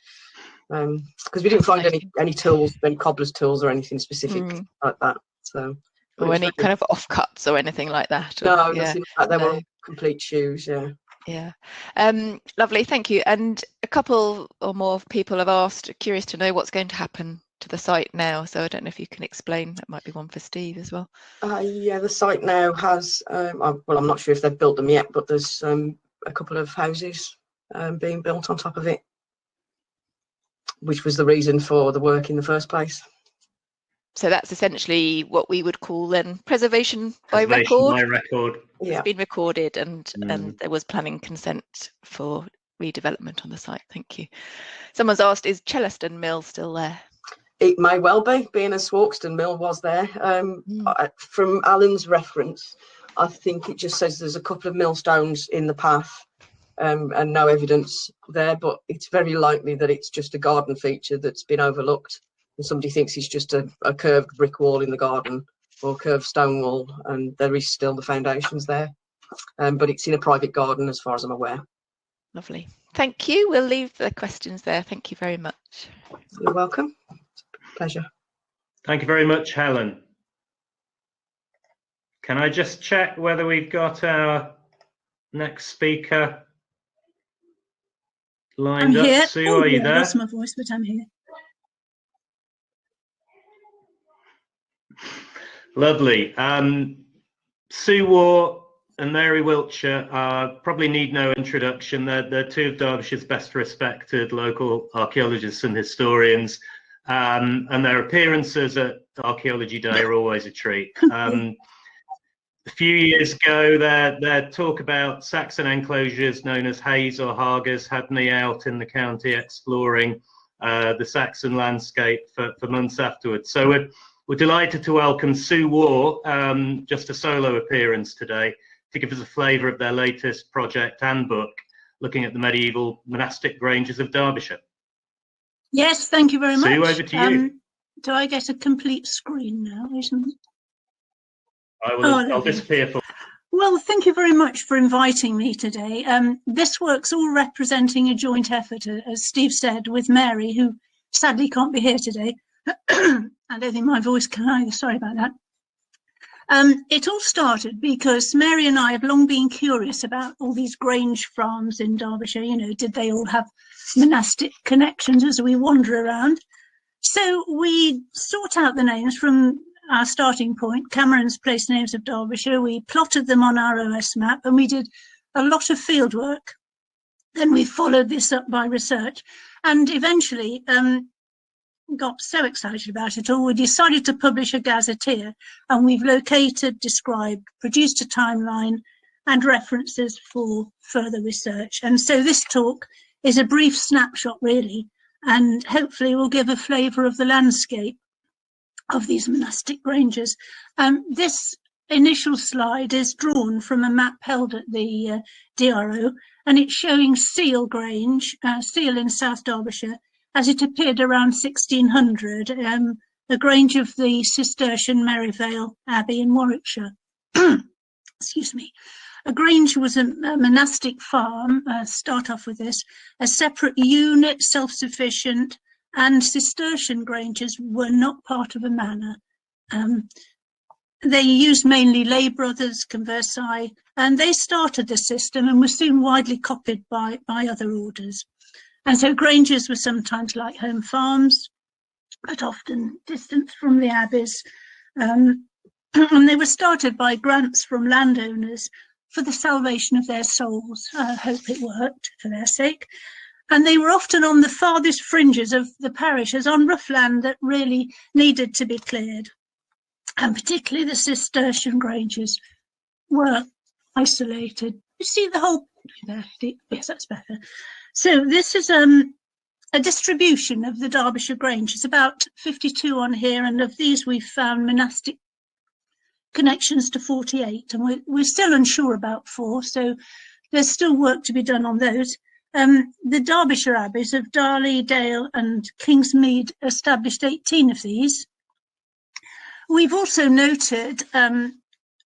Because we didn't find any tools, any cobbler's tools or anything specific like that. So, or any kind of offcuts or anything like that. No, nothing like that. They were all complete shoes. Yeah. Yeah. Lovely. Thank you. And a couple or more people have asked, curious to know what's going to happen to the site now. So I don't know if you can explain. That might be one for Steve as well. Yeah, the site now has. Well, I'm not sure if they've built them yet, but there's a couple of houses being built on top of it, which was the reason for the work in the first place. So that's essentially what we would call then preservation by record. Yeah. It's been recorded, and there was planning consent for redevelopment on the site. Thank you. Someone's asked, is Sherwood Mill still there? It may well be, being a Swarkston Mill was there. From Alan's reference, I think it just says there's a couple of millstones in the path, and no evidence there, but it's very likely that it's just a garden feature that's been overlooked, and somebody thinks it's just a curved brick wall in the garden or curved stone wall, and there is still the foundations there, but it's in a private garden as far as I'm aware. Lovely. Thank you. We'll leave the questions there. Thank you very much. You're welcome. Pleasure. Thank you very much, Helen. Can I just check whether we've got our next speaker lined up? Here. Sue, are you there? I lost my voice, but I'm here. Lovely. Sue Waugh and Mary Wiltshire probably need no introduction. They're 2 of Derbyshire's best respected local archaeologists and historians, and their appearances at Archaeology Day are always a treat. A few years ago, their talk about Saxon enclosures known as Hayes or Hargers had me out in the county exploring the Saxon landscape for months afterwards. So we're delighted to welcome Sue Waugh, just a solo appearance today, to give us a flavour of their latest project and book, looking at the medieval monastic granges of Derbyshire. Yes, thank you very much. Sue, over to you. Do I get a complete screen now? I'll disappear for. Well, thank you very much for inviting me today. This work's all representing a joint effort, as Steve said, with Mary, who sadly can't be here today. I don't think my voice can either, sorry about that. It all started because Mary and I have long been curious about all these grange farms in Derbyshire. You know, did they all have monastic connections as we wander around? So we sort out the names from our starting point, Cameron's place names of Derbyshire. We plotted them on our OS map, and we did a lot of field work. Then we followed this up by research, and eventually got so excited about it all, we decided to publish a gazetteer, and we've located, described, produced a timeline and references for further research. And so this talk is a brief snapshot, really, and hopefully will give a flavour of the landscape of these monastic granges. This initial slide is drawn from a map held at the DRO, and it's showing Seal Grange, Seal in South Derbyshire, as it appeared around 1600, a grange of the Cistercian Merivale Abbey in Warwickshire. Excuse me. A grange was a monastic farm, start off with this, a separate unit, self-sufficient, and Cistercian granges were not part of a manor. They used mainly lay brothers, conversi, and they started the system and were soon widely copied by other orders. And so granges were sometimes like home farms, but often distant from the abbeys. And they were started by grants from landowners for the salvation of their souls. I hope it worked for their sake. And they were often on the farthest fringes of the parishes, on rough land that really needed to be cleared. And particularly the Cistercian granges were isolated. You see the whole there? Yes, that's better. So this is a distribution of the Derbyshire Grange. It's about 52 on here, and of these we've found monastic connections to 48, and we're still unsure about 4, so there's still work to be done on those. The Derbyshire Abbeys of Darley, Dale and Kingsmead established 18 of these. We've also noted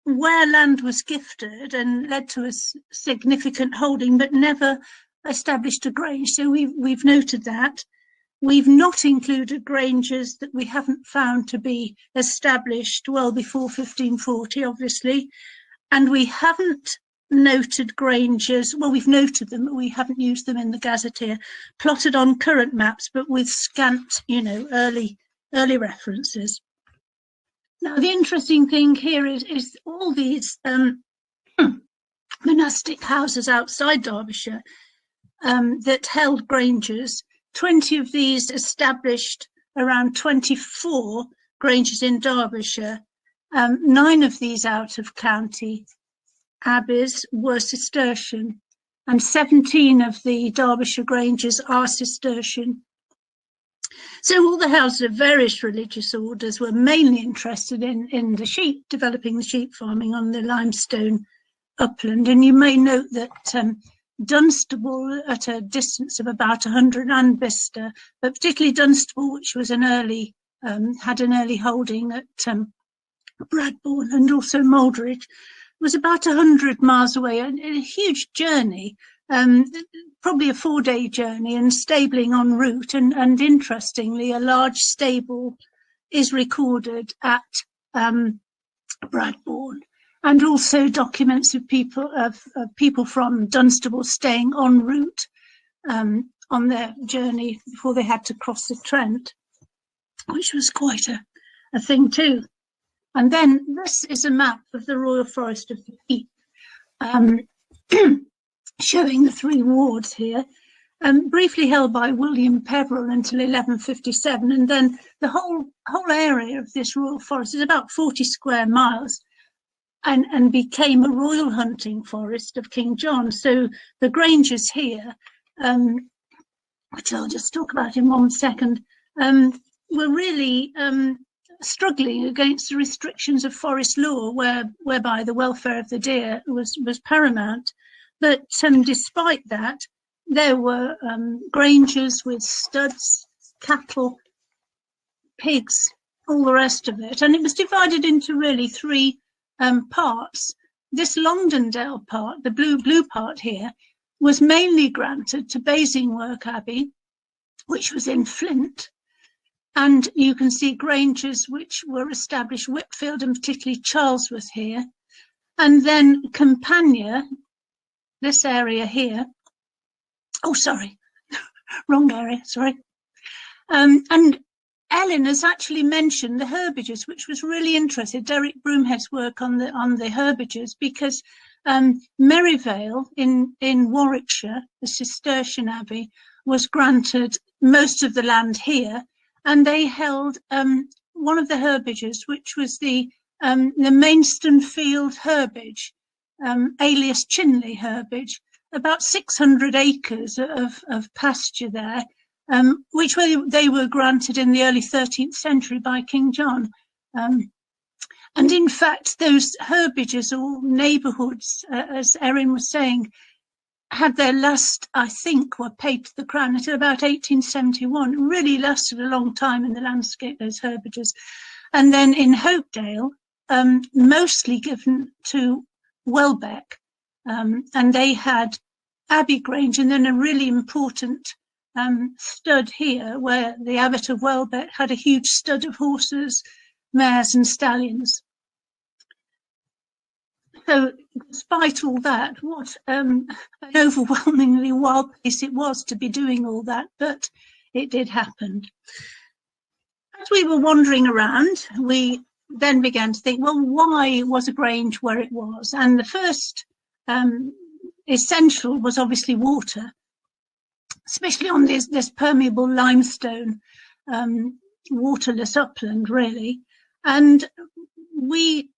where land was gifted and led to a significant holding, but never established a grange. So we've noted that. We've not included granges that we haven't found to be established well before 1540, obviously. And we haven't noted granges, well, we've noted them, but we haven't used them in the gazetteer, plotted on current maps, but with scant, early references. Now, the interesting thing here is all these monastic houses outside Derbyshire that held granges. 20 of these established around 24 granges in Derbyshire. 9 of these out of county abbeys were Cistercian, and 17 of the Derbyshire granges are Cistercian. So all the houses of various religious orders were mainly interested in the sheep, developing the sheep farming on the limestone upland. And you may note that Dunstable, at a distance of about 100, and Bicester, but particularly Dunstable, which was an early had an early holding at Bradbourne, and also Moldridge, was about 100 miles away, and a huge journey, probably a 4-day journey, and stabling en route. And interestingly, a large stable is recorded at Bradbourne, and also documents of people from Dunstable staying en route on their journey before they had to cross the Trent, which was quite a thing too. And then this is a map of the Royal Forest of the Heap, showing the 3 wards here, briefly held by William Peveril until 1157, and then the whole area of this Royal Forest is about 40 square miles. And became a royal hunting forest of King John. So the granges here, which I'll just talk about in 1 second, were really struggling against the restrictions of forest law, whereby the welfare of the deer was paramount. But despite that, there were granges with studs, cattle, pigs, all the rest of it. And it was divided into really 3 parts. This Longdendale part, the blue part here, was mainly granted to Basingwork Abbey, which was in Flint, and you can see granges which were established, Whitfield and particularly Charlesworth here, and then Campania, this area here. Oh, sorry, wrong area, sorry. And Ellen has actually mentioned the herbages, which was really interesting. Derek Broomhead's work on the herbages, because Merivale in Warwickshire, the Cistercian Abbey, was granted most of the land here, and they held one of the herbages, which was the Mainston Field herbage, alias Chinley herbage, about 600 acres of pasture there, which they were granted in the early 13th century by King John. And in fact, those herbages or neighbourhoods, as Erin was saying, had their last, I think, were paid to the Crown until about 1871. It really lasted a long time in the landscape, those herbages. And then in Hopedale, mostly given to Welbeck, and they had Abbey Grange, and then a really important stud here, where the Abbot of Welbeck had a huge stud of horses, mares and stallions. So despite all that, what an overwhelmingly wild place it was to be doing all that, but it did happen. As we were wandering around, we then began to think, well, why was a grange where it was? And the first essential was obviously water, especially on this permeable limestone, waterless upland, really. And we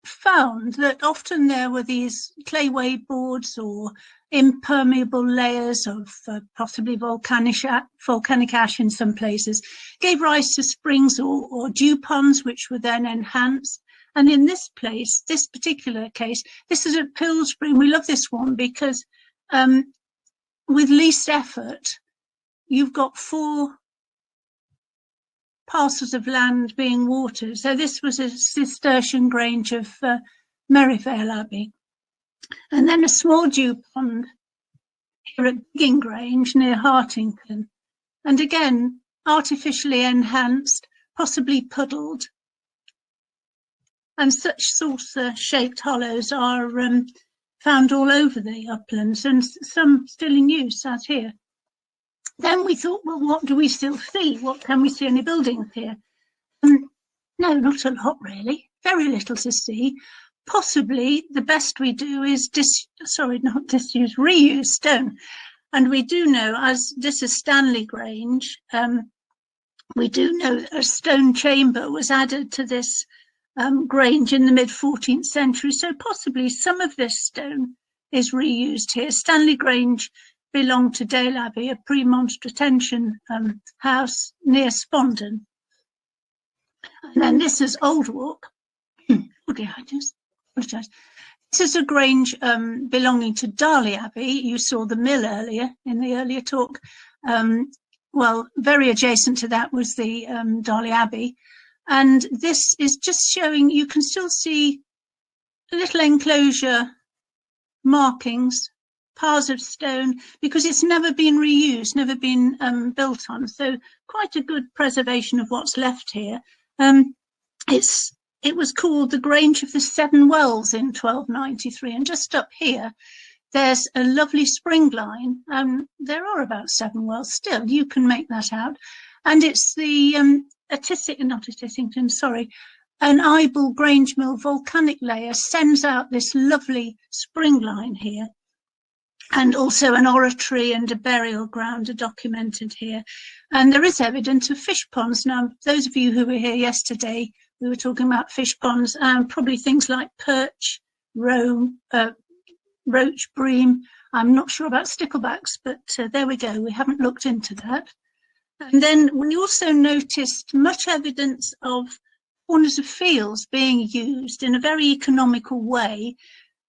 found that often there were these clay boards or impermeable layers of possibly volcanic ash in some places, gave rise to springs or dew ponds, which were then enhanced. And in this place, this particular case, this is at Pillsbury. We love this one because with least effort, you've got 4 parcels of land being watered. So this was a Cistercian Grange of Merivale Abbey. And then a small dew pond here at Biggin Grange near Hartington. And again, artificially enhanced, possibly puddled. And such saucer-shaped hollows are found all over the uplands, and some still in use, as here. Then we thought, well, what do we still see? What can we see any buildings here? No, not a lot, really. Very little to see. Possibly the best we do is reuse stone. And we do know, as this is Stanley Grange, we do know that a stone chamber was added to this Grange in the mid-14th century. So possibly some of this stone is reused here. Stanley Grange belonged to Dale Abbey, a pre-Monstratensian house near Spondon. And then this is Old Walk. Oh dear, I just apologise. This is a Grange belonging to Darley Abbey. You saw the mill earlier in the earlier talk. Well, very adjacent to that was the Darley Abbey. And this is just showing, you can still see little enclosure markings, piles of stone, because it's never been reused, never been built on. So quite a good preservation of what's left here. It was called the Grange of the Seven Wells in 1293. And just up here, there's a lovely spring line. There are about 7 wells still, you can make that out. And it's the an Ibel Grange Mill volcanic layer sends out this lovely spring line here. And also an oratory and a burial ground are documented here. And there is evidence of fish ponds. Now, those of you who were here yesterday, we were talking about fish ponds and probably things like perch, roach, bream. I'm not sure about sticklebacks, but there we go. We haven't looked into that. And then we also noticed much evidence of corners of fields being used in a very economical way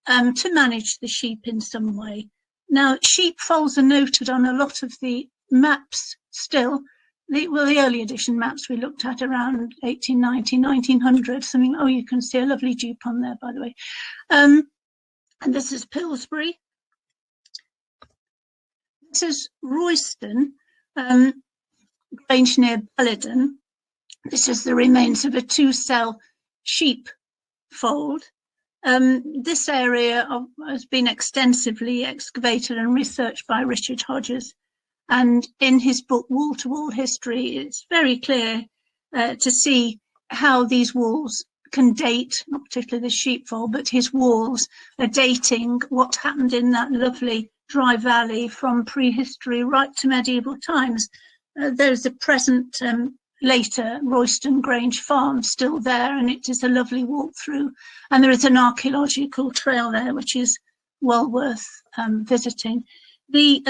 to manage the sheep in some way. Now, sheepfolds are noted on a lot of the maps still. The early edition maps we looked at around 1890, 1900, something. Oh, you can see a lovely dew pond there, by the way. And this is Pillsbury. This is Royston, Grange near Balladon. This is the remains of a 2-cell sheep fold. This area has been extensively excavated and researched by Richard Hodges. And in his book, Wall to Wall History, it's very clear to see how these walls can date, not particularly the sheepfold, but his walls are dating what happened in that lovely dry valley from prehistory right to medieval times. There's a present later Royston Grange farm still there, and it is a lovely walk through. And there is an archaeological trail there, which is well worth visiting. The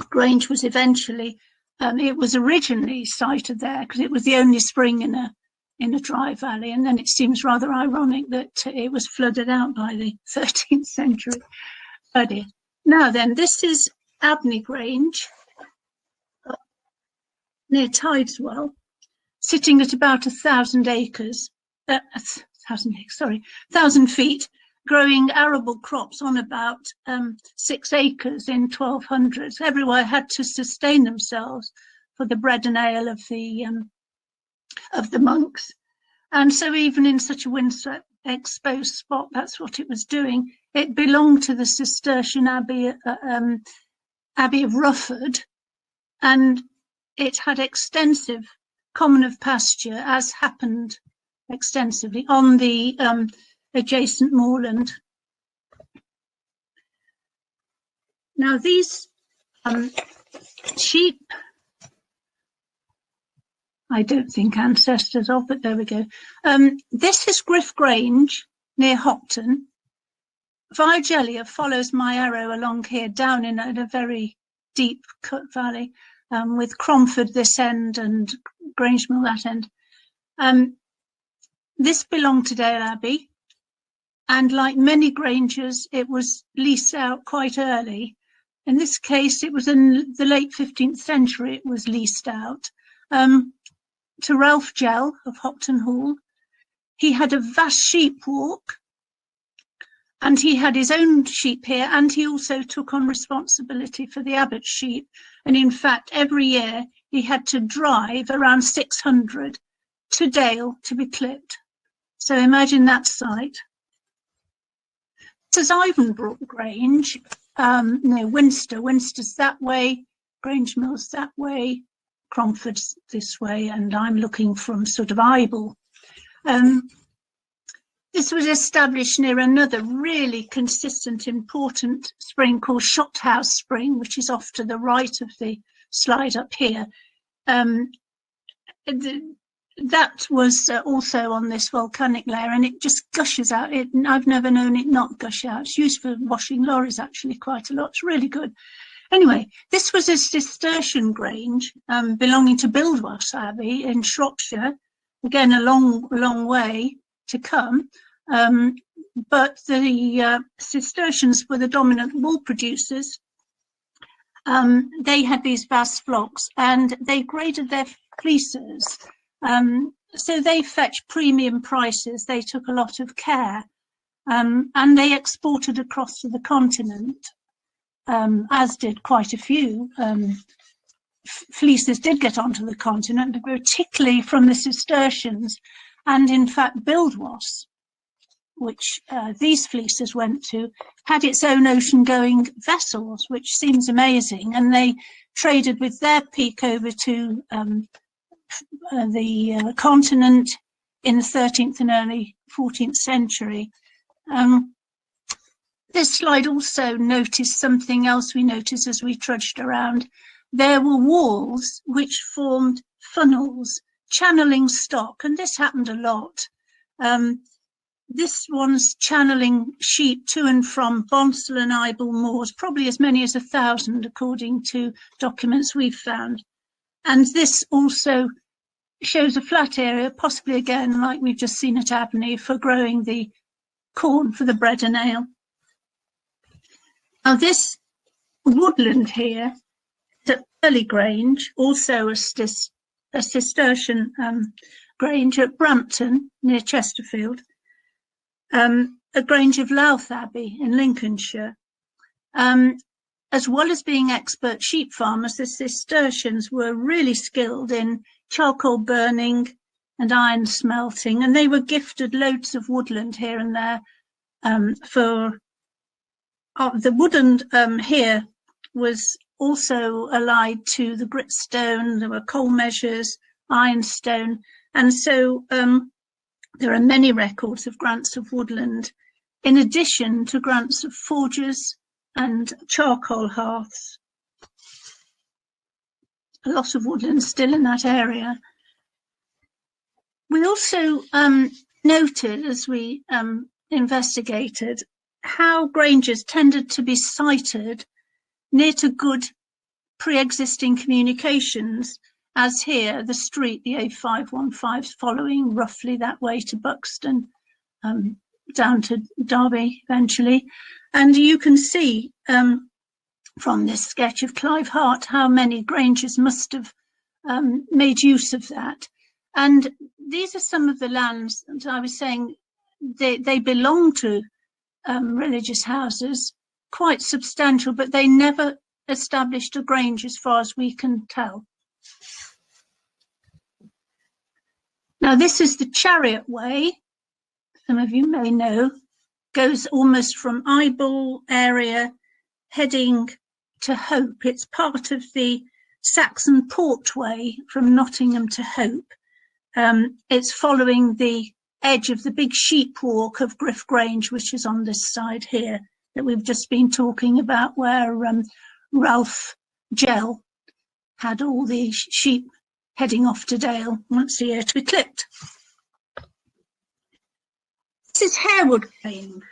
Grange was eventually, it was originally sited there because it was the only spring in a dry valley, and then it seems rather ironic that it was flooded out by the 13th century flooding. Now then, this is Abbey Grange near Tideswell, sitting at about 1,000 acres, 1,000 feet, growing arable crops on about 6 acres in 1200s. Everywhere had to sustain themselves for the bread and ale of the monks. And so even in such a windswept exposed spot, that's what it was doing. It belonged to the Cistercian Abbey of Herford, and it had extensive common of pasture, as happened extensively on the adjacent moorland. Now these sheep, I don't think ancestors of, but there we go. This is Griff Grange near Hopton. Viator follows my arrow along here down in a very deep cut valley, with Cromford this end and Grangemill that end. This belonged to Dale Abbey, and like many granges, it was leased out quite early. In this case, it was in the late 15th century it was leased out to Ralph Gell of Hopton Hall. He had a vast sheep walk, and he had his own sheep here, and he also took on responsibility for the abbot's sheep. And in fact, every year he had to drive around 600 to Dale to be clipped. So imagine that sight. This is Ivanbrook Grange, near Winster. Winster's that way, Grangemill's that way, Cromford's this way, and I'm looking from sort of Eyble. This was established near another really consistent, important spring called Shothouse Spring, which is off to the right of the slide up here. That was also on this volcanic layer, and it just gushes out. I've never known it not gush out. It's used for washing lorries actually quite a lot. It's really good. Anyway, this was a Cistercian Grange belonging to Buildwas Abbey in Shropshire. Again, a long way to come, but the Cistercians were the dominant wool producers. They had these vast flocks, and they graded their fleeces, so they fetched premium prices. They took a lot of care, and they exported across to the continent, as did quite a few. Fleeces did get onto the continent, particularly from the Cistercians, and in fact Buildwas, which these fleeces went to, had its own ocean-going vessels, which seems amazing, and they traded with their peak over to the continent in the 13th and early 14th century. This slide also noticed something else we noticed as we trudged around. There were walls which formed funnels, channeling stock, and this happened a lot. This one's channeling sheep to and from Bonsall and Eyble moors, probably as many as 1,000 according to documents we've found. And this also shows a flat area, possibly again like we've just seen at Abbey, for growing the corn for the bread and ale. Now this woodland here at Early Grange, also a Cistercian Grange at Brampton near Chesterfield, a Grange of Louth Abbey in Lincolnshire. As well as being expert sheep farmers, the Cistercians were really skilled in charcoal burning and iron smelting, and they were gifted loads of woodland here and there for the woodland here was also allied to the gritstone. There were coal measures, ironstone, and so there are many records of grants of woodland, in addition to grants of forges and charcoal hearths. A lot of woodland still in that area. We also noted, as we investigated, how granges tended to be sited near to good pre-existing communications, as here, the street, the A515, following roughly that way to Buxton, down to Derby eventually. And you can see from this sketch of Clive Hart how many granges must have made use of that. And these are some of the lands, as I was saying, they belong to religious houses, quite substantial, but they never established a grange as far as we can tell. Now this is the Chariot Way, some of you may know, goes almost from Eyeball area heading to Hope. It's part of the Saxon Portway from Nottingham to Hope. It's following the edge of the big sheep walk of Griff Grange, which is on this side here that we've just been talking about, where Ralph Gell had all the sheep heading off to Dale once a year to be clipped. This is Harewood Grange,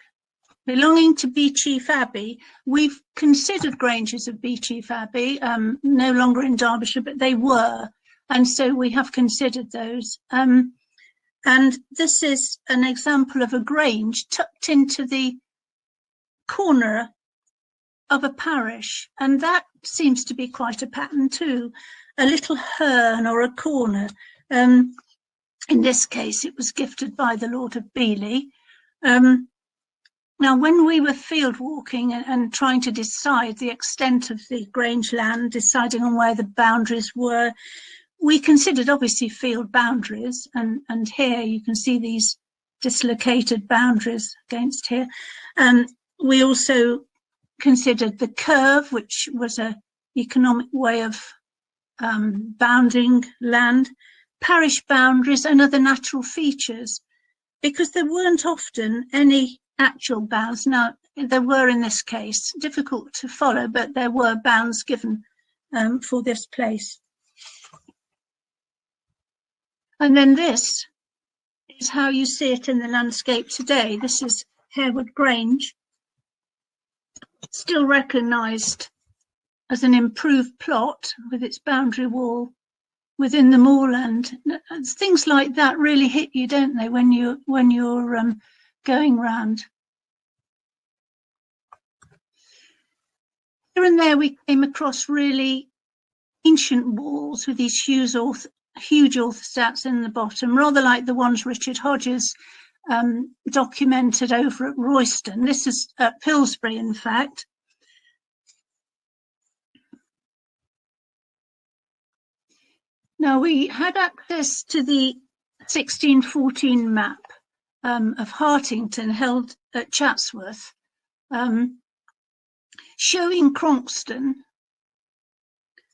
belonging to Beechief Abbey. We've considered granges of Beechief Abbey, no longer in Derbyshire, but they were, and so we have considered those. And this is an example of a grange tucked into the corner of a parish, and that seems to be quite a pattern too, a little hern or a corner. In this case, it was gifted by the Lord of Beeley. Now, when we were field walking and trying to decide the extent of the Grange land, deciding on where the boundaries were, we considered obviously field boundaries, and here you can see these dislocated boundaries against here. We also considered the curve, which was an economic way of bounding land, parish boundaries and other natural features, because there weren't often any actual bounds. Now, there were in this case, difficult to follow, but there were bounds given for this place. And then this is how you see it in the landscape today. This is Harewood Grange, still recognised as an improved plot with its boundary wall within the moorland. Things like that really hit you, don't they, when you're going round. Here and there we came across really ancient walls with these huge orthostats in the bottom, rather like the ones Richard Hodges documented over at Royston. This is at Pillsbury, in fact. Now, we had access to the 1614 map of Hartington held at Chatsworth, showing Cronkston,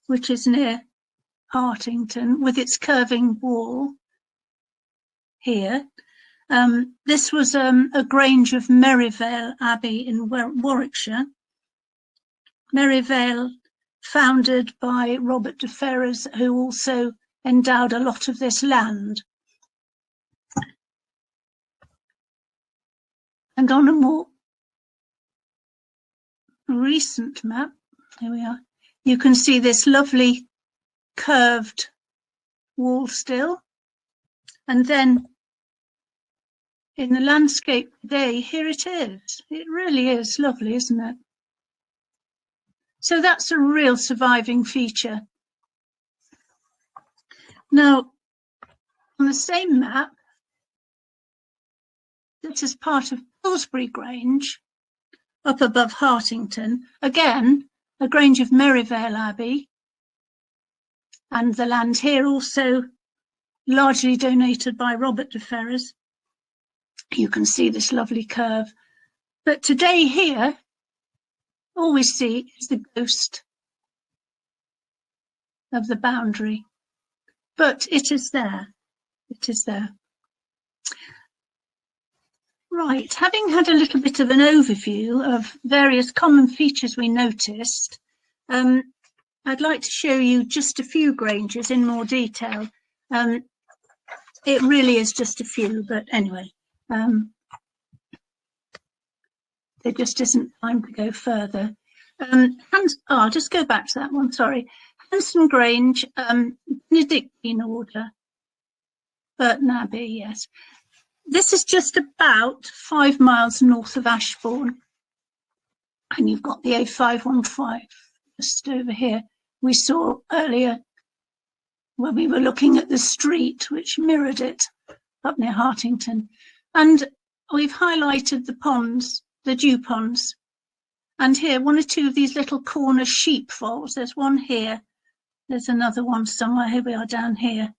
which is near Hartington, with its curving wall here. This was a grange of Merivale Abbey in Warwickshire. Merivale, founded by Robert de Ferrers, who also endowed a lot of this land. And on a more recent map, here we are, you can see this lovely curved wall still. And then in the landscape today, here it is. It really is lovely, isn't it? So that's a real surviving feature. Now, on the same map, this is part of Pillsbury Grange, up above Hartington. Again, a grange of Merivale Abbey. And the land here also largely donated by Robert de Ferrers. You can see this lovely curve. But today here, all we see is the ghost of the boundary. But it is there. It is there. Right, having had a little bit of an overview of various common features we noticed, I'd like to show you just a few granges in more detail. It really is just a few, but anyway, there just isn't time to go further. I'll just go back to that one, sorry. Hanston Grange, Benedictine order, Burton Abbey, yes. This is just about 5 miles north of Ashbourne. And you've got the A515 just over here. We saw earlier when we were looking at the street, which mirrored it up near Hartington. And we've highlighted the ponds, the dew ponds. And here, one or two of these little corner sheepfolds. There's one here. There's another one somewhere. Here we are down here.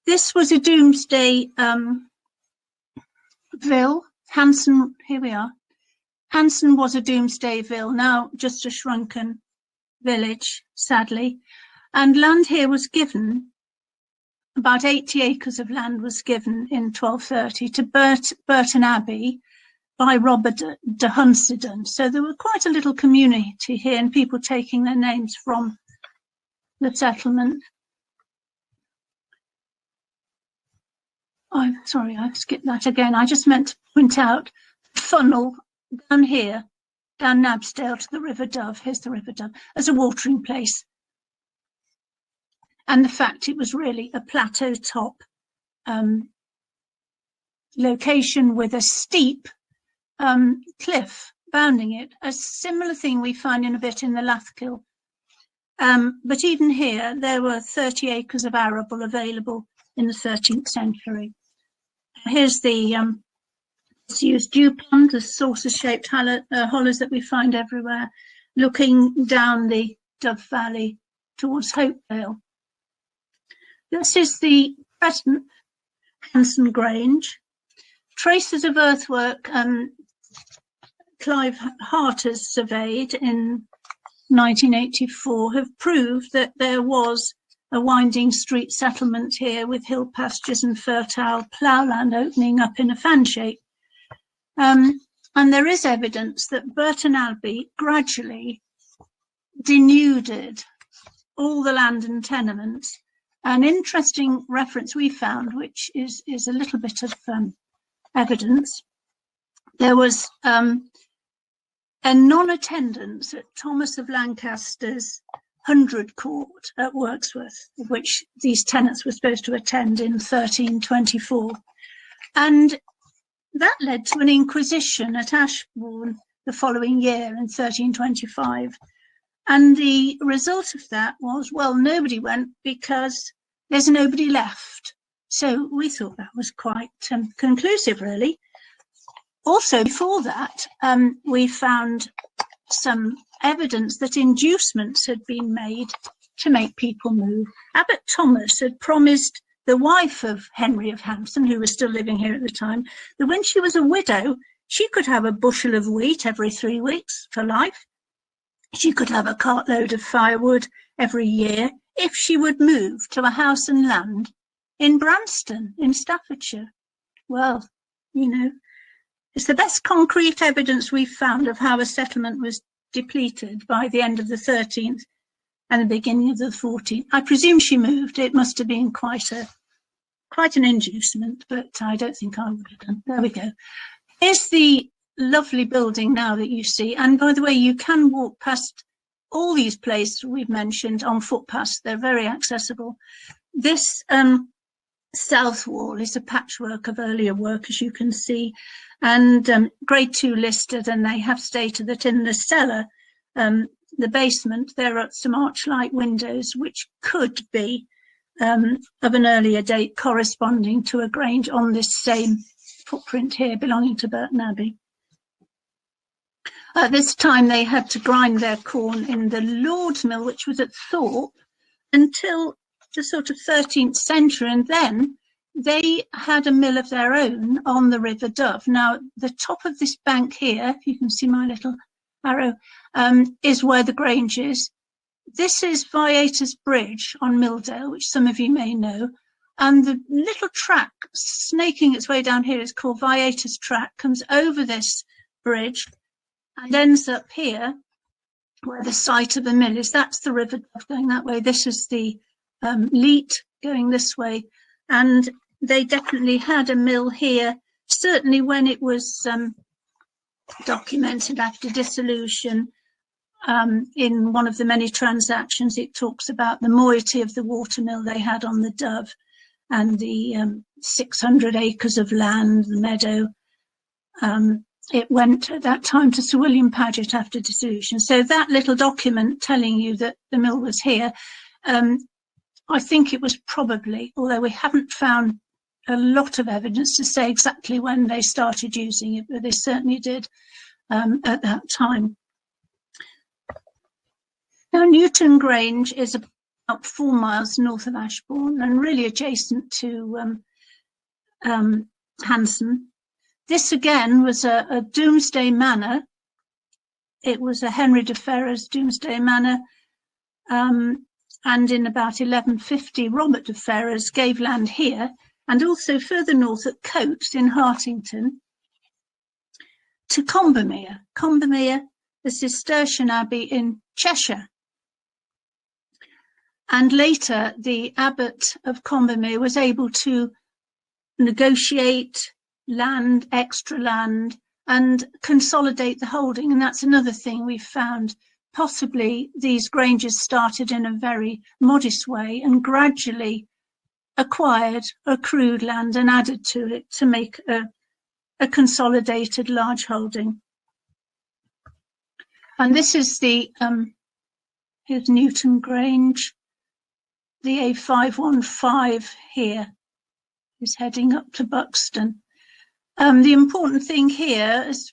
This was a Domesday Ville. Hanston, here we are. Hanston was a Domesday Ville, now just a shrunken village, sadly. And land here was given, about 80 acres of land was given in 1230 to Burton Abbey by Robert de Hunsdon. So there was quite a little community here and people taking their names from the settlement. I'm sorry, I've skipped that again. I just meant to point out the funnel down here, down Nabsdale to the River Dove. Here's the River Dove as a watering place. And the fact it was really a plateau top location with a steep cliff bounding it. A similar thing we find in a bit in the Lafkill. But even here, there were 30 acres of arable available in the 13th century. Here's the disused dew pond, the saucer-shaped hollows that we find everywhere, looking down the Dove Valley towards Hopedale. This is the present Hanston Grange. Traces of earthwork Clive Hart has surveyed in 1984 have proved that there was a winding street settlement here with hill pastures and fertile ploughland opening up in a fan shape. And there is evidence that Burton Abbey gradually denuded all the land and tenements. An interesting reference we found, which is a little bit of evidence, there was a non-attendance at Thomas of Lancaster's 100 Court at Wirksworth, which these tenants were supposed to attend in 1324. And that led to an inquisition at Ashbourne the following year in 1325. And the result of that was, well, nobody went because there's nobody left. So we thought that was quite conclusive, really. Also, before that, we found some evidence that inducements had been made to make people move. Abbot Thomas had promised the wife of Henry of Hampton, who was still living here at the time, that when she was a widow, she could have a bushel of wheat every 3 weeks for life. She could have a cartload of firewood every year if she would move to a house and land in Branston in Staffordshire. Well, you know, it's the best concrete evidence we've found of how a settlement was depleted by the end of the 13th and the beginning of the 14th. I presume she moved. It must have been quite an inducement, but I don't think I would have done. There we go. Here's the lovely building now that you see. And by the way, you can walk past all these places we've mentioned on footpaths. They're very accessible. This south wall is a patchwork of earlier work, as you can see, and grade 2 listed, and they have stated that in the cellar, the basement, there are some archlight windows which could be of an earlier date corresponding to a grange on this same footprint here belonging to Burton Abbey. At this time they had to grind their corn in the Lord's Mill, which was at Thorpe, until the sort of 13th century, and then they had a mill of their own on the River Dove. Now, the top of this bank here, if you can see my little arrow, is where the Grange is. This is Viator's Bridge on Mildale, which some of you may know. And the little track snaking its way down here is called Viator's Track, comes over this bridge and ends up here where the site of the mill is. That's the River Dove going that way. This is the Leet going this way. And they definitely had a mill here, certainly when it was documented after dissolution. In one of the many transactions, it talks about the moiety of the watermill they had on the Dove and the 600 acres of land, the meadow. It went at that time to Sir William Paget after dissolution. So that little document telling you that the mill was here, I think it was probably, although we haven't found a lot of evidence to say exactly when they started using it, but they certainly did at that time. Now, Newton Grange is about 4 miles north of Ashbourne and really adjacent to Hanson. This again was a Domesday manor. It was a Henry de Ferrers Domesday manor, and in about 1150, Robert de Ferrers gave land here and also further north at Coates in Hartington to Combermere. Combermere, the Cistercian Abbey in Cheshire. And later, the abbot of Combermere was able to negotiate land, extra land, and consolidate the holding. And that's another thing we've found. Possibly these granges started in a very modest way and gradually acquired, accrued land and added to it to make a consolidated large holding. And this is the, here's Newton Grange. The A515 here is heading up to Buxton. The important thing here, as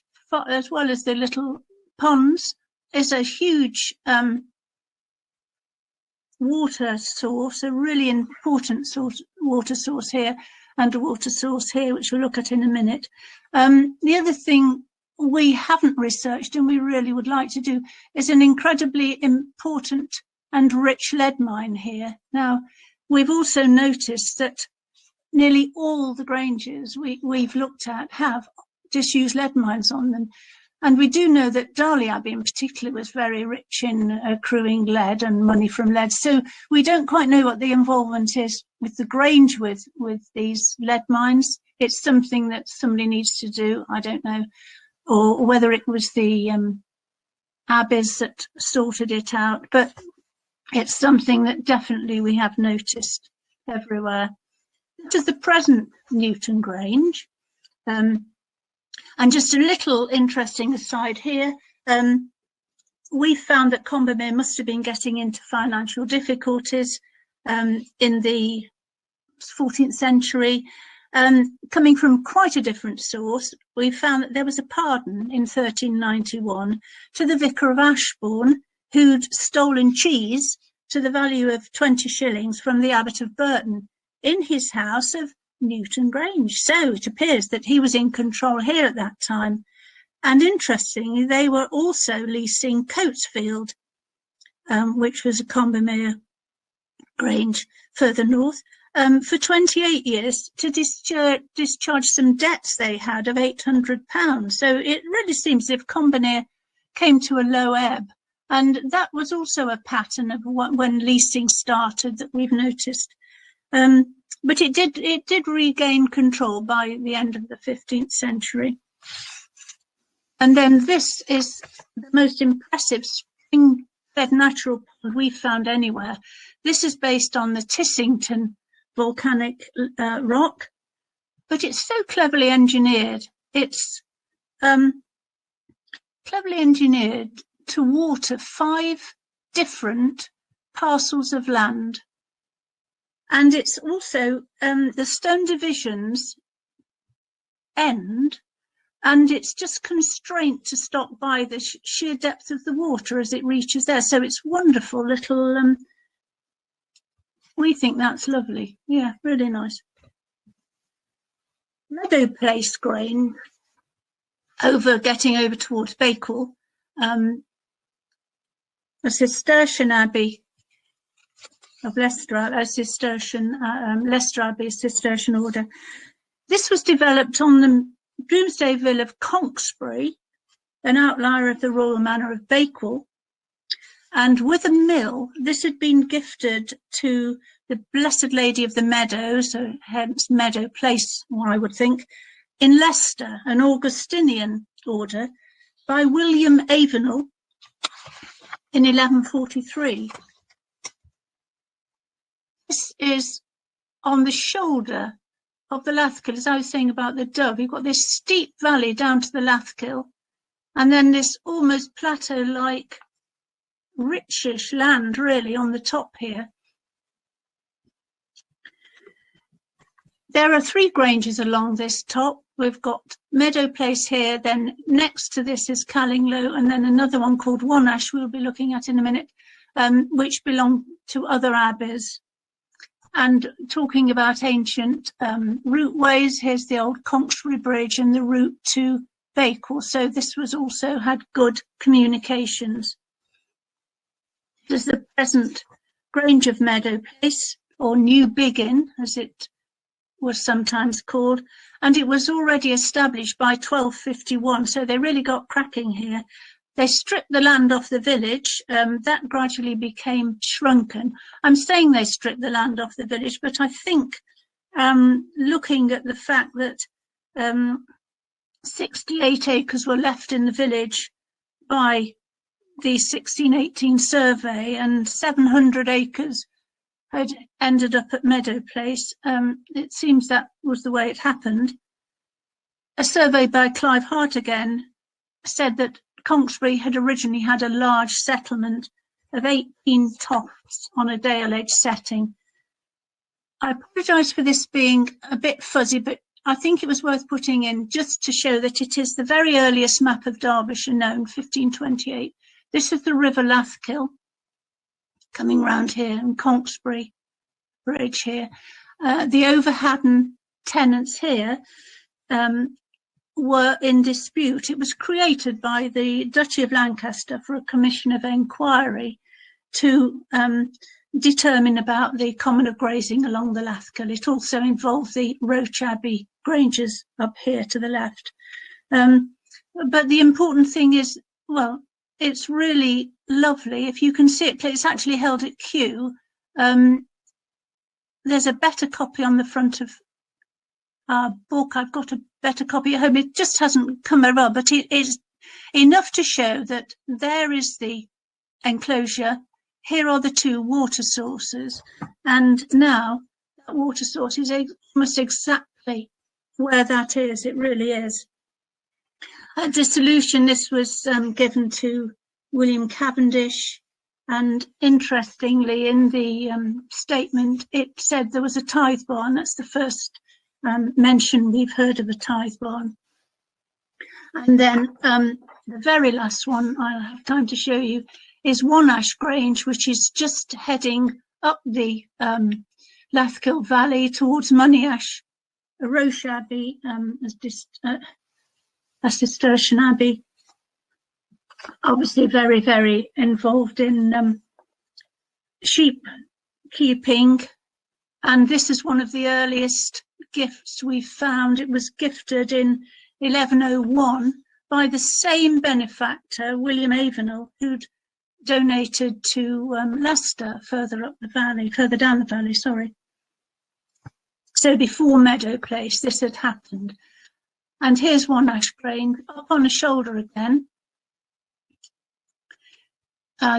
well as the little ponds, is a huge water source, a really important water source here, and a water source here, which we'll look at in a minute. The other thing we haven't researched and we really would like to do is an incredibly important and rich lead mine here. Now, we've also noticed that nearly all the granges we've looked at have disused lead mines on them. And we do know that Darley Abbey in particular was very rich in accruing lead and money from lead. So we don't quite know what the involvement is with the Grange with these lead mines. It's something that somebody needs to do, I don't know, or whether it was the abbeys that sorted it out. But it's something that definitely we have noticed everywhere. To the present Newton Grange. And just a little interesting aside here, we found that Combermere must have been getting into financial difficulties in the 14th century. Coming from quite a different source, we found that there was a pardon in 1391 to the Vicar of Ashbourne, who'd stolen cheese to the value of 20 shillings from the Abbot of Burton in his house of Newton Grange. So it appears that he was in control here at that time. And interestingly, they were also leasing Coatesfield, which was a Combermere Grange further north, for 28 years to discharge some debts they had of £800. So it really seems as if Combermere came to a low ebb. And that was also a pattern of when leasing started that we've noticed. But it did regain control by the end of the 15th century. And then this is the most impressive spring-fed natural pond we've found anywhere. This is based on the Tissington volcanic rock, but it's so cleverly engineered. It's cleverly engineered to water 5 different parcels of land. And it's also, the stone divisions end, and it's just constrained to stop by the sheer depth of the water as it reaches there. So it's wonderful little, we think that's lovely. Yeah, really nice. Meadow Place Grange, getting over towards Bakewell, a Cistercian Abbey of Leicester, Leicester Abbey, a Cistercian order. This was developed on the Domesday Villa of Conksbury, an outlier of the Royal Manor of Bakewell, and with a mill. This had been gifted to the Blessed Lady of the Meadows, so hence Meadow Place, or I would think, in Leicester, an Augustinian order, by William Avenel in 1143. This is on the shoulder of the Lafkill, as I was saying about the Dove. You've got this steep valley down to the Lafkill, and then this almost plateau-like, richish land really on the top here. There are 3 granges along this top. We've got Meadow Place here, then next to this is Callinglow, and then another one called Wonash we'll be looking at in a minute, which belong to other abbeys. And talking about ancient routeways, here's the old Conksbury Bridge and the route to Bakewell. So this was also had good communications. There's the present Grange of Meadow Place, or New Biggin, as it was sometimes called, and it was already established by 1251, so they really got cracking here. They stripped the land off the village, that gradually became shrunken. I'm saying they stripped the land off the village, but I think looking at the fact that 68 acres were left in the village by the 1618 survey, and 700 acres had ended up at Meadow Place. It seems that was the way it happened. A survey by Clive Hart again said that Conksbury had originally had a large settlement of 18 tofts on a Dale Edge setting. I apologise for this being a bit fuzzy, but I think it was worth putting in just to show that it is the very earliest map of Derbyshire known, 1528. This is the River Lafkill coming round here, and Conksbury Bridge here. The Overhaddon tenants here were in dispute. It was created by the Duchy of Lancaster for a commission of inquiry to determine about the common of grazing along the Lafkill. It also involved the Roach Abbey Granges up here to the left. But the important thing is, well, it's really lovely. If you can see it, it's actually held at Kew. There's a better copy on the front of our book. I've got a better copy at home. It just hasn't come over, but it is enough to show that there is the enclosure. Here are the 2 water sources, and now that water source is almost exactly where that is. It really is. At dissolution, this was given to William Cavendish, and interestingly, in the statement, it said there was a tithe barn. That's the first mention we've heard of a tithe barn. And then the very last one I'll have time to show you is Wonash Grange, which is just heading up the Lafkill Valley towards Moneyash, a Roche Abbey, a Cistercian Abbey, obviously very, very involved in sheep keeping. And this is one of the earliest gifts we've found. It was gifted in 1101 by the same benefactor, William Avenel, who'd donated to Leicester further up the valley, further down the valley, sorry. So before Meadow Place, this had happened. And here's Wonash Grange up on a shoulder again.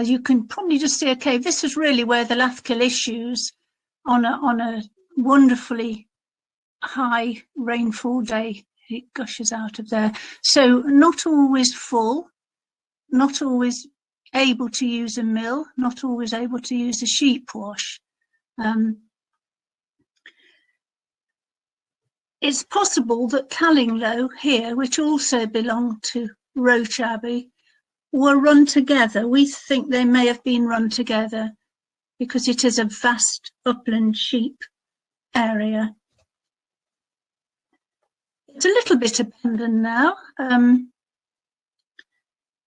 You can probably just see, okay, this is really where the Lafkill issues on a wonderfully high rainfall day. It gushes out of there. So not always full, not always able to use a mill, not always able to use a sheep wash. It's possible that Callinglow here, which also belonged to Roach Abbey, were run together. We think they may have been run together because it is a vast upland sheep area. It's a little bit abandoned now.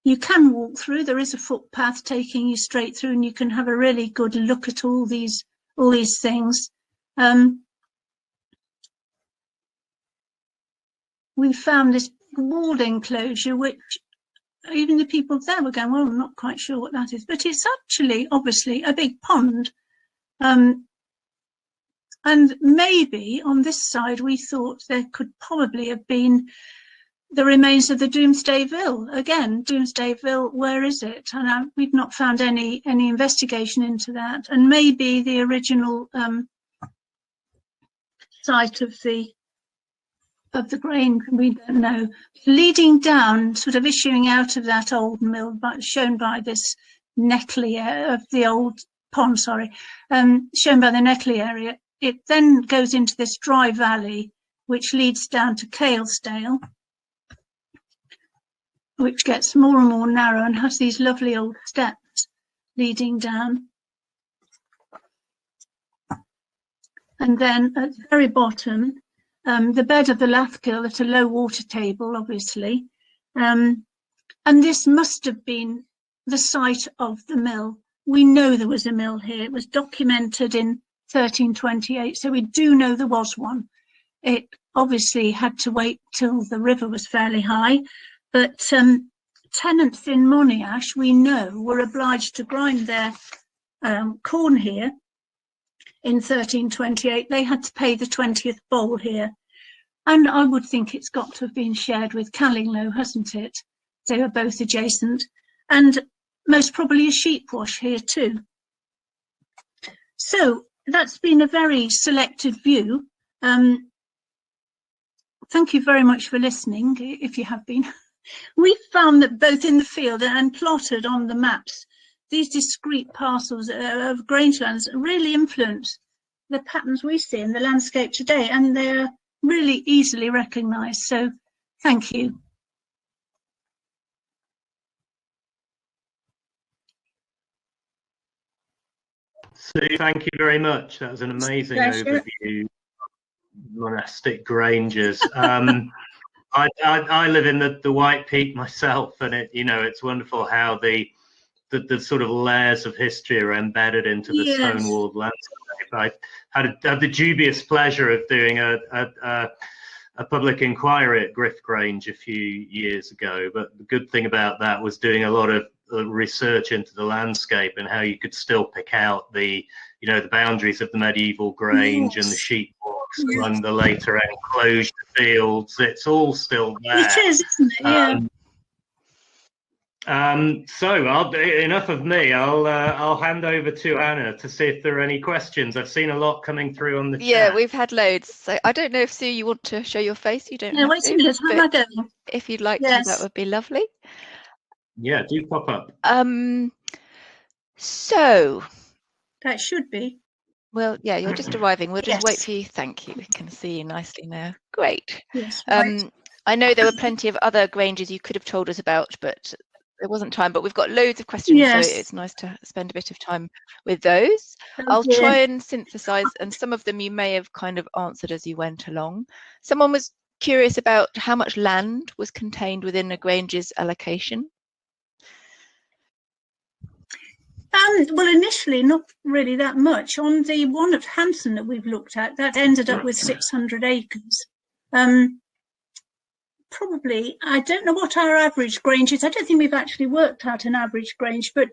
You can walk through. There is a footpath taking you straight through, and you can have a really good look at all these things. We found this walled enclosure, which even the people there were going, well, I'm not quite sure what that is, but it's actually obviously a big pond. And maybe on this side, we thought there could probably have been the remains of the Domesday Ville. Again, Domesday Ville, where is it? And we've not found any investigation into that. And maybe the original site of the Grange, we don't know. Leading down, sort of issuing out of that old mill, but shown by this Neckley of the old pond, sorry, shown by the Neckley area. It then goes into this dry valley, which leads down to Calesdale, which gets more and more narrow and has these lovely old steps leading down. And then at the very bottom, the bed of the Lafkill at a low water table, obviously. And this must have been the site of the mill. We know there was a mill here. It was documented in 1328, so we do know there was one. It obviously had to wait till the river was fairly high, but tenants in Moniash, we know, were obliged to grind their corn here in 1328. They had to pay the 20th boll here, and I would think it's got to have been shared with Callinglow, hasn't it? They were both adjacent, and most probably a sheep wash here too. So that's been a very selected view. Thank you very much for listening, if you have been. We found that both in the field and plotted on the maps, these discrete parcels of grangelands really influence the patterns we see in the landscape today, and they're really easily recognised. So thank you. Sue, thank you very much. That was an amazing overview of monastic granges. I live in the White Peak myself, and it's wonderful how the sort of layers of history are embedded into the stone walled landscape. I had the dubious pleasure of doing a public inquiry at Griff Grange a few years ago, but the good thing about that was doing a lot of research into the landscape and how you could still pick out the boundaries of the medieval grange and the sheep walks along the later enclosed fields. It's all still there. It is, isn't it? Yeah. So enough of me. I'll hand over to Anna to see if there are any questions. I've seen a lot coming through on the chat. Yeah, we've had loads. So I don't know if Sue, you want to show your face. You don't. No, wait a minute. How am I going? If you'd like to, that would be lovely. Yeah, do pop up. So that should be. Well, yeah, you're just arriving. We'll just wait for you. Thank you. We can see you nicely now. Great. Yes. I know there were plenty of other granges you could have told us about, but there wasn't time. But we've got loads of questions, so it's nice to spend a bit of time with those. I'll try and synthesize, and some of them you may have kind of answered as you went along. Someone was curious about how much land was contained within a grange's allocation. Well, initially, not really that much. On the one at Hanson that we've looked at, that ended up with 600 acres. Probably, I don't know what our average grange is. I don't think we've actually worked out an average grange, but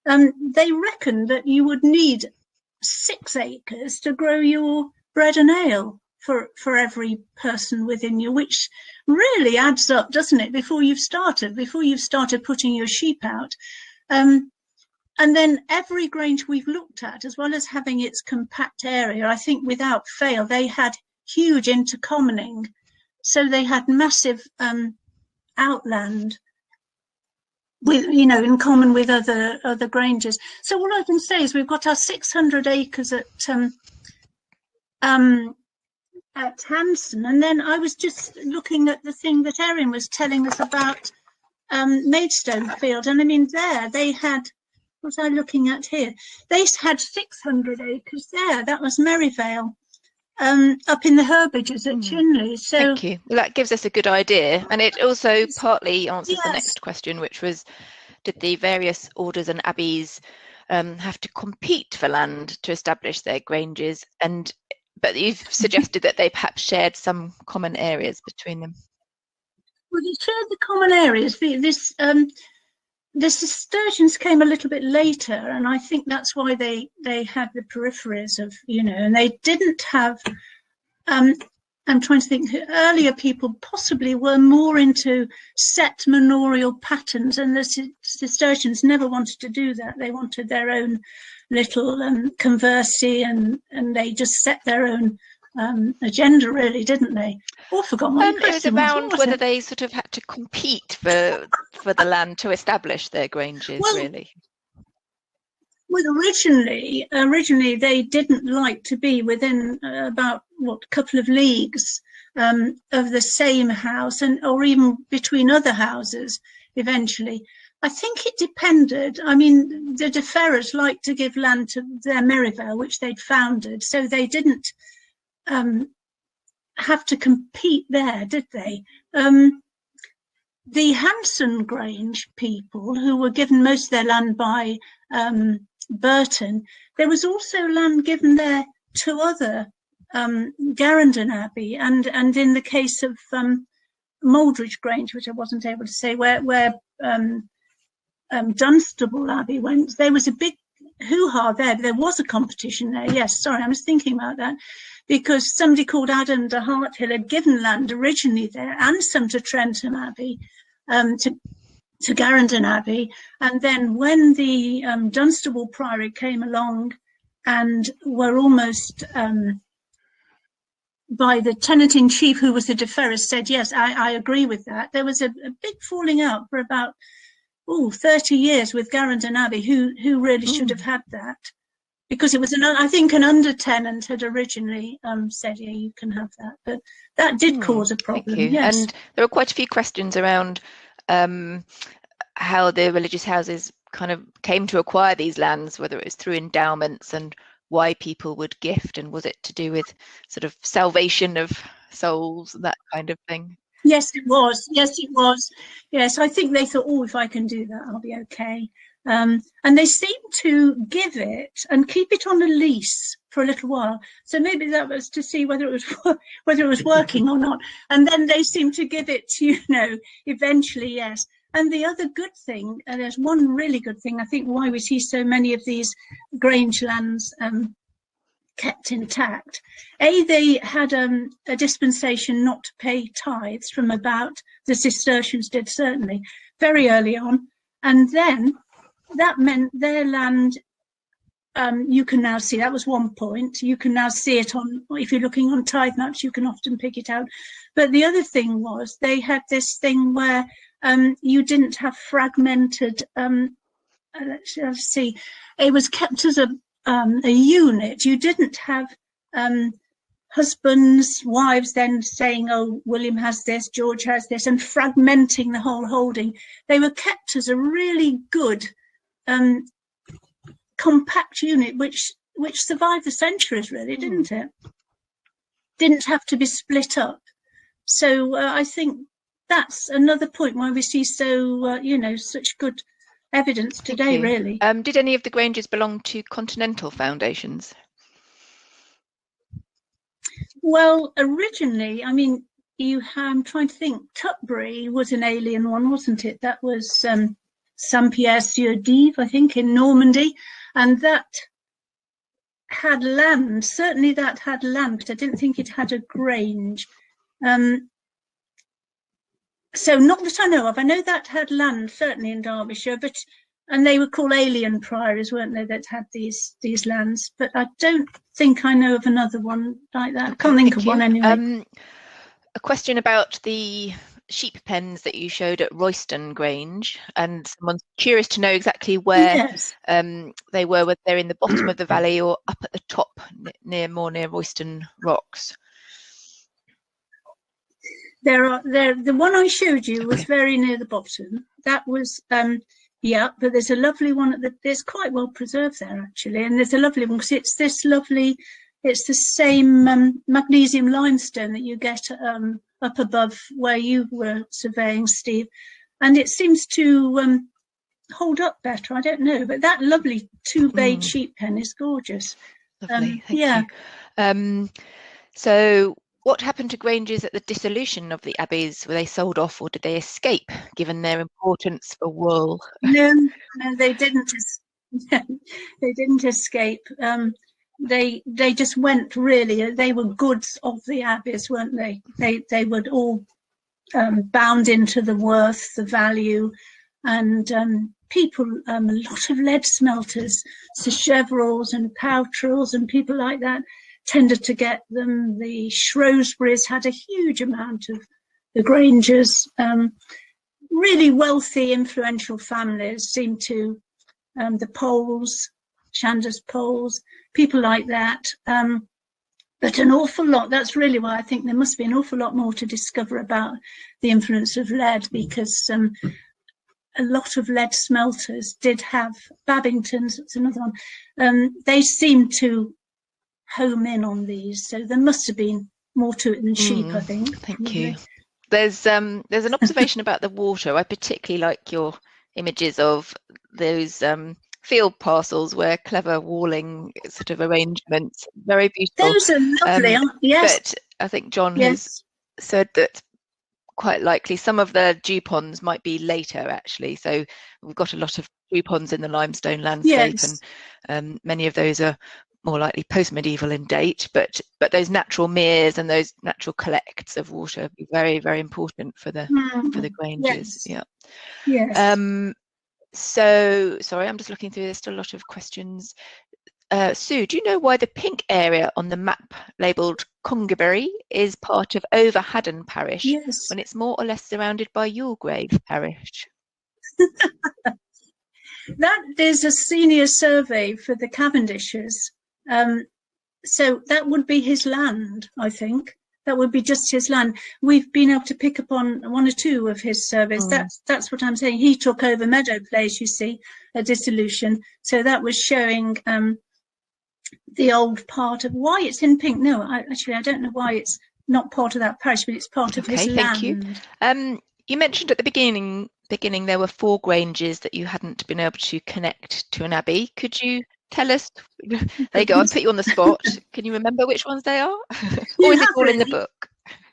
they reckon that you would need 6 acres to grow your bread and ale for every person within you, which really adds up, doesn't it, before you've started putting your sheep out. And then every grange we've looked at, as well as having its compact area, I think without fail, they had huge intercommoning. So they had massive outland, with in common with other granges. So all I can say is we've got our 600 acres at Hanson, and then I was just looking at the thing that Erin was telling us about Maidstone Field, and I mean there they had. What was I looking at here? They had 600 acres there. That was Merivale. up in the herbages at Chinley. So thank you. Well, that gives us a good idea, and it also partly answers the Yes. next question, which was, did the various orders and abbeys have to compete for land to establish their granges? But you've suggested that they perhaps shared some common areas between them. well, they shared the common areas. The Cistercians came a little bit later, and I think that's why they had the peripheries of, and they didn't have. I'm trying to think. Earlier people possibly were more into set manorial patterns, and the Cistercians never wanted to do that. They wanted their own little conversi, and they just set their own agenda, really, didn't they? Oh, I forgot what the It was question around was whether they sort of had to compete for the land to establish their granges, Well, really. Well, originally they didn't like to be within about a couple of leagues of the same house, or even between other houses. Eventually, I think it depended. I mean, the De Ferrers liked to give land to their Merivale, which they'd founded, so they didn't have to compete there, did they? The Hanson Grange people, who were given most of their land by Burton, there was also land given there to other Garendon Abbey, and in the case of Moldridge Grange, which I wasn't able to say, where Dunstable Abbey went, there was a big hoo-ha there. There was a competition there. Yes, sorry, I was thinking about that, because somebody called Adam de Harthill had given land originally there, and some to Trentham Abbey, to Garendon Abbey, and then when the Dunstable Priory came along and were almost by the tenant-in-chief, who was the De Ferrers, said, yes, I agree with that. There was a big falling out for about 30 years with Garendon Abbey, who really should have had that, because it was I think an under-tenant had originally said, yeah, you can have that, but that did cause a problem. Thank you. Yes. And there were quite a few questions around how the religious houses kind of came to acquire these lands, whether it was through endowments and why people would gift, and was it to do with sort of salvation of souls, that kind of thing? Yes, it was. Yes, it was. Yes, I think they thought, if I can do that, I'll be okay. And they seemed to give it and keep it on a lease for a little while. So maybe that was to see whether it was working or not. And then they seemed to give it, eventually, yes. And the other good thing, and there's one really good thing, I think why we see so many of these Grange lands kept intact. They had a dispensation not to pay tithes from about, the Cistercians did certainly, very early on. And then that meant their land, you can now see, that was one point, you can now see it on, if you're looking on tithe maps, you can often pick it out. But the other thing was, they had this thing where you didn't have fragmented, let's see, it was kept as a unit. You didn't have husbands, wives then saying, oh, William has this, George has this, and fragmenting the whole holding. They were kept as a really good compact unit, which survived the centuries, really, didn't it? Didn't have to be split up. So I think that's another point why we see so, such good evidence today, really. Did any of the granges belong to continental foundations? Well, originally, I mean, I'm trying to think, Tutbury was an alien one, wasn't it? That was Saint-Pierre-sur-Dive, I think, in Normandy, and that had land. Certainly that had land, but I didn't think it had a grange. So not that I know of. I know that had land, certainly in Derbyshire, and they were called alien priories, weren't they, that had these lands? But I don't think I know of another one like that. I can't think of one anyway. A question about the sheep pens that you showed at Royston Grange, and someone's curious to know exactly where they were, whether they're in the bottom of the valley or up at the top, more near Royston Rocks. The one I showed you was very near the bottom. That was but there's a lovely one it's quite well preserved there, actually, and there's a lovely one because it's this lovely it's the same magnesium limestone that you get up above where you were surveying, Steve, and it seems to hold up better. I don't know, but that lovely 2-bayed sheep pen is gorgeous. Lovely, thank yeah. you. So what happened to granges at the dissolution of the abbeys? Were they sold off, or did they escape, given their importance for wool? No, they didn't. They didn't escape. They just went, really. They were goods of the abbeys, weren't they? They were all bound into the worth, the value, and people, a lot of lead smelters, so Chevrils and Poutrels and people like that tended to get them. The Shrewsburys had a huge amount of the Grangers. Really wealthy, influential families seemed to, the Poles, Chandos Poles, people like that. But an awful lot, that's really why I think there must be an awful lot more to discover about the influence of lead, because a lot of lead smelters did have, Babingtons, it's another one, they seem to home in on these, so there must have been more to it than sheep, I think. Thank you. There's an observation about the water. I particularly like your images of those field parcels where clever walling sort of arrangements, very beautiful. Those are lovely, yes. But I think John has said that quite likely some of the dew ponds might be later, actually. So we've got a lot of dew ponds in the limestone landscape, and many of those are more likely post-medieval in date, but those natural meres and those natural collects of water be very, very important for the granges. So sorry, I'm just looking through, there's still a lot of questions. Sue, do you know why the pink area on the map labelled Congabury is part of Over Haddon parish when it's more or less surrounded by Yulgrave parish? That is a senior survey for the Cavendishers. So that would be his land, I think. That would be just his land. We've been able to pick up on one or two of his surveys. That's what I'm saying. He took over Meadow Place, you see, a dissolution. So that was showing the old part of why it's in pink. No, I don't know why it's not part of that parish, but it's part of his land. Thank you. You mentioned at the beginning there were 4 granges that you hadn't been able to connect to an abbey. Could you tell us? There you go, I'll put you on the spot. Can you remember which ones they are? Or is it all in the book?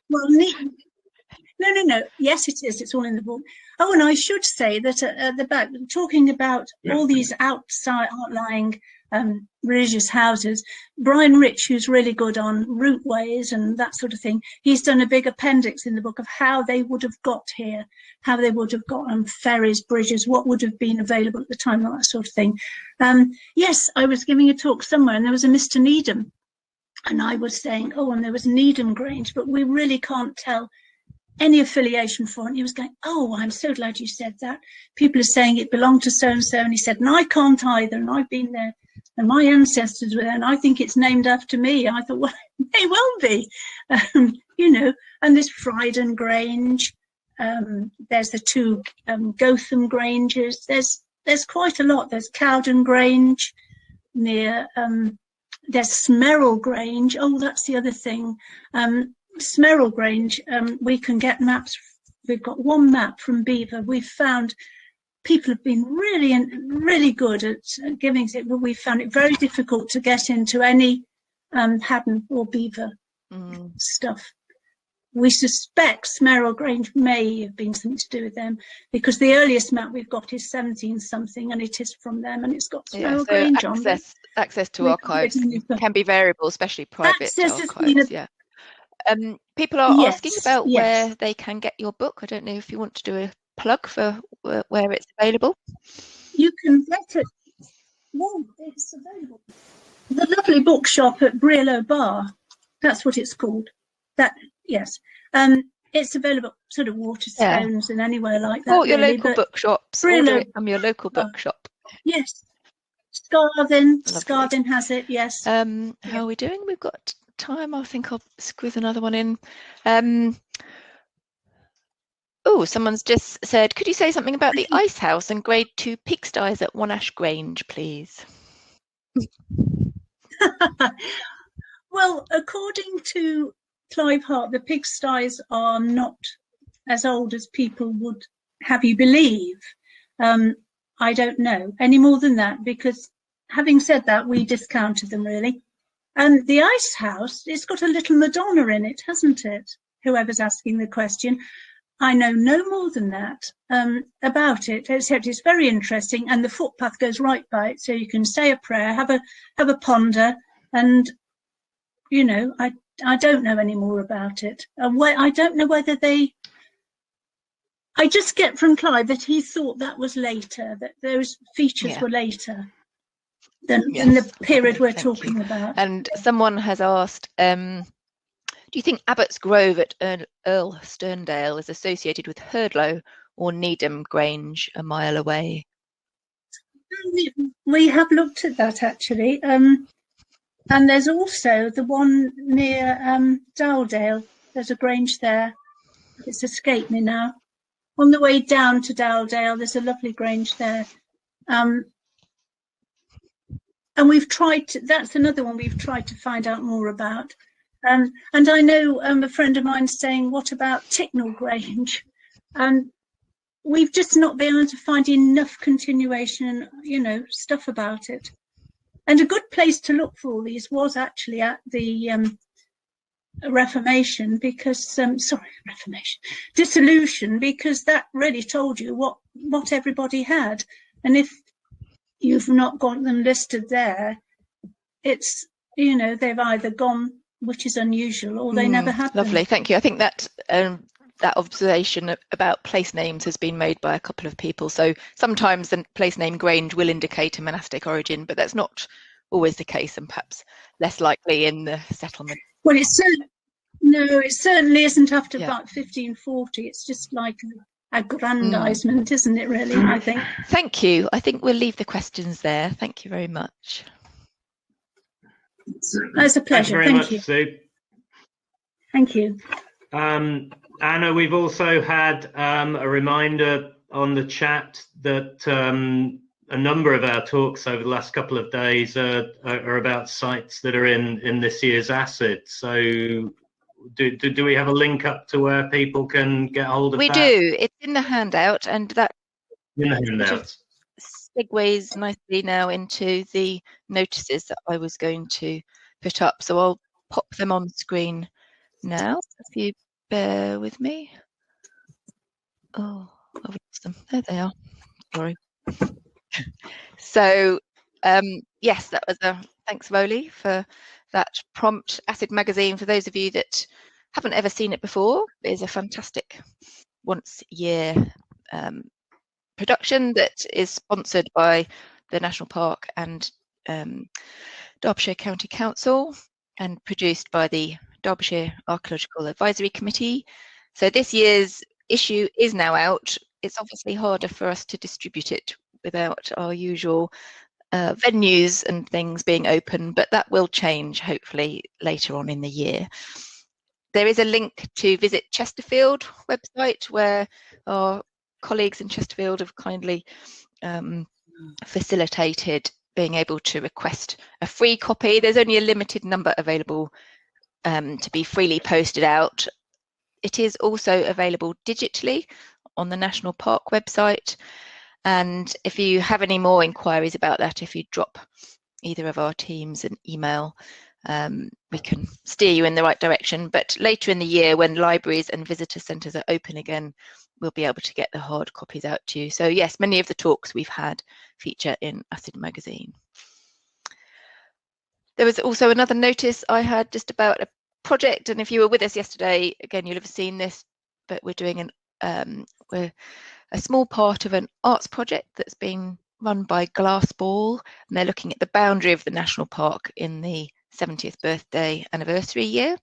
Well, no. Yes, it is. It's all in the book. Oh, and I should say that at the back, talking about all these outlying religious houses, Brian Rich, who's really good on routeways and that sort of thing, he's done a big appendix in the book of how they would have got here, how they would have got on ferries, bridges, what would have been available at the time, all that sort of thing. Yes, I was giving a talk somewhere and there was a Mr. Needham, and I was saying, oh, and there was Needham Grange, but we really can't tell any affiliation for it. And he was going, oh, I'm so glad you said that. People are saying it belonged to so-and-so. And he said, and I can't either. And I've been there and my ancestors were there. And I think it's named after me. I thought, well, it may well be, you know, and there's Frydon Grange. There's the 2 Gotham Granges. There's quite a lot. There's Cowden Grange near, there's Smerrill Grange. Oh, that's the other thing. Smerrill Grange, we can get maps. We've got one map from Beaver. We've found people have been really good at giving it, but we found it very difficult to get into any Haddon or Beaver stuff. We suspect Smerrill Grange may have been something to do with them, because the earliest map we've got is 17 something, and it is from them, and it's got Smerrill Grange on. Access to archives can be variable, especially private archives. People are asking about where they can get your book. I don't know if you want to do a plug for where it's available. You can get it. Well, it's available. The lovely bookshop at Briello Bar. That's what it's called. Yes. It's available sort of Waterstones and anywhere like that. Or your local bookshops. Order it from your local bookshop. Yes. Scarden has it. Yes. How are we doing? We've got time. I think I'll squeeze another one in. Oh, someone's just said, could you say something about the ice house and grade 2 pigsties at One Ash Grange, please? Well, according to Clive Hart, the pigsties are not as old as people would have you believe. I don't know any more than that, because having said that, we discounted them really. And the ice house, it's got a little Madonna in it, hasn't it? Whoever's asking the question. I know no more than that about it, except it's very interesting, and the footpath goes right by it, so you can say a prayer, have a ponder, and you know, I don't know any more about it. I don't know whether they. I just get from Clive that he thought that was later, that those features were later than the period we're talking about. And someone has asked, do you think Abbott's Grove at Earl Sterndale is associated with Herdlow or Needham Grange a mile away? We have looked at that actually. And there's also the one near Daldale. There's a grange there. It's escaped me now. On the way down to Daldale, there's a lovely grange there. And we've tried to, that's another one we've tried to find out more about. And I know a friend of mine saying, what about Ticknall Grange? And we've just not been able to find enough continuation, you know, stuff about it. And a good place to look for these was actually at the Reformation, because dissolution, because that really told you what everybody had. And if you've not got them listed there, it's, you know, they've either gone, which is unusual, or they never had Lovely, them. thank you. I think that that observation about place names has been made by a couple of people. So sometimes the place name Grange will indicate a monastic origin, but that's not always the case, and perhaps less likely in the settlement. Well, it certainly isn't after about 1540. It's just like aggrandizement, isn't it, really, I think? Thank you. I think we'll leave the questions there. Thank you very much. It's a pleasure. Thank you very much, Sue. Thank you. Anna, we've also had a reminder on the chat that a number of our talks over the last couple of days are about sites that are in this year's ACID. So do we have a link up to where people can get hold of that? We do. It's in the handout, and that in the handouts segues nicely now into the notices that I was going to put up. So I'll pop them on screen now, if you bear with me. Oh, I've lost them. There they are. Sorry. So yes, that was thanks Rowley for that prompt. ACID magazine, for those of you that haven't ever seen it before, is a fantastic once a year production that is sponsored by the National Park and Derbyshire County Council and produced by the Derbyshire Archaeological Advisory Committee. So this year's issue is now out. It's obviously harder for us to distribute it without our usual venues and things being open, but that will change hopefully later on in the year. There is a link to visit Chesterfield website, where our colleagues in Chesterfield have kindly facilitated being able to request a free copy. There's only a limited number available to be freely posted out. It is also available digitally on the National Park website. And if you have any more inquiries about that, if you drop either of our teams an email, we can steer you in the right direction. But later in the year, when libraries and visitor centres are open again, we'll be able to get the hard copies out to you. So yes, many of the talks we've had feature in ACID magazine. There was also another notice I had just about a project, and if you were with us yesterday, again, you'll have seen this, but we're doing we're a small part of an arts project that's been run by Glass Ball, and they're looking at the boundary of the national park in the 70th birthday anniversary year.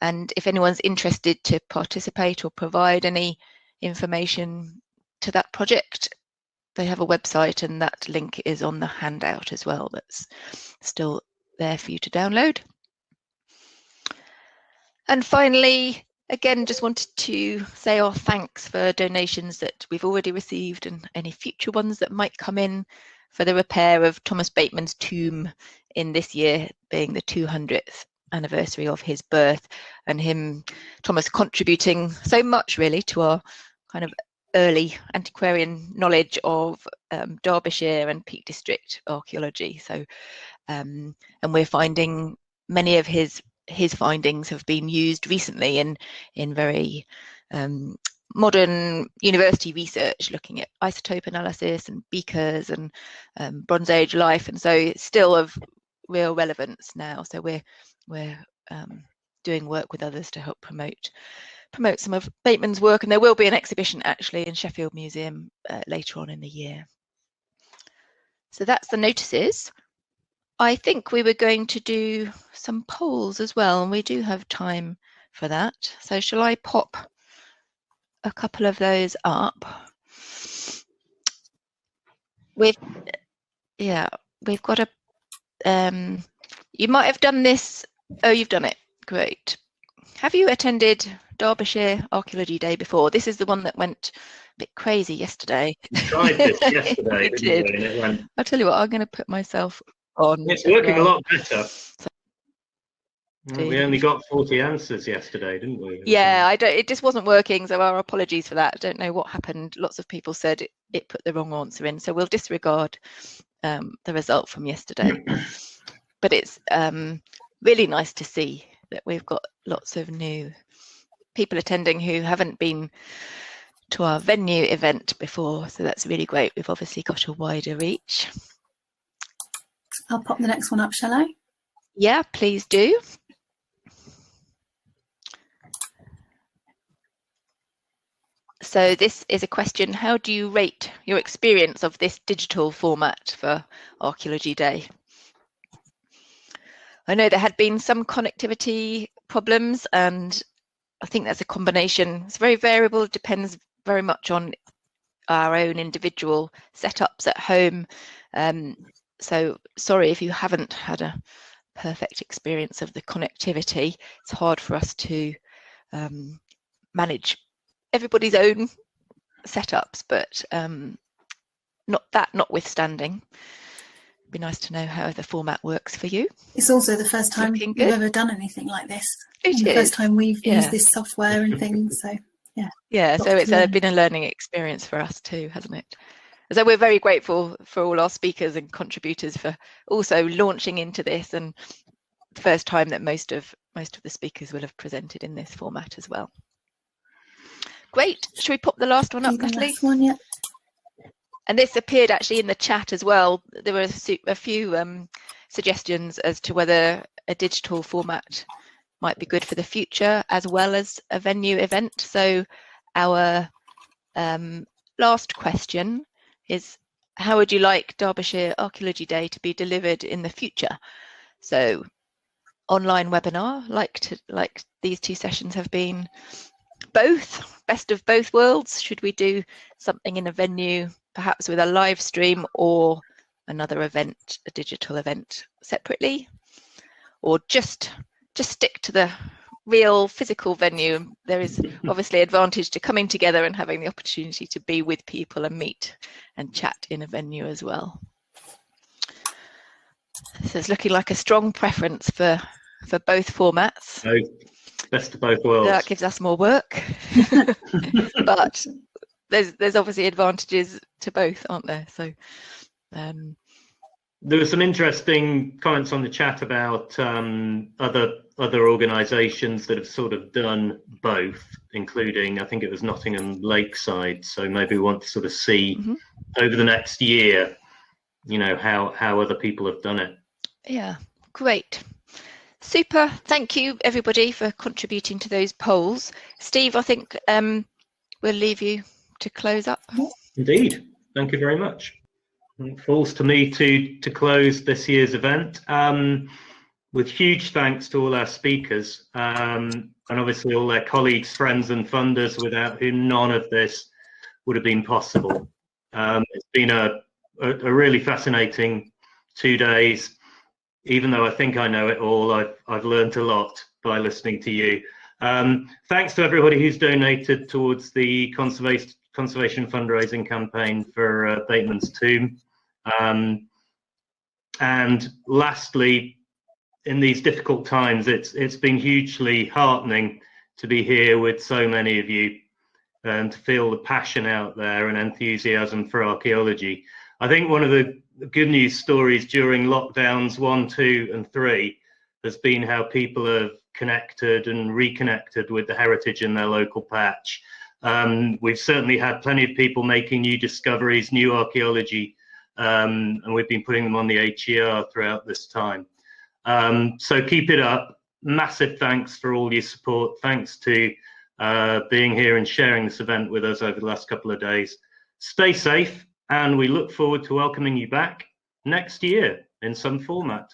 And if anyone's interested to participate or provide any information to that project, they have a website, and that link is on the handout as well. That's still there for you to download. And finally, again, just wanted to say our thanks for donations that we've already received and any future ones that might come in for the repair of Thomas Bateman's tomb in this year being the 200th anniversary of his birth, and Thomas contributing so much really to our kind of early antiquarian knowledge of Derbyshire and Peak District archaeology. So and we're finding many of his findings have been used recently in very modern university research, looking at isotope analysis and beakers and Bronze Age life, and so it's still of real relevance now. So we're doing work with others to help promote some of Bateman's work, and there will be an exhibition actually in Sheffield Museum later on in the year. So that's the notices. I think we were going to do some polls as well, and we do have time for that. So shall I pop a couple of those up? We've got a you might have done this. Oh, you've done it. Great. Have you attended Derbyshire Archaeology Day before? This is the one that went a bit crazy yesterday. We tried this yesterday, We did. And it went... I'll tell you what, I'm going to put myself on. It's working well. a lot better. We only got 40 answers yesterday, didn't we? Yeah, it just wasn't working, so our apologies for that. I don't know what happened. Lots of people said it put the wrong answer in, so we'll disregard the result from yesterday. But it's really nice to see that we've got lots of new people attending who haven't been to our venue event before, so that's really great. We've obviously got a wider reach. I'll pop the next one up, shall I? Yeah, please do. So this is a question: how do you rate your experience of this digital format for Archaeology Day? I know there had been some connectivity problems, and I think that's a combination. It's very variable, it depends very much on our own individual setups at home. So sorry if you haven't had a perfect experience of the connectivity. It's hard for us to manage everybody's own setups, but notwithstanding, it'd be nice to know how the format works for you. It's also the first time we've ever done anything like this. It's the first time we've used this software and things, so yeah. Yeah, so it's been a learning experience for us too, hasn't it? So we're very grateful for all our speakers and contributors for also launching into this, and the first time that most of the speakers will have presented in this format as well. Great. Should we pop the last one up, Natalie? Last one, yeah. And this appeared actually in the chat as well. There were a few suggestions as to whether a digital format might be good for the future as well as a venue event. So our last question is, how would you like Derbyshire Archaeology Day to be delivered in the future? So online webinar, like these two sessions have been, both, best of both worlds. Should we do something in a venue, perhaps with a live stream, or another event, a digital event separately, or just stick to the real physical venue? There is obviously advantage to coming together and having the opportunity to be with people and meet and chat in a venue as well. So it's looking like a strong preference for both formats. Best of both worlds. That gives us more work, but there's obviously advantages to both, aren't there? So there were some interesting comments on the chat about other organisations that have sort of done both, including, I think it was Nottingham Lakeside. So maybe we want to sort of see over the next year, you know, how other people have done it. Yeah, great. Super. Thank you, everybody, for contributing to those polls. Steve, I think we'll leave you to close up. Indeed. Thank you very much. It falls to me to close this year's event with huge thanks to all our speakers and obviously all their colleagues, friends and funders, without whom none of this would have been possible. It's been a really fascinating 2 days. Even though I think I know it all, I've learned a lot by listening to you. Thanks to everybody who's donated towards the conservation fundraising campaign for Bateman's tomb. And lastly, in these difficult times, it's been hugely heartening to be here with so many of you and to feel the passion out there and enthusiasm for archaeology. I think one of the good news stories during lockdowns 1, 2 and 3 has been how people have connected and reconnected with the heritage in their local patch. We've certainly had plenty of people making new discoveries, new archaeology, and we've been putting them on the HER throughout this time. So keep it up. Massive thanks for all your support. Thanks to being here and sharing this event with us over the last couple of days. Stay safe, and we look forward to welcoming you back next year in some format.